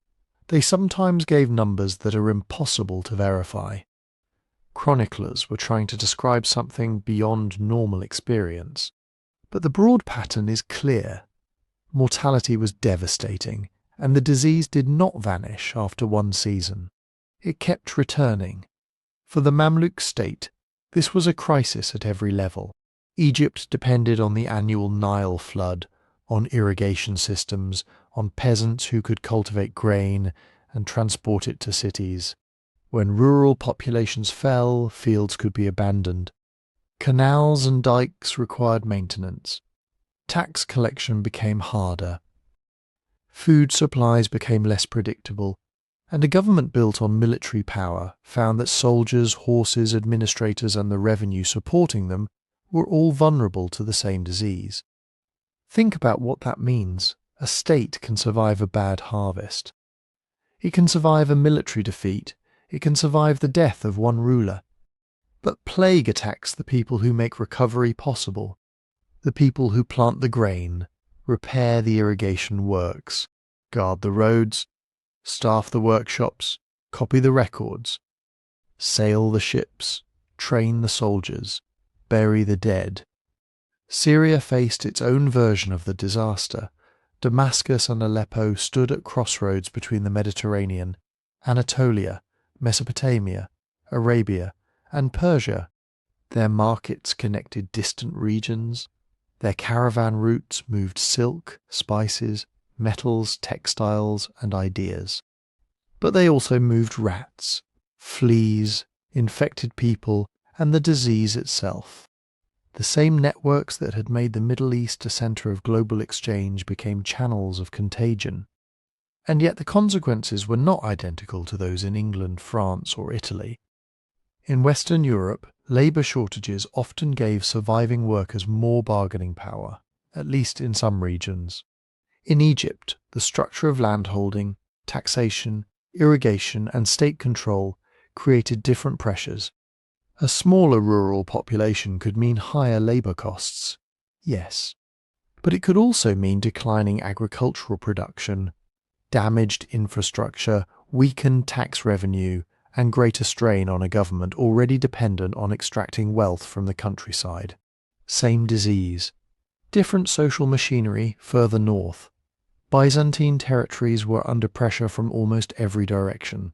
they sometimes gave numbers that are impossible to verify. Chroniclers were trying to describe something beyond normal experience. But the broad pattern is clear. Mortality was devastating, and the disease did not vanish after one season. It kept returning. For the Mamluk state, this was a crisis at every level. Egypt depended on the annual Nile flood, on irrigation systems, on peasants who could cultivate grain and transport it to cities. When rural populations fell, fields could be abandoned. Canals and dikes required maintenance. Tax collection became harder. Food supplies became less predictable, and a government built on military power found that soldiers, horses, administrators, and the revenue supporting them were all vulnerable to the same disease. Think about what that means. A state can survive a bad harvest. It can survive a military defeat. It can survive the death of one ruler. But plague attacks the people who make recovery possible, the people who plant the grain, repair the irrigation works, guard the roads, staff the workshops, copy the records, sail the ships, train the soldiers, bury the dead. Syria faced its own version of the disaster. Damascus and Aleppo stood at crossroads between the Mediterranean, Anatolia, Mesopotamia, Arabia, and Persia. Their markets connected distant regions. Their caravan routes moved silk, spices, metals, textiles, and ideas. But they also moved rats, fleas, infected people, and the disease itself. The same networks that had made the Middle East a centre of global exchange became channels of contagion. And yet the consequences were not identical to those in England, France, or Italy. In Western Europe, labour shortages often gave surviving workers more bargaining power, at least in some regions. In Egypt, the structure of landholding, taxation, irrigation, and state control created different pressures. A smaller rural population could mean higher labour costs, yes, but it could also mean declining agricultural production, damaged infrastructure, weakened tax revenue, and greater strain on a government already dependent on extracting wealth from the countryside. Same disease. Different social machinery further north. Byzantine territories were under pressure from almost every direction.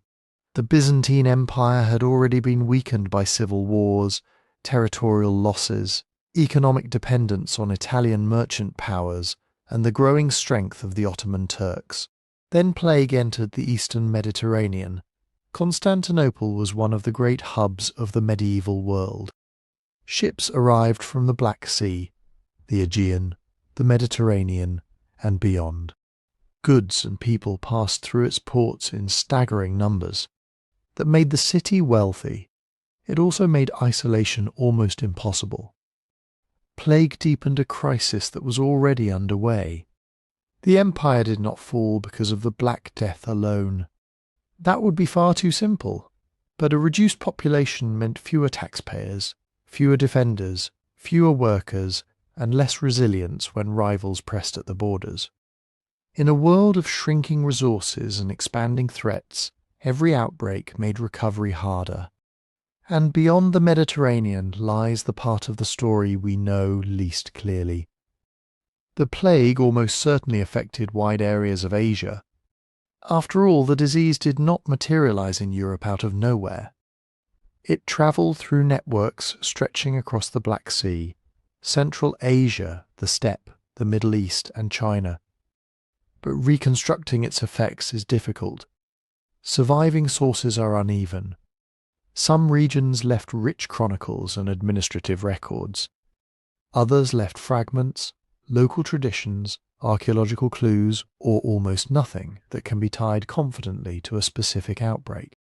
The Byzantine Empire had already been weakened by civil wars, territorial losses, economic dependence on Italian merchant powers, and the growing strength of the Ottoman Turks. Then plague entered the eastern Mediterranean. Constantinople was one of the great hubs of the medieval world. Ships arrived from the Black Sea, the Aegean, the Mediterranean, and beyond. Goods and people passed through its ports in staggering numbers. That made the city wealthy. It also made isolation almost impossible. Plague deepened a crisis that was already underway. The empire did not fall because of the Black Death alone. That would be far too simple, but a reduced population meant fewer taxpayers, fewer defenders, fewer workers, and less resilience when rivals pressed at the borders. In a world of shrinking resources and expanding threats, every outbreak made recovery harder. And beyond the Mediterranean lies the part of the story we know least clearly. The plague almost certainly affected wide areas of Asia. After all, the disease did not materialize in Europe out of nowhere. It travelled through networks stretching across the Black Sea, Central Asia, the Steppe, the Middle East, and China. But reconstructing its effects is difficult. Surviving sources are uneven. Some regions left rich chronicles and administrative records. Others left fragments, local traditions, archaeological clues, or almost nothing that can be tied confidently to a specific outbreak.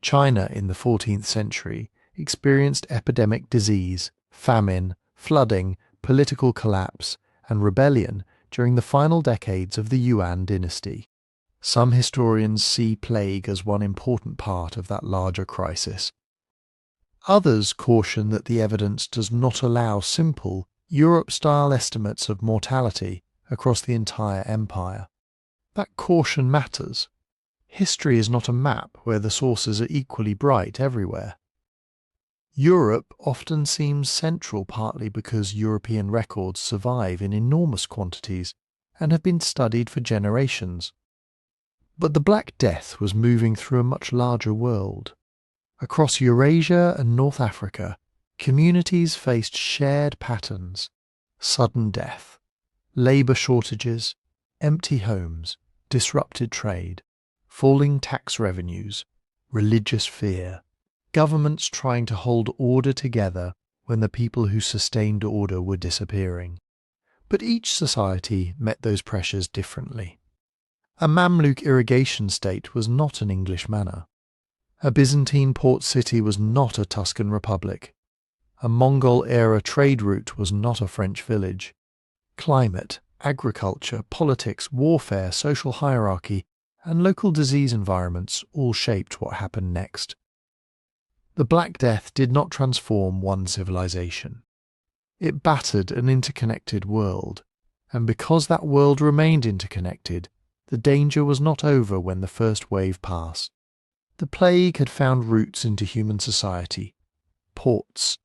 China in the 14th century experienced epidemic disease, famine, flooding, political collapse, and rebellion during the final decades of the Yuan dynasty. Some historians see plague as one important part of that larger crisis. Others caution that the evidence does not allow simple, Europe-style estimates of mortality across the entire empire. That caution matters. History is not a map where the sources are equally bright everywhere. Europe often seems central partly because European records survive in enormous quantities and have been studied for generations. But the Black Death was moving through a much larger world. Across Eurasia and North Africa, communities faced shared patterns: sudden death, labour shortages, empty homes, disrupted trade, falling tax revenues, religious fear, governments trying to hold order together when the people who sustained order were disappearing. But each society met those pressures differently. A Mamluk irrigation state was not an English manor. A Byzantine port city was not a Tuscan republic. A Mongol-era trade route was not a French village. Climate, agriculture, politics, warfare, social hierarchy, and local disease environments all shaped what happened next. The Black Death did not transform one civilization. It battered an interconnected world, and because that world remained interconnected, the danger was not over when the first wave passed. The plague had found roots into human society: ports,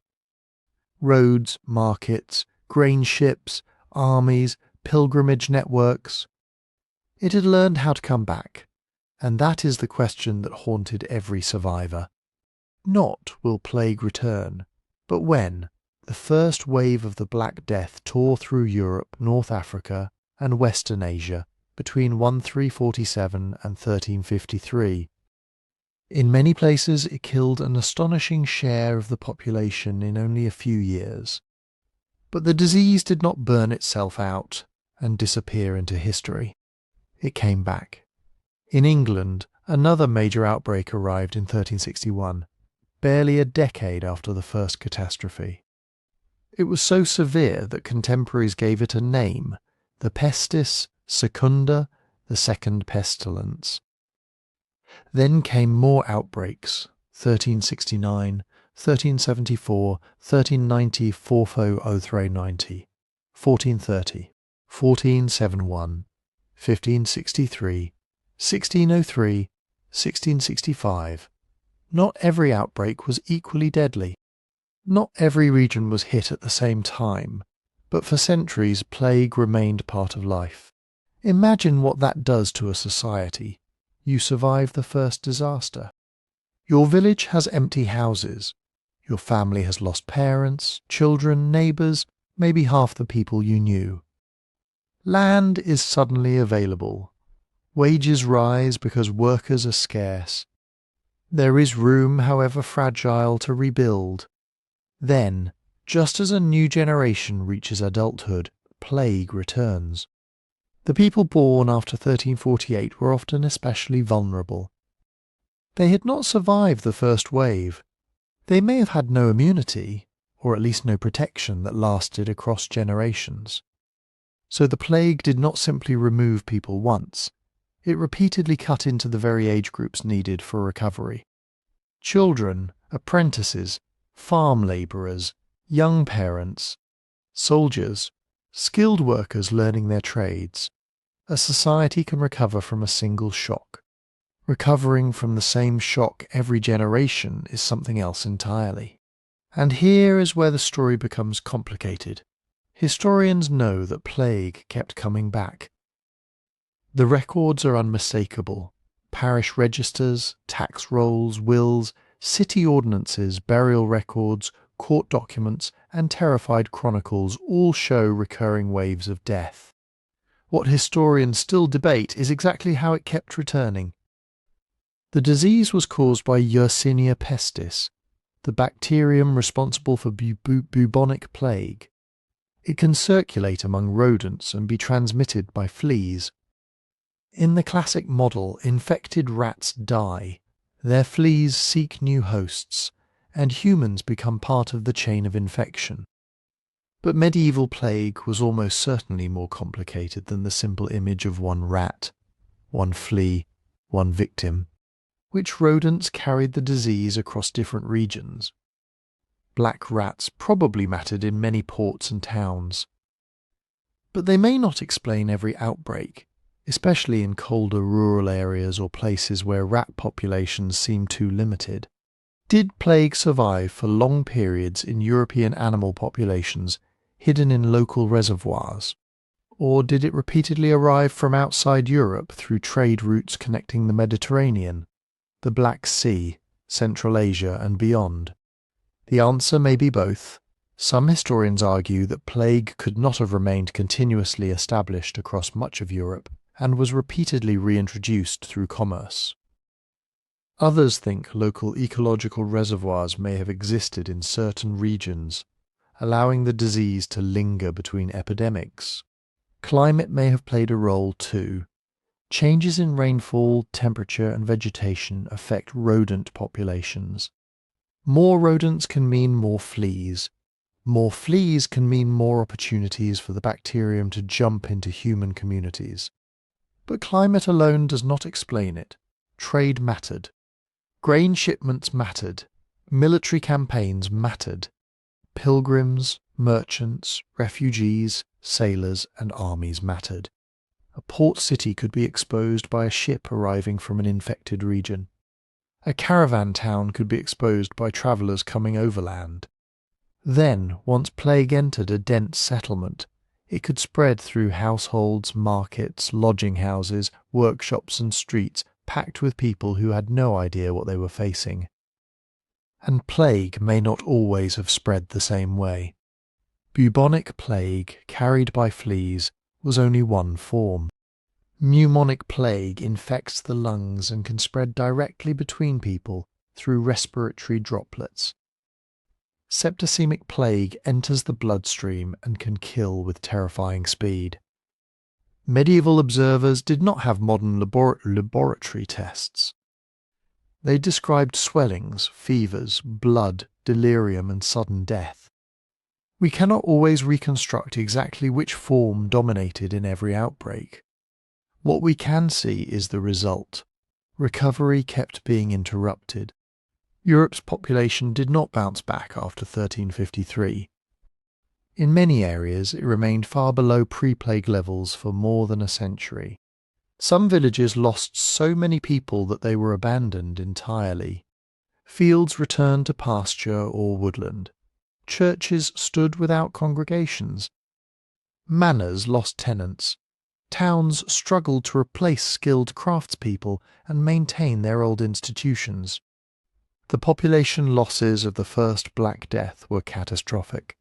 roads, markets, grain ships, armies, pilgrimage networks. It had learned how to come back, and that is the question that haunted every survivor. Not will plague return, but when the first wave of the Black Death tore through Europe, North Africa, and Western Asia between 1347 and 1353. In many places it killed an astonishing share of the population in only a few years. But the disease did not burn itself out and disappear into history. It came back. In England, another major outbreak arrived in 1361, barely a decade after the first catastrophe. It was so severe that contemporaries gave it a name: the Pestis Secunda, the Second Pestilence. Then came more outbreaks: 1369, 1374, 1390, 400390, 1430, 1471, 1563, 1603, 1665. Not every outbreak was equally deadly. Not every region was hit at the same time, but for centuries plague remained part of life. Imagine what that does to a society. You survive the first disaster. Your village has empty houses. Your family has lost parents, children, neighbours, maybe half the people you knew. Land is suddenly available. Wages rise because workers are scarce. There is room, however fragile, to rebuild. Then, just as a new generation reaches adulthood, plague returns. The people born after 1348 were often especially vulnerable. They had not survived the first wave. They may have had no immunity, or at least no protection that lasted across generations. So the plague did not simply remove people once, it repeatedly cut into the very age groups needed for recovery. Children, apprentices, farm labourers, young parents, soldiers, skilled workers learning their trades. A society can recover from a single shock. Recovering from the same shock every generation is something else entirely. And here is where the story becomes complicated. Historians know that plague kept coming back. The records are unmistakable. Parish registers, tax rolls, wills, city ordinances, burial records, court documents, and terrified chronicles all show recurring waves of death. What historians still debate is exactly how it kept returning. The disease was caused by Yersinia pestis, the bacterium responsible for bubonic plague. It can circulate among rodents and be transmitted by fleas. In the classic model, infected rats die, their fleas seek new hosts, and humans become part of the chain of infection. But medieval plague was almost certainly more complicated than the simple image of one rat, one flea, one victim. Which rodents carried the disease across different regions? Black rats probably mattered in many ports and towns. But they may not explain every outbreak, especially in colder rural areas or places where rat populations seem too limited. Did plague survive for long periods in European animal populations hidden in local reservoirs? Or did it repeatedly arrive from outside Europe through trade routes connecting the Mediterranean, the Black Sea, Central Asia, and beyond? The answer may be both. Some historians argue that plague could not have remained continuously established across much of Europe and was repeatedly reintroduced through commerce. Others think local ecological reservoirs may have existed in certain regions, allowing the disease to linger between epidemics. Climate may have played a role too. Changes in rainfall, temperature, and vegetation affect rodent populations. More rodents can mean more fleas. More fleas can mean more opportunities for the bacterium to jump into human communities. But climate alone does not explain it. Trade mattered. Grain shipments mattered. Military campaigns mattered. Pilgrims, merchants, refugees, sailors, and armies mattered. A port city could be exposed by a ship arriving from an infected region. A caravan town could be exposed by travellers coming overland. Then, once plague entered a dense settlement, it could spread through households, markets, lodging houses, workshops and streets packed with people who had no idea what they were facing. And plague may not always have spread the same way. Bubonic plague, carried by fleas, was only one form. Pneumonic plague infects the lungs and can spread directly between people through respiratory droplets. Septicemic plague enters the bloodstream and can kill with terrifying speed. Medieval observers did not have modern laboratory tests. They described swellings, fevers, blood, delirium, and sudden death. We cannot always reconstruct exactly which form dominated in every outbreak. What we can see is the result. Recovery kept being interrupted. Europe's population did not bounce back after 1353. In many areas, it remained far below pre-plague levels for more than a century. Some villages lost so many people that they were abandoned entirely. Fields returned to pasture or woodland. Churches stood without congregations. Manors lost tenants. Towns struggled to replace skilled craftspeople and maintain their old institutions. The population losses of the first Black Death were catastrophic.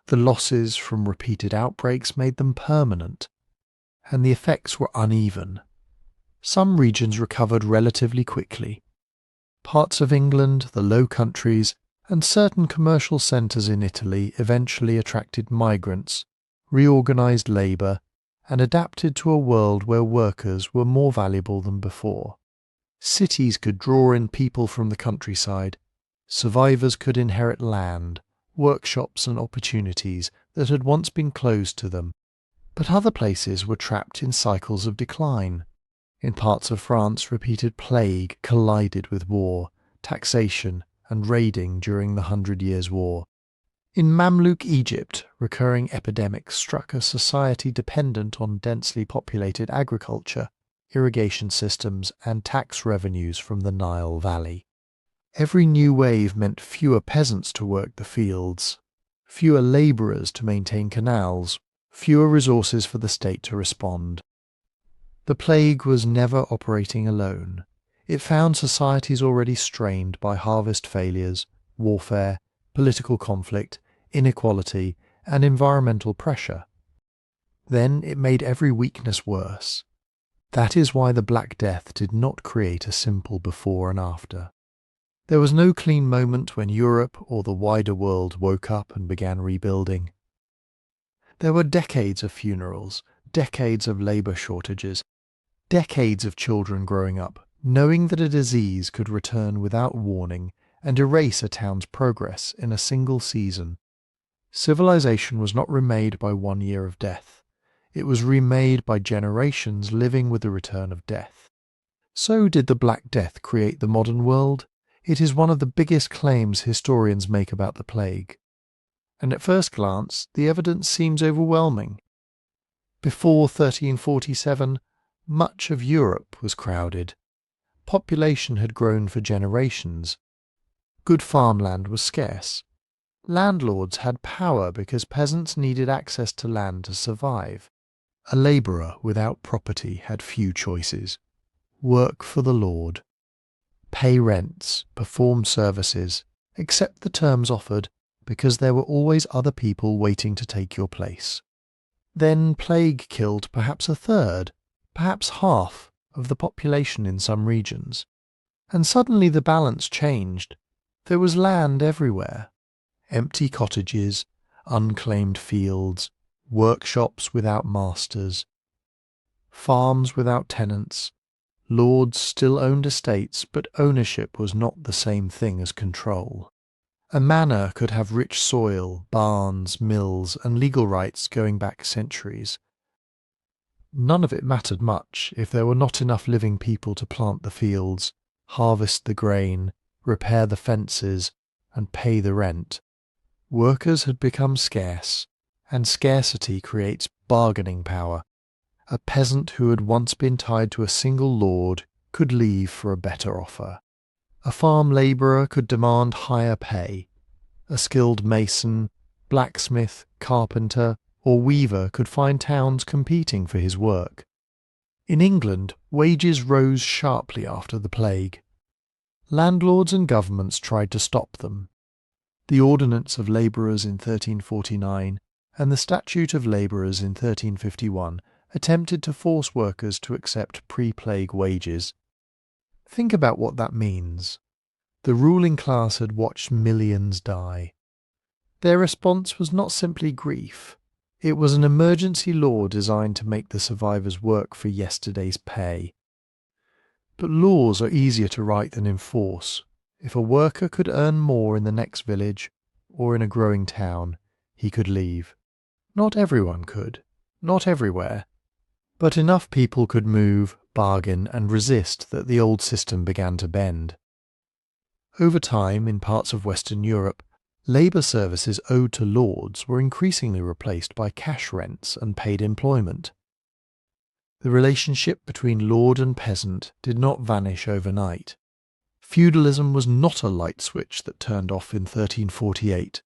The losses from repeated outbreaks made them permanent, and the effects were uneven. Some regions recovered relatively quickly. Parts of England, the Low Countries, and certain commercial centres in Italy eventually attracted migrants, reorganised labour, and adapted to a world where workers were more valuable than before. Cities could draw in people from the countryside. Survivors could inherit land, workshops and opportunities that had once been closed to them. But other places were trapped in cycles of decline. In parts of France, repeated plague collided with war, taxation, and raiding during the 100 Years' War. In Mamluk Egypt, recurring epidemics struck a society dependent on densely populated agriculture, irrigation systems, and tax revenues from the Nile Valley. Every new wave meant fewer peasants to work the fields, fewer labourers to maintain canals, fewer resources for the state to respond. The plague was never operating alone. It found societies already strained by harvest failures, warfare, political conflict, inequality, and environmental pressure. Then it made every weakness worse. That is why the Black Death did not create a simple before and after. There was no clean moment when Europe or the wider world woke up and began rebuilding. There were decades of funerals, decades of labour shortages, decades of children growing up, knowing that a disease could return without warning and erase a town's progress in a single season. Civilization was not remade by 1 year of death. It was remade by generations living with the return of death. So did the Black Death create the modern world? It is one of the biggest claims historians make about the plague. And at first glance, the evidence seems overwhelming. Before 1347, much of Europe was crowded. Population had grown for generations. Good farmland was scarce. Landlords had power because peasants needed access to land to survive. A labourer without property had few choices. Work for the Lord. Pay rents, perform services, accept the terms offered, because there were always other people waiting to take your place. Then plague killed perhaps a third, perhaps half, of the population in some regions. And suddenly the balance changed. There was land everywhere. Empty cottages, unclaimed fields, workshops without masters, farms without tenants. Lords still owned estates, but ownership was not the same thing as control. A manor could have rich soil, barns, mills, and legal rights going back centuries. None of it mattered much if there were not enough living people to plant the fields, harvest the grain, repair the fences, and pay the rent. Workers had become scarce, and scarcity creates bargaining power. A peasant who had once been tied to a single lord could leave for a better offer. A farm labourer could demand higher pay. A skilled mason, blacksmith, carpenter, or weaver could find towns competing for his work. In England, wages rose sharply after the plague. Landlords and governments tried to stop them. The Ordinance of Labourers in 1349 and the Statute of Labourers in 1351 attempted to force workers to accept pre-plague wages. Think about what that means. The ruling class had watched millions die. Their response was not simply grief. It was an emergency law designed to make the survivors work for yesterday's pay. But laws are easier to write than enforce. If a worker could earn more in the next village or in a growing town, he could leave. Not everyone could, not everywhere. But enough people could move, bargain, and resist that the old system began to bend. Over time, in parts of Western Europe, labour services owed to lords were increasingly replaced by cash rents and paid employment. The relationship between lord and peasant did not vanish overnight. Feudalism was not a light switch that turned off in 1348.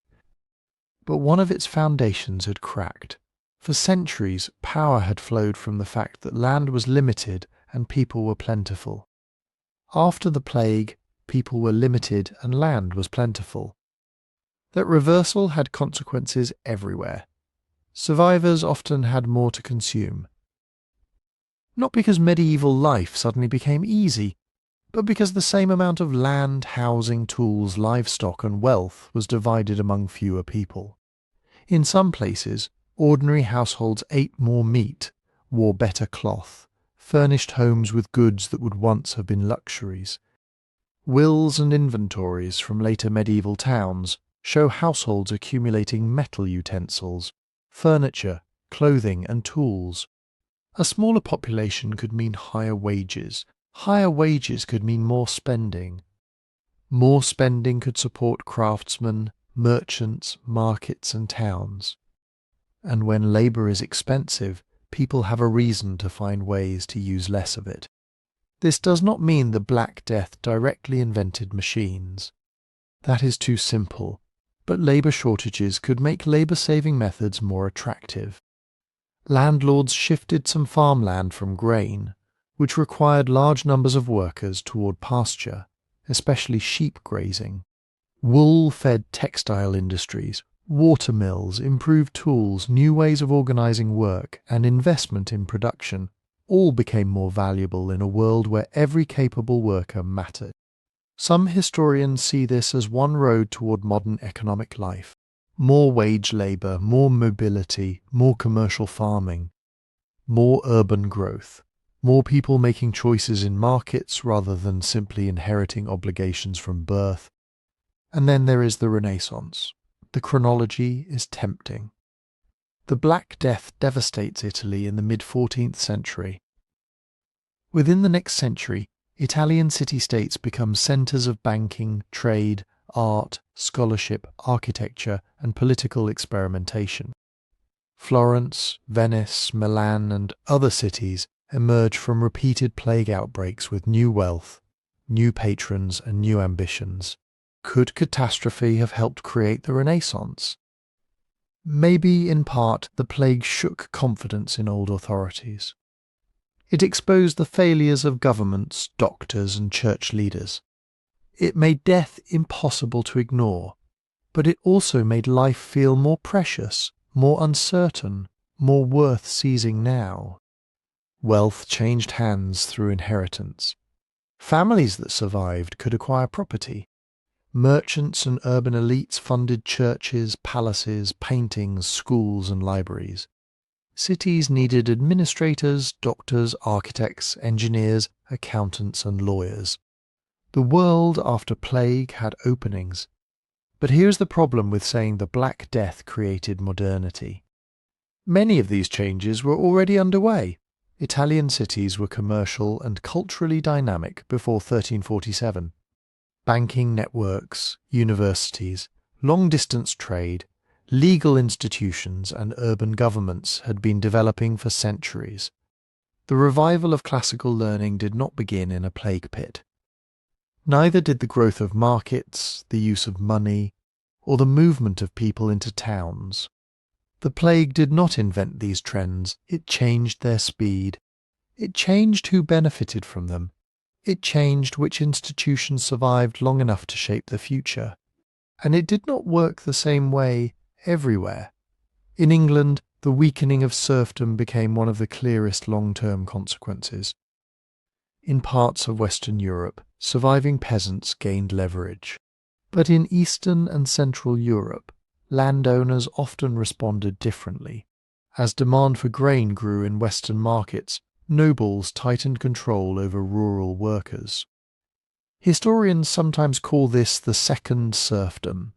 But one of its foundations had cracked. For centuries, power had flowed from the fact that land was limited and people were plentiful. After the plague, people were limited and land was plentiful. That reversal had consequences everywhere. Survivors often had more to consume. Not because medieval life suddenly became easy, but because the same amount of land, housing, tools, livestock, and wealth was divided among fewer people. In some places, ordinary households ate more meat, wore better cloth, furnished homes with goods that would once have been luxuries. Wills and inventories from later medieval towns show households accumulating metal utensils, furniture, clothing and tools. A smaller population could mean higher wages. Higher wages could mean more spending. More spending could support craftsmen, merchants, markets and towns. And when labour is expensive, people have a reason to find ways to use less of it. This does not mean the Black Death directly invented machines. That is too simple, but labour shortages could make labour-saving methods more attractive. Landlords shifted some farmland from grain, which required large numbers of workers, toward pasture, especially sheep grazing. Wool-fed textile industries, water mills, improved tools, new ways of organising work, and investment in production all became more valuable in a world where every capable worker mattered. Some historians see this as one road toward modern economic life. More wage labour, more mobility, more commercial farming, more urban growth, more people making choices in markets rather than simply inheriting obligations from birth. And then there is the Renaissance. The chronology is tempting. The Black Death devastates Italy in the mid-14th century. Within the next century, Italian city-states become centres of banking, trade, art, scholarship, architecture, and political experimentation. Florence, Venice, Milan, and other cities emerge from repeated plague outbreaks with new wealth, new patrons, and new ambitions. Could catastrophe have helped create the Renaissance? Maybe, in part, the plague shook confidence in old authorities. It exposed the failures of governments, doctors, and church leaders. It made death impossible to ignore, but it also made life feel more precious, more uncertain, more worth seizing now. Wealth changed hands through inheritance. Families that survived could acquire property. Merchants and urban elites funded churches, palaces, paintings, schools, and libraries. Cities needed administrators, doctors, architects, engineers, accountants, and lawyers. The world after plague had openings. But here's the problem with saying the Black Death created modernity. Many of these changes were already underway. Italian cities were commercial and culturally dynamic before 1347. Banking networks, universities, long-distance trade, legal institutions and urban governments had been developing for centuries. The revival of classical learning did not begin in a plague pit. Neither did the growth of markets, the use of money, or the movement of people into towns. The plague did not invent these trends, it changed their speed. It changed who benefited from them. It changed which institutions survived long enough to shape the future. And it did not work the same way everywhere. In England, the weakening of serfdom became one of the clearest long-term consequences. In parts of Western Europe, surviving peasants gained leverage. But in Eastern and Central Europe, landowners often responded differently. As demand for grain grew in Western markets, nobles tightened control over rural workers. Historians sometimes call this the Second Serfdom.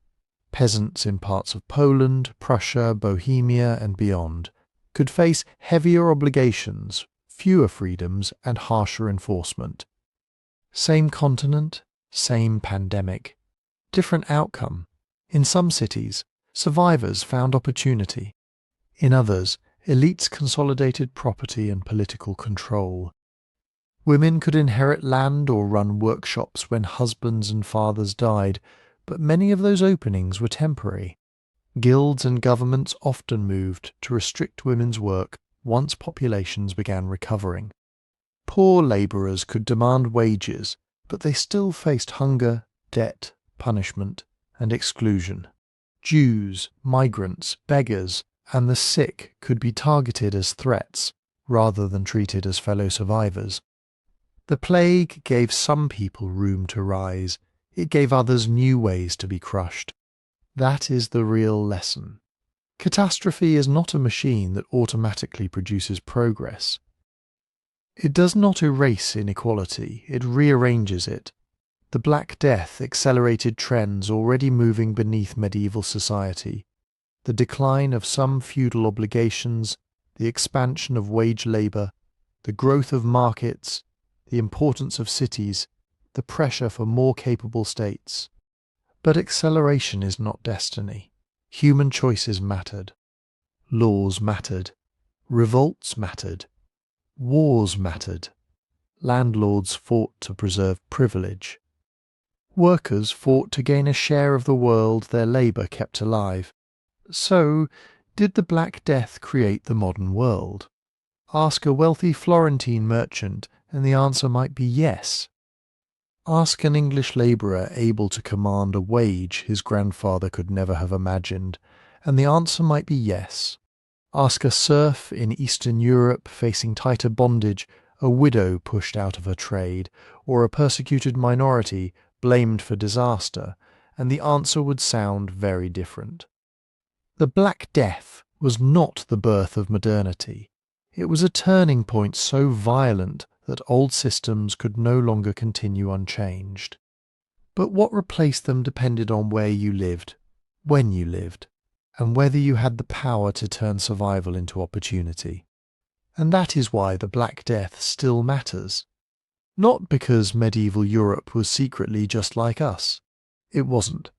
Peasants in parts of Poland, Prussia, Bohemia, and beyond could face heavier obligations, fewer freedoms, and harsher enforcement. Same continent, same pandemic, different outcome. In some cities, survivors found opportunity. In others, elites consolidated property and political control. Women could inherit land or run workshops when husbands and fathers died, but many of those openings were temporary. Guilds and governments often moved to restrict women's work once populations began recovering. Poor labourers could demand wages, but they still faced hunger, debt, punishment, and exclusion. Jews, migrants, beggars, and the sick could be targeted as threats rather than treated as fellow survivors. The plague gave some people room to rise. It gave others new ways to be crushed. That is the real lesson. Catastrophe is not a machine that automatically produces progress. It does not erase inequality, it rearranges it. The Black Death accelerated trends already moving beneath medieval society. The decline of some feudal obligations, the expansion of wage labour, the growth of markets, the importance of cities, the pressure for more capable states. But acceleration is not destiny. Human choices mattered. Laws mattered. Revolts mattered. Wars mattered. Landlords fought to preserve privilege. Workers fought to gain a share of the world their labour kept alive. So, did the Black Death create the modern world? Ask a wealthy Florentine merchant, and the answer might be yes. Ask an English labourer able to command a wage his grandfather could never have imagined, and the answer might be yes. Ask a serf in Eastern Europe facing tighter bondage, a widow pushed out of her trade, or a persecuted minority blamed for disaster, and the answer would sound very different. The Black Death was not the birth of modernity. It was a turning point so violent that old systems could no longer continue unchanged. But what replaced them depended on where you lived, when you lived, and whether you had the power to turn survival into opportunity. And that is why the Black Death still matters. Not because medieval Europe was secretly just like us. It wasn't.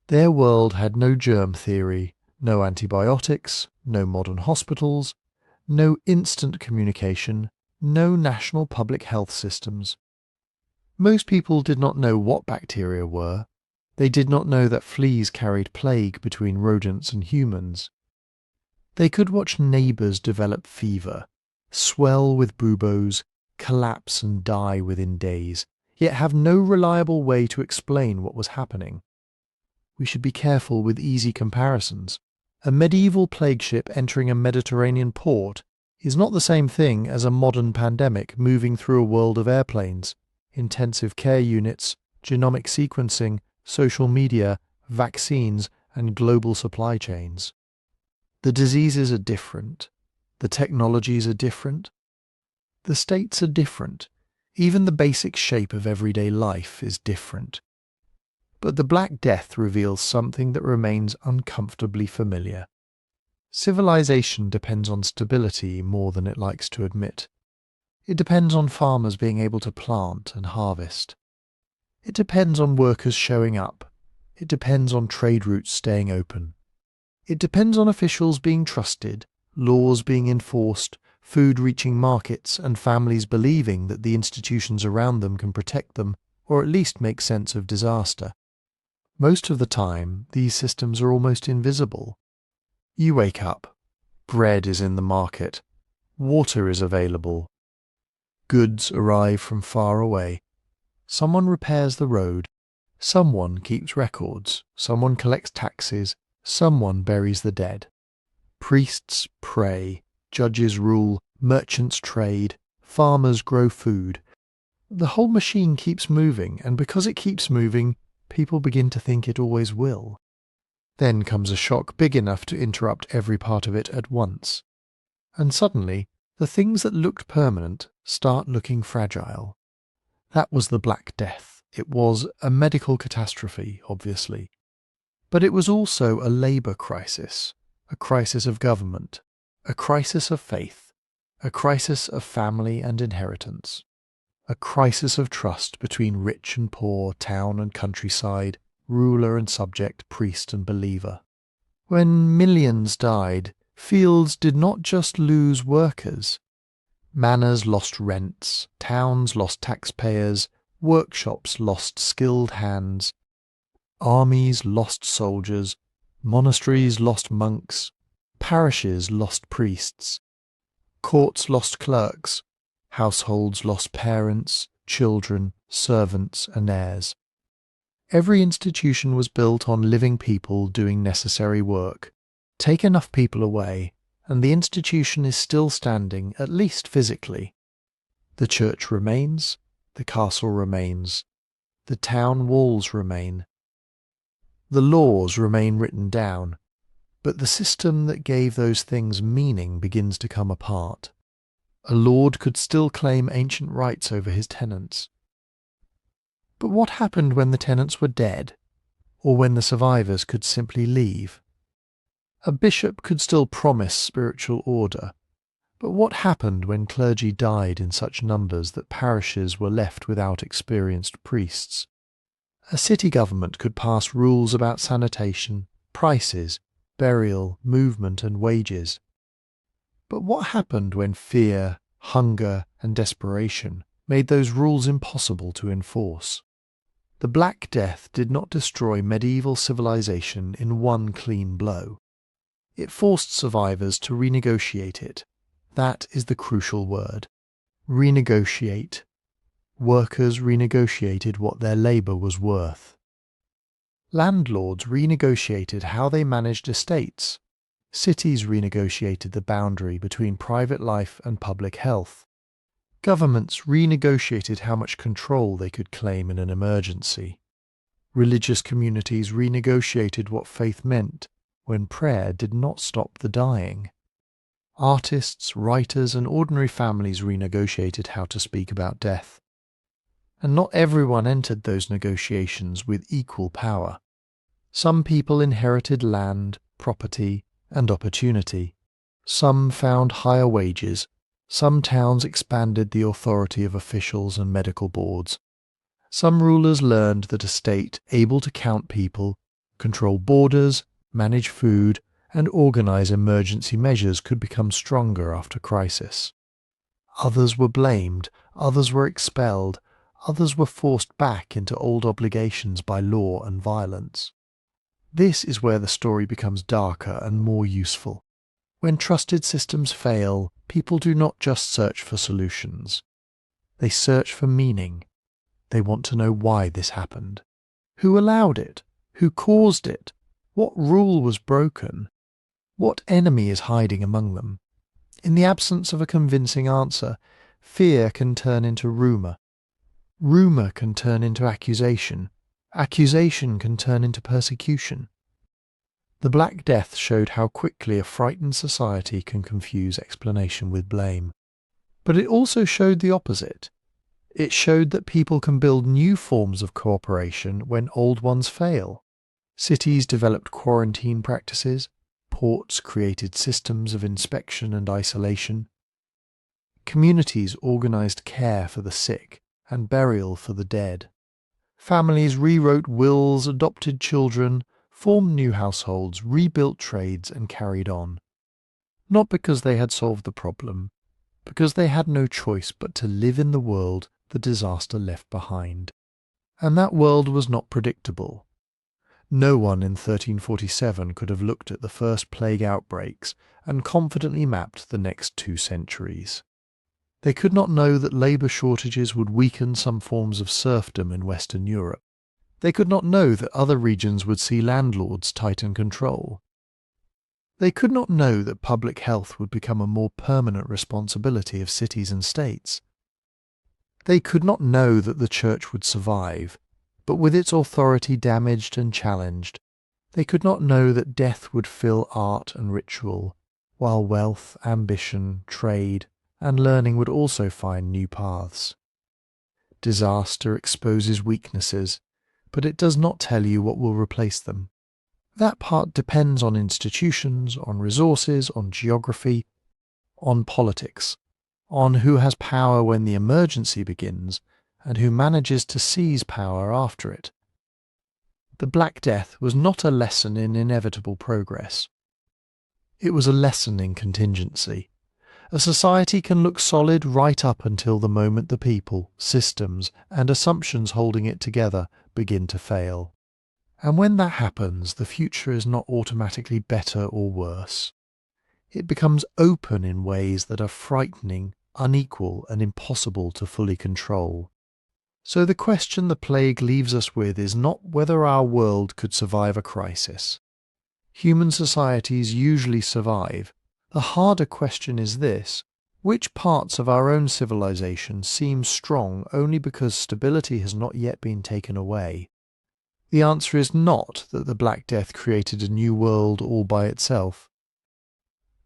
Their world had no germ theory, no antibiotics, no modern hospitals, no instant communication, no national public health systems. Most people did not know what bacteria were. They did not know that fleas carried plague between rodents and humans. They could watch neighbours develop fever, swell with buboes, collapse and die within days, yet have no reliable way to explain what was happening. We should be careful with easy comparisons. A medieval plague ship entering a Mediterranean port is not the same thing as a modern pandemic moving through a world of airplanes, intensive care units, genomic sequencing, social media, vaccines, and global supply chains. The diseases are different. The technologies are different. The states are different. Even the basic shape of everyday life is different. But the Black Death reveals something that remains uncomfortably familiar. Civilization depends on stability more than it likes to admit. It depends on farmers being able to plant and harvest. It depends on workers showing up. It depends on trade routes staying open. It depends on officials being trusted, laws being enforced, food reaching markets, and families believing that the institutions around them can protect them, or at least make sense of disaster. Most of the time, these systems are almost invisible. You wake up. Bread is in the market. Water is available. Goods arrive from far away. Someone repairs the road. Someone keeps records. Someone collects taxes. Someone buries the dead. Priests pray. Judges rule. Merchants trade. Farmers grow food. The whole machine keeps moving, and because it keeps moving, people begin to think it always will. Then comes a shock big enough to interrupt every part of it at once. And suddenly, the things that looked permanent start looking fragile. That was the Black Death. It was a medical catastrophe, obviously. But it was also a labour crisis, a crisis of government, a crisis of faith, a crisis of family and inheritance, a crisis of trust between rich and poor, town and countryside, ruler and subject, priest and believer. When millions died, fields did not just lose workers. Manors lost rents, towns lost taxpayers, workshops lost skilled hands, armies lost soldiers, monasteries lost monks, parishes lost priests, courts lost clerks, households lost parents, children, servants and heirs. Every institution was built on living people doing necessary work. Take enough people away, and the institution is still standing, at least physically. The church remains, the castle remains, the town walls remain. The laws remain written down, but the system that gave those things meaning begins to come apart. A lord could still claim ancient rights over his tenants. But what happened when the tenants were dead, or when the survivors could simply leave? A bishop could still promise spiritual order, but what happened when clergy died in such numbers that parishes were left without experienced priests? A city government could pass rules about sanitation, prices, burial, movement and wages. But what happened when fear, hunger and desperation made those rules impossible to enforce? The Black Death did not destroy medieval civilization in one clean blow. It forced survivors to renegotiate it. That is the crucial word. Renegotiate. Workers renegotiated what their labour was worth. Landlords renegotiated how they managed estates. Cities renegotiated the boundary between private life and public health. Governments renegotiated how much control they could claim in an emergency. Religious communities renegotiated what faith meant when prayer did not stop the dying. Artists, writers, and ordinary families renegotiated how to speak about death. And not everyone entered those negotiations with equal power. Some people inherited land, property, and opportunity. Some found higher wages. Some towns expanded the authority of officials and medical boards. Some rulers learned that a state able to count people, control borders, manage food, and organize emergency measures could become stronger after crisis. Others were blamed, others were expelled, others were forced back into old obligations by law and violence. This is where the story becomes darker and more useful. When trusted systems fail, people do not just search for solutions. They search for meaning. They want to know why this happened. Who allowed it? Who caused it? What rule was broken? What enemy is hiding among them? In the absence of a convincing answer, fear can turn into rumour. Rumour can turn into accusation. Accusation can turn into persecution. The Black Death showed how quickly a frightened society can confuse explanation with blame. But it also showed the opposite. It showed that people can build new forms of cooperation when old ones fail. Cities developed quarantine practices. Ports created systems of inspection and isolation. Communities organized care for the sick and burial for the dead. Families rewrote wills, adopted children, formed new households, rebuilt trades and carried on. Not because they had solved the problem, because they had no choice but to live in the world the disaster left behind. And that world was not predictable. No one in 1347 could have looked at the first plague outbreaks and confidently mapped the next 2 centuries. They could not know that labour shortages would weaken some forms of serfdom in Western Europe. They could not know that other regions would see landlords tighten control. They could not know that public health would become a more permanent responsibility of cities and states. They could not know that the church would survive, but with its authority damaged and challenged. They could not know that death would fill art and ritual, while wealth, ambition, trade, and learning would also find new paths. Disaster exposes weaknesses, but it does not tell you what will replace them. That part depends on institutions, on resources, on geography, on politics, on who has power when the emergency begins, and who manages to seize power after it. The Black Death was not a lesson in inevitable progress. It was a lesson in contingency. A society can look solid right up until the moment the people, systems, and assumptions holding it together begin to fail. And when that happens, the future is not automatically better or worse. It becomes open in ways that are frightening, unequal, and impossible to fully control. So the question the plague leaves us with is not whether our world could survive a crisis. Human societies usually survive. The harder question is this: which parts of our own civilization seem strong only because stability has not yet been taken away? The answer is not that the Black Death created a new world all by itself.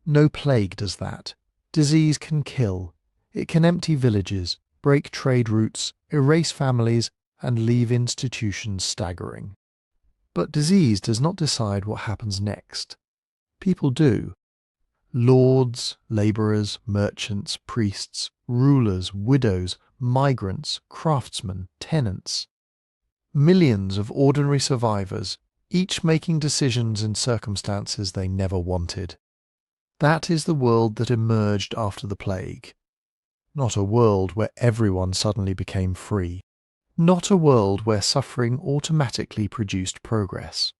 No plague does that. Disease can kill. It can empty villages, break trade routes, erase families, and leave institutions staggering. But disease does not decide what happens next. People do. Lords, labourers, merchants, priests, rulers, widows, migrants, craftsmen, tenants. Millions of ordinary survivors, each making decisions in circumstances they never wanted. That is the world that emerged after the plague. Not a world where everyone suddenly became free. Not a world where suffering automatically produced progress.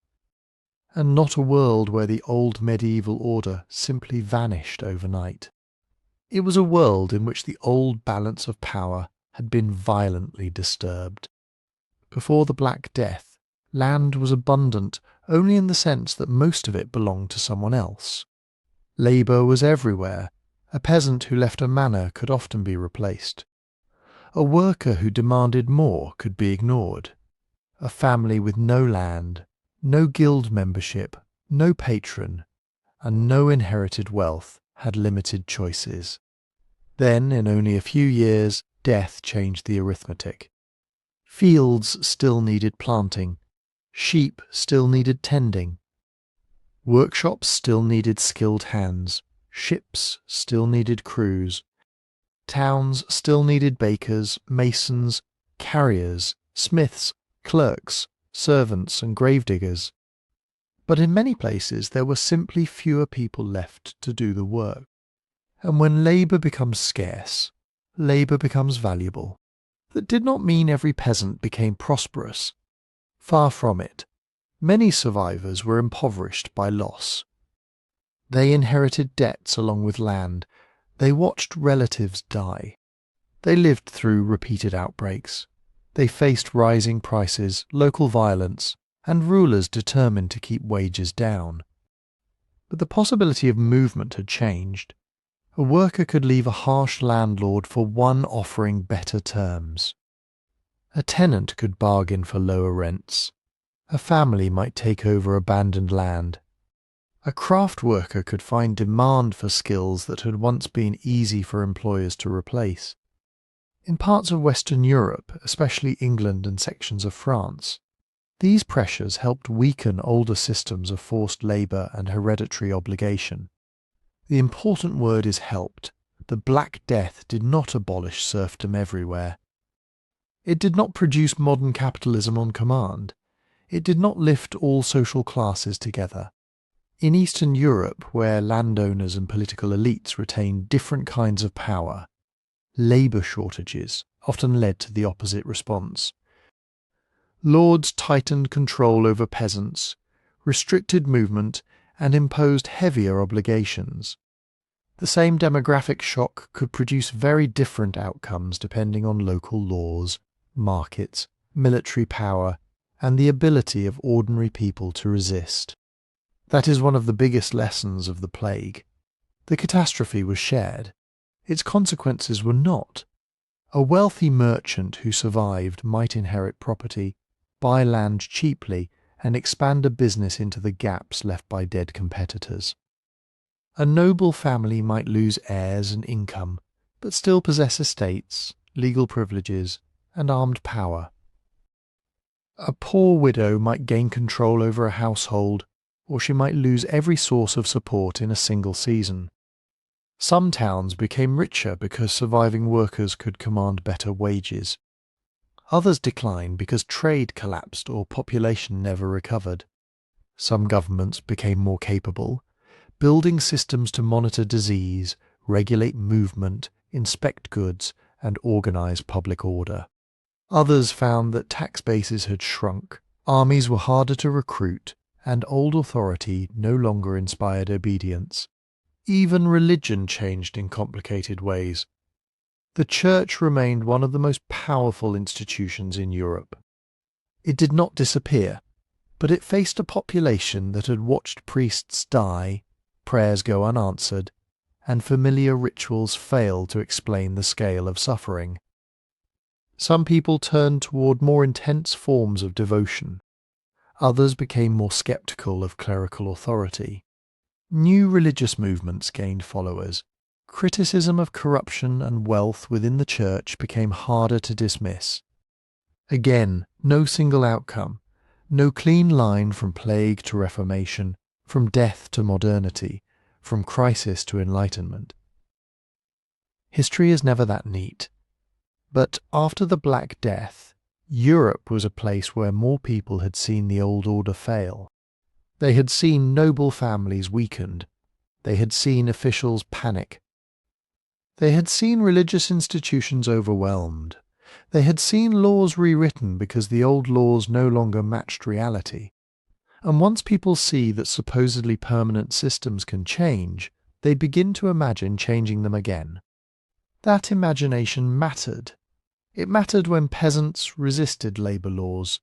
And not a world where the old medieval order simply vanished overnight. It was a world in which the old balance of power had been violently disturbed. Before the Black Death, land was abundant only in the sense that most of it belonged to someone else. Labour was everywhere. A peasant who left a manor could often be replaced. A worker who demanded more could be ignored. A family with no land, no guild membership, no patron, and no inherited wealth had limited choices. Then, in only a few years, death changed the arithmetic. Fields still needed planting. Sheep still needed tending. Workshops still needed skilled hands. Ships still needed crews. Towns still needed bakers, masons, carriers, smiths, clerks, servants and gravediggers. But in many places there were simply fewer people left to do the work. And when labour becomes scarce, labour becomes valuable. That did not mean every peasant became prosperous. Far from it. Many survivors were impoverished by loss. They inherited debts along with land. They watched relatives die. They lived through repeated outbreaks. They faced rising prices, local violence, and rulers determined to keep wages down. But the possibility of movement had changed. A worker could leave a harsh landlord for one offering better terms. A tenant could bargain for lower rents. A family might take over abandoned land. A craft worker could find demand for skills that had once been easy for employers to replace. In parts of Western Europe, especially England and sections of France, these pressures helped weaken older systems of forced labour and hereditary obligation. The important word is helped. The Black Death did not abolish serfdom everywhere. It did not produce modern capitalism on command. It did not lift all social classes together. In Eastern Europe, where landowners and political elites retained different kinds of power, labour shortages often led to the opposite response. Lords tightened control over peasants, restricted movement, and imposed heavier obligations. The same demographic shock could produce very different outcomes depending on local laws, markets, military power, and the ability of ordinary people to resist. That is one of the biggest lessons of the plague. The catastrophe was shared. Its consequences were not. A wealthy merchant who survived might inherit property, buy land cheaply, and expand a business into the gaps left by dead competitors. A noble family might lose heirs and income, but still possess estates, legal privileges, and armed power. A poor widow might gain control over a household, or she might lose every source of support in a single season. Some towns became richer because surviving workers could command better wages. Others declined because trade collapsed or population never recovered. Some governments became more capable, building systems to monitor disease, regulate movement, inspect goods, and organize public order. Others found that tax bases had shrunk, armies were harder to recruit, and old authority no longer inspired obedience. Even religion changed in complicated ways. The Church remained one of the most powerful institutions in Europe. It did not disappear, but it faced a population that had watched priests die, prayers go unanswered, and familiar rituals fail to explain the scale of suffering. Some people turned toward more intense forms of devotion. Others became more skeptical of clerical authority. New religious movements gained followers. Criticism of corruption and wealth within the Church became harder to dismiss. Again, no single outcome, no clean line from plague to reformation, from death to modernity, from crisis to enlightenment. History is never that neat. But after the Black Death, Europe was a place where more people had seen the old order fail. They had seen noble families weakened. They had seen officials panic. They had seen religious institutions overwhelmed. They had seen laws rewritten because the old laws no longer matched reality. And once people see that supposedly permanent systems can change, they begin to imagine changing them again. That imagination mattered. It mattered when peasants resisted labour laws.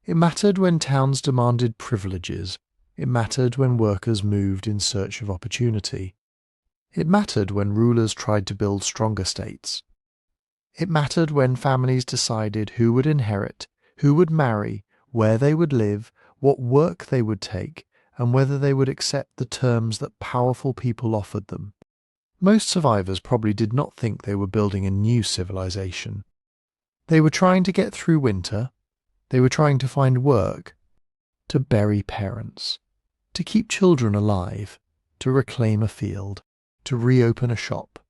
It mattered when towns demanded privileges. It mattered when workers moved in search of opportunity. It mattered when rulers tried to build stronger states. It mattered when families decided who would inherit, who would marry, where they would live, what work they would take, and whether they would accept the terms that powerful people offered them. Most survivors probably did not think they were building a new civilization. They were trying to get through winter. They were trying to find work, to bury parents, to keep children alive, to reclaim a field, to reopen a shop,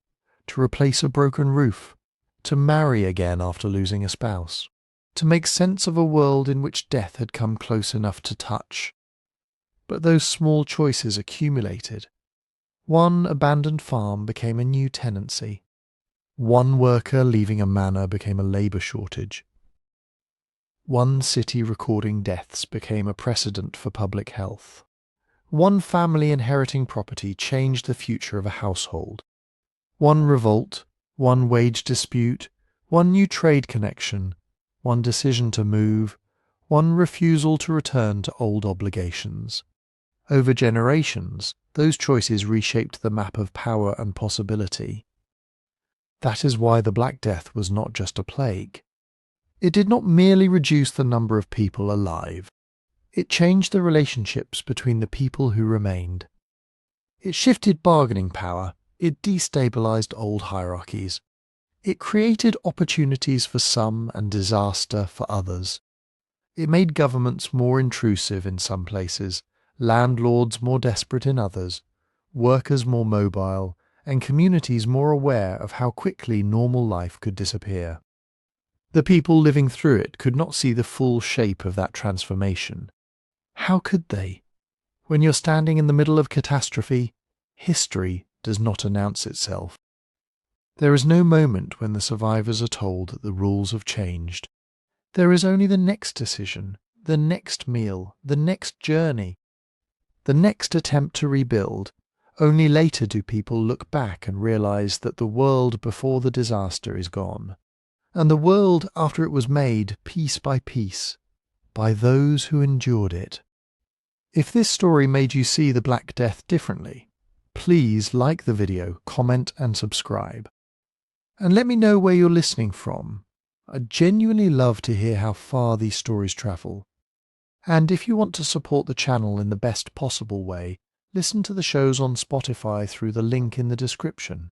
to replace a broken roof, to marry again after losing a spouse, to make sense of a world in which death had come close enough to touch. But those small choices accumulated. One abandoned farm became a new tenancy. One worker leaving a manor became a labour shortage. One city recording deaths became a precedent for public health. One family inheriting property changed the future of a household. One revolt, one wage dispute, one new trade connection, one decision to move, one refusal to return to old obligations. Over generations, those choices reshaped the map of power and possibility. That is why the Black Death was not just a plague. It did not merely reduce the number of people alive. It changed the relationships between the people who remained. It shifted bargaining power. It destabilized old hierarchies. It created opportunities for some and disaster for others. It made governments more intrusive in some places, landlords more desperate in others, workers more mobile, and communities more aware of how quickly normal life could disappear. The people living through it could not see the full shape of that transformation. How could they? When you're standing in the middle of catastrophe, history does not announce itself. There is no moment when the survivors are told that the rules have changed. There is only the next decision, the next meal, the next journey, the next attempt to rebuild. Only later do people look back and realize that the world before the disaster is gone, and the world after it was made piece by piece, by those who endured it. If this story made you see the Black Death differently, please like the video, comment and subscribe. And let me know where you're listening from. I genuinely love to hear how far these stories travel. And if you want to support the channel in the best possible way, listen to the shows on Spotify through the link in the description.